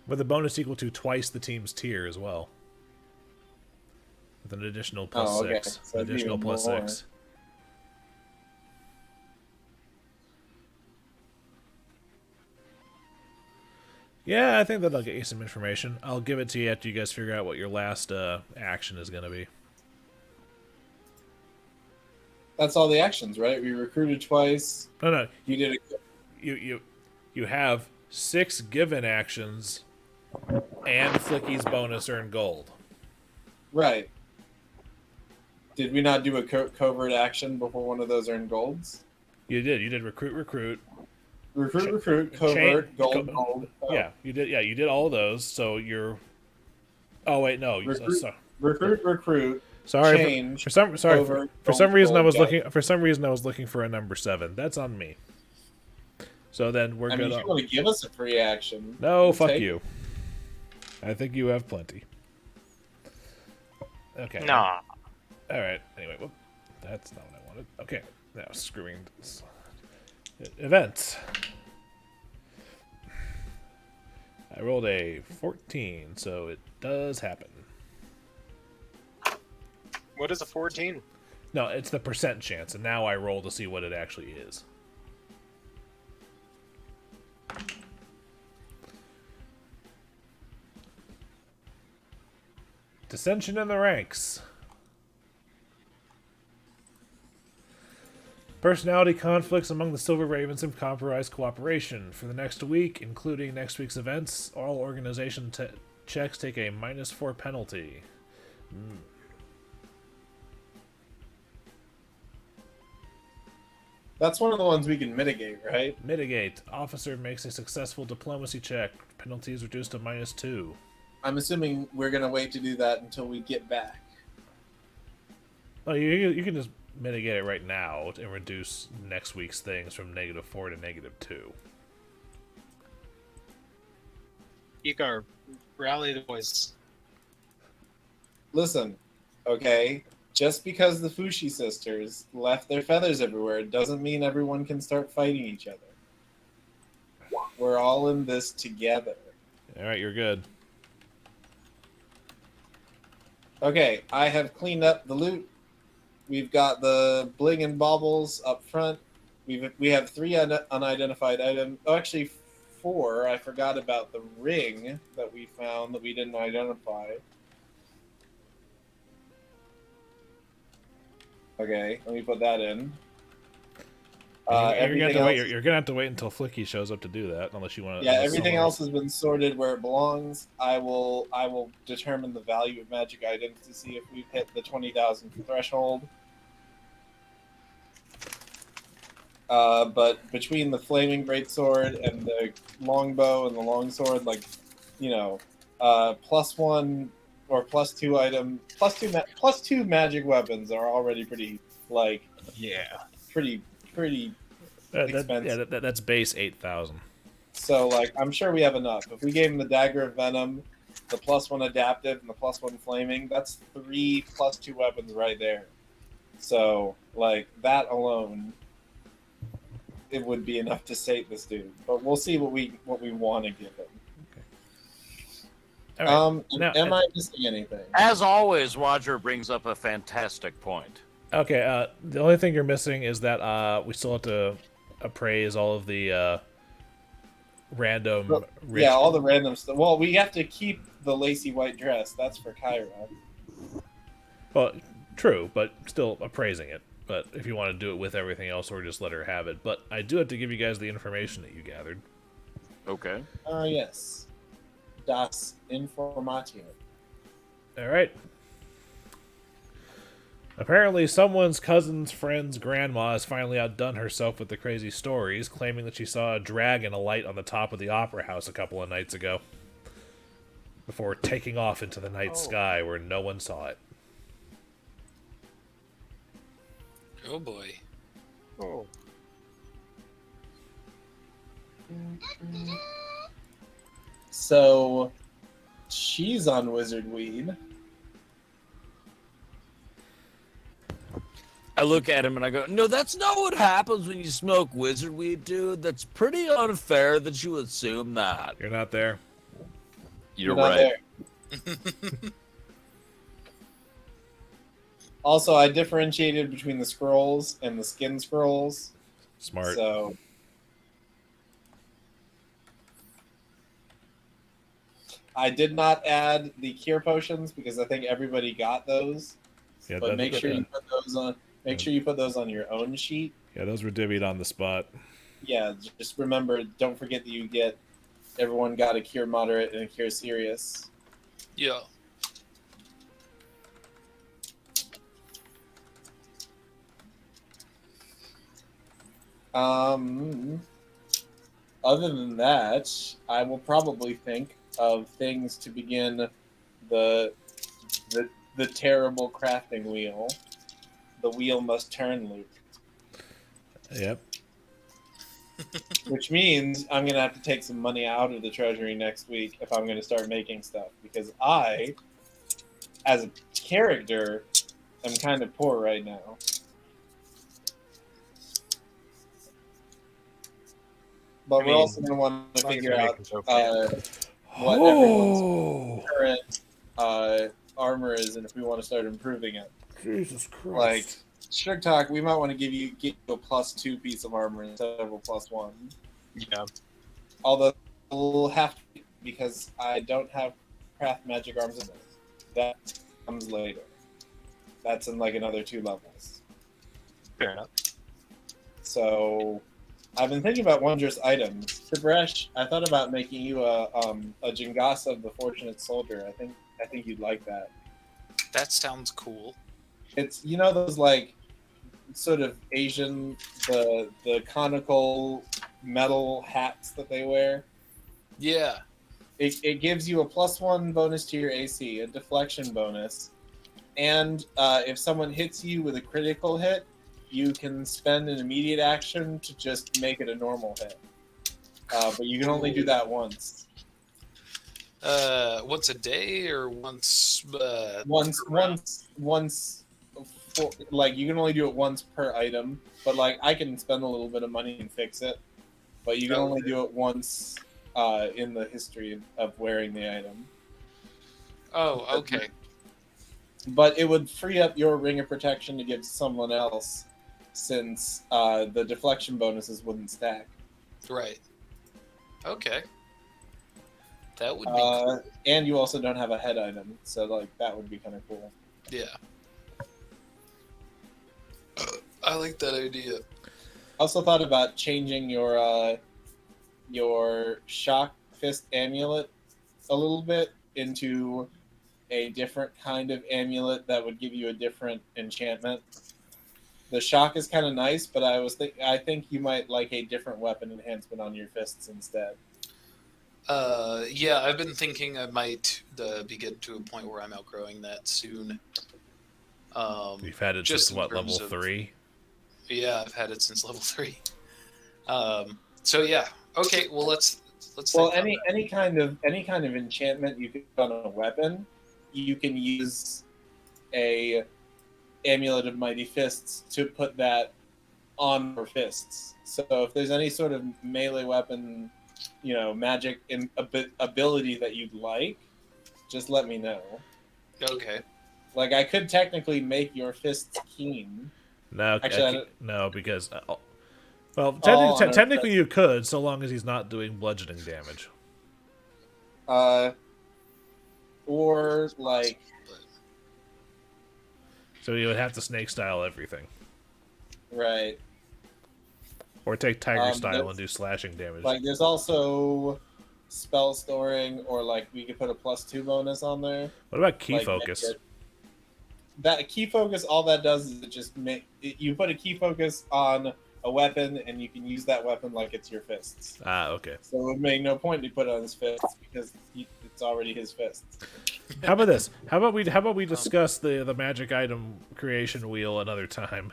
With a bonus equal to twice the team's tier as well. With an additional plus Oh, okay. 6. So it'd be Additional even plus more. 6. Yeah, I think that'll get you some information. I'll give it to you after you guys figure out what your last action is going to be. That's all the actions, right? We recruited twice. No, You did it. you have 6 given actions and Flickie's bonus earned gold. Right. Did we not do a covert action before one of those earned golds? You did. You did recruit. Recruit, covert, gold, co- gold. Oh. Yeah, you did. Yeah, you did all those. So you're. Oh wait, no. Recruit. Sorry. Change. For some covert, for some gold, reason I gold, was got looking. For some reason I was looking for a number 7. That's on me. So then we're I good. mean, if you want to give us a free action. No, we'll fuck take you. I think you have plenty. Okay. Nah. All right. Anyway, well, that's not what I wanted. Okay. Now screwing this. Events. I rolled a 14, so it does happen. What is a 14? No, it's the percent chance, and now I roll to see what it actually is. Dissension in the ranks. Personality conflicts among the Silver Ravens have compromised cooperation. For the next week, including next week's events, all organization checks take a -4 penalty. That's one of the ones we can mitigate, right? Mitigate. Officer makes a successful diplomacy check. Penalty is reduced to -2. I'm assuming we're going to wait to do that until we get back. Oh, you can just mitigate it right now and reduce next week's things from -4 to -2. Icar, rally the boys. Listen, okay? Just because the Fushi sisters left their feathers everywhere doesn't mean everyone can start fighting each other. We're all in this together. All right, you're good. Okay, I have cleaned up the loot. We've got the bling and baubles up front. We have 3 unidentified items. Oh, actually 4. I forgot about the ring that we found that we didn't identify. Okay, let me put that in. You're gonna Everything you're gonna have to wait until Flickie shows up to do that, unless you want to. Yeah, everything else has been sorted where it belongs. I will determine the value of magic items to see if we've hit the 20,000 threshold. But between the flaming greatsword and the longbow and the longsword, like, you know, +1 or +2 item, +2 magic weapons are already pretty Yeah. pretty expensive. That's base 8,000. So I'm sure we have enough. If we gave him the Dagger of Venom, the +1 adaptive, and the +1 flaming, that's 3 +2 weapons right there. So that alone, it would be enough to sate this dude. But we'll see what we want to give him. All right. Now, am I missing anything? As always, Roger brings up a fantastic point. Okay, the only thing you're missing is that we still have to appraise all of the random... Yeah, all the random stuff. Well, we have to keep the lacy white dress. That's for Kyra. Well, true, but still appraising it. But if you want to do it with everything else, or just let her have it. But I do have to give you guys the information that you gathered. Okay. Yes. Das Informatio. All right. Apparently, someone's cousin's friend's grandma has finally outdone herself with the crazy stories, claiming that she saw a dragon alight on the top of the opera house a couple of nights ago, before taking off into the night sky where no one saw it. Oh boy. Oh. So, she's on wizard weed. I look at him and I go, no, that's not what happens when you smoke wizard weed, dude. That's pretty unfair that you assume that. You're not there. You're Not right. there. Also, I differentiated between the scrolls and the skin scrolls. Smart. So, I did not add the cure potions because I think everybody got those. Yeah, But make sure you put those on. Make sure you put those on your own sheet. Yeah, those were divvied on the spot. Yeah, just remember. Don't forget that you get. Everyone got a cure moderate and a cure serious. Yeah. Other than that, I will probably think of things to begin the terrible crafting wheel. The wheel must turn, Luke. Yep. Which means I'm going to have to take some money out of the treasury next week if I'm going to start making stuff. Because I, as a character, am kind of poor right now. But we're also going to want to figure out what everyone's current armor is, and if we want to start improving it. Jesus Christ. Sugtok, we might want to give you a +2 piece of armor instead of a +1. Yeah. Although we'll have to, because I don't have craft magic arms in this. That comes later. That's in another 2 levels. Fair enough. So I've been thinking about wondrous items. Tib'resh, I thought about making you a Jingasa of the Fortunate Soldier. I think you'd like that. That sounds cool. It's those sort of Asian the conical metal hats that they wear. Yeah. It gives you a +1 bonus to your AC, a deflection bonus, and if someone hits you with a critical hit, you can spend an immediate action to just make it a normal hit. But you can only do that once. Once a day or once? Once. You can only do it once per item, but I can spend a little bit of money and fix it. But you can only do it once in the history of wearing the item. Oh, okay. But it would free up your ring of protection to give to someone else, since the deflection bonuses wouldn't stack. Right. Okay. That would be cool. And you also don't have a head item, so that would be kind of cool. Yeah. I like that idea. I also thought about changing your shock fist amulet a little bit into a different kind of amulet that would give you a different enchantment. The shock is kind of nice, but I think you might like a different weapon enhancement on your fists instead. Yeah, I've been thinking I might be getting to a point where I'm outgrowing that soon. You've had it just since in what, level terms of- 3? Yeah, I've had it since level 3. So yeah, okay. Well, let's. Well, think on any kind of enchantment you can put on a weapon, you can use a Amulet of Mighty Fists to put that on your fists. So if there's any sort of melee weapon, magic ability that you'd like, just let me know. that. Okay. Like, I could technically make your fists keen. No, Actually, no, because on technically you could, so long as he's not doing bludgeoning damage. Or like, So you would have to snake style everything, right? or take tiger style there's- and do slashing damage. Like, there's also spell storing, or like we could put a +2 bonus on there. What about key Like, focus? That key focus, all that does is it just you put a key focus on a weapon, and you can use that weapon like it's your fists. Ah, okay. So it would make no point to put it on his fists because it's already his fists. How about this? How about we discuss the magic item creation wheel another time?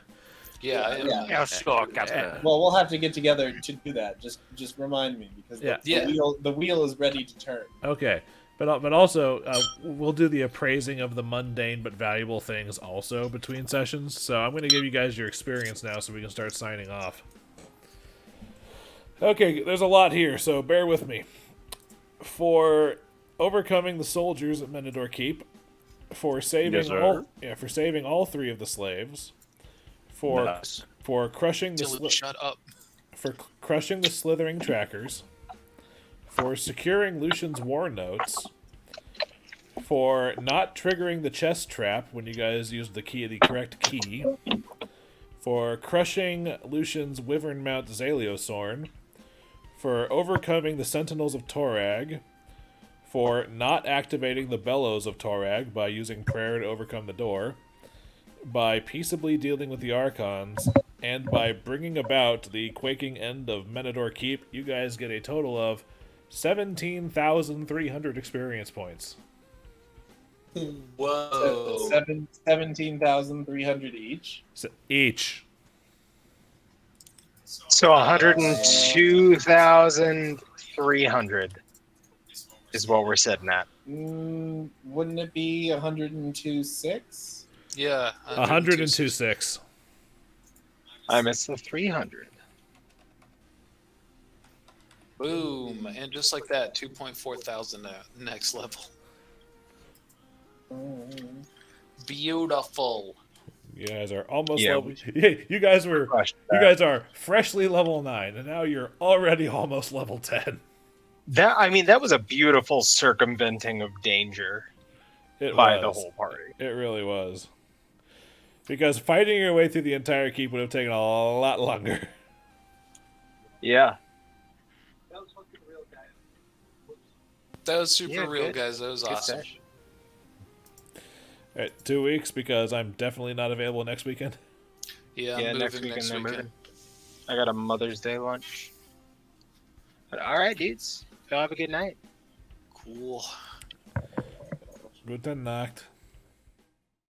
Yeah. Yeah. sure, Captain. Well, we'll have to get together to do that. Just remind me, because Yeah. the wheel is ready to turn. Okay, but also we'll do the appraising of the mundane but valuable things also between sessions. So I'm going to give you guys your experience now, so we can start signing off. Okay, there's a lot here, so bear with me. For overcoming the soldiers at Menador Keep, for saving Yes, sir. all 3 of the slaves, for Nice. crushing the Dillon, shut up. crushing the slithering trackers, for securing Lucian's war notes, for not triggering the chest trap when you guys used the correct key, for crushing Lucian's wyvern mount Zaliosorn, for overcoming the sentinels of Torag, for not activating the bellows of Torag by using prayer to overcome the door, by peaceably dealing with the Archons, and by bringing about the quaking end of Menador Keep. You guys get a total of 17,300 experience points. Whoa. 17,300 each. Each. So 102,300 is what we're sitting at. Wouldn't it be 102.6? Yeah. 102.6. I missed the 300. Boom. And just like that, 2.4 thousand next level. Beautiful. You guys are almost Yeah, level. You guys were. Crushed You that. guys are freshly level 9, and now you're already almost level 10. That was a beautiful circumventing of danger by the whole party. It really was. Because fighting your way through the entire keep would have taken a lot longer. Yeah. That was super Yeah, real, good. guys. That was Good awesome. session. All right, 2 weeks, because I'm definitely not available next weekend. Yeah, Yeah, I'm next moving weekend next they're weekend. moving. I got a Mother's Day lunch. But all right, dudes. Y'all have a good night. Cool. Gute Nacht.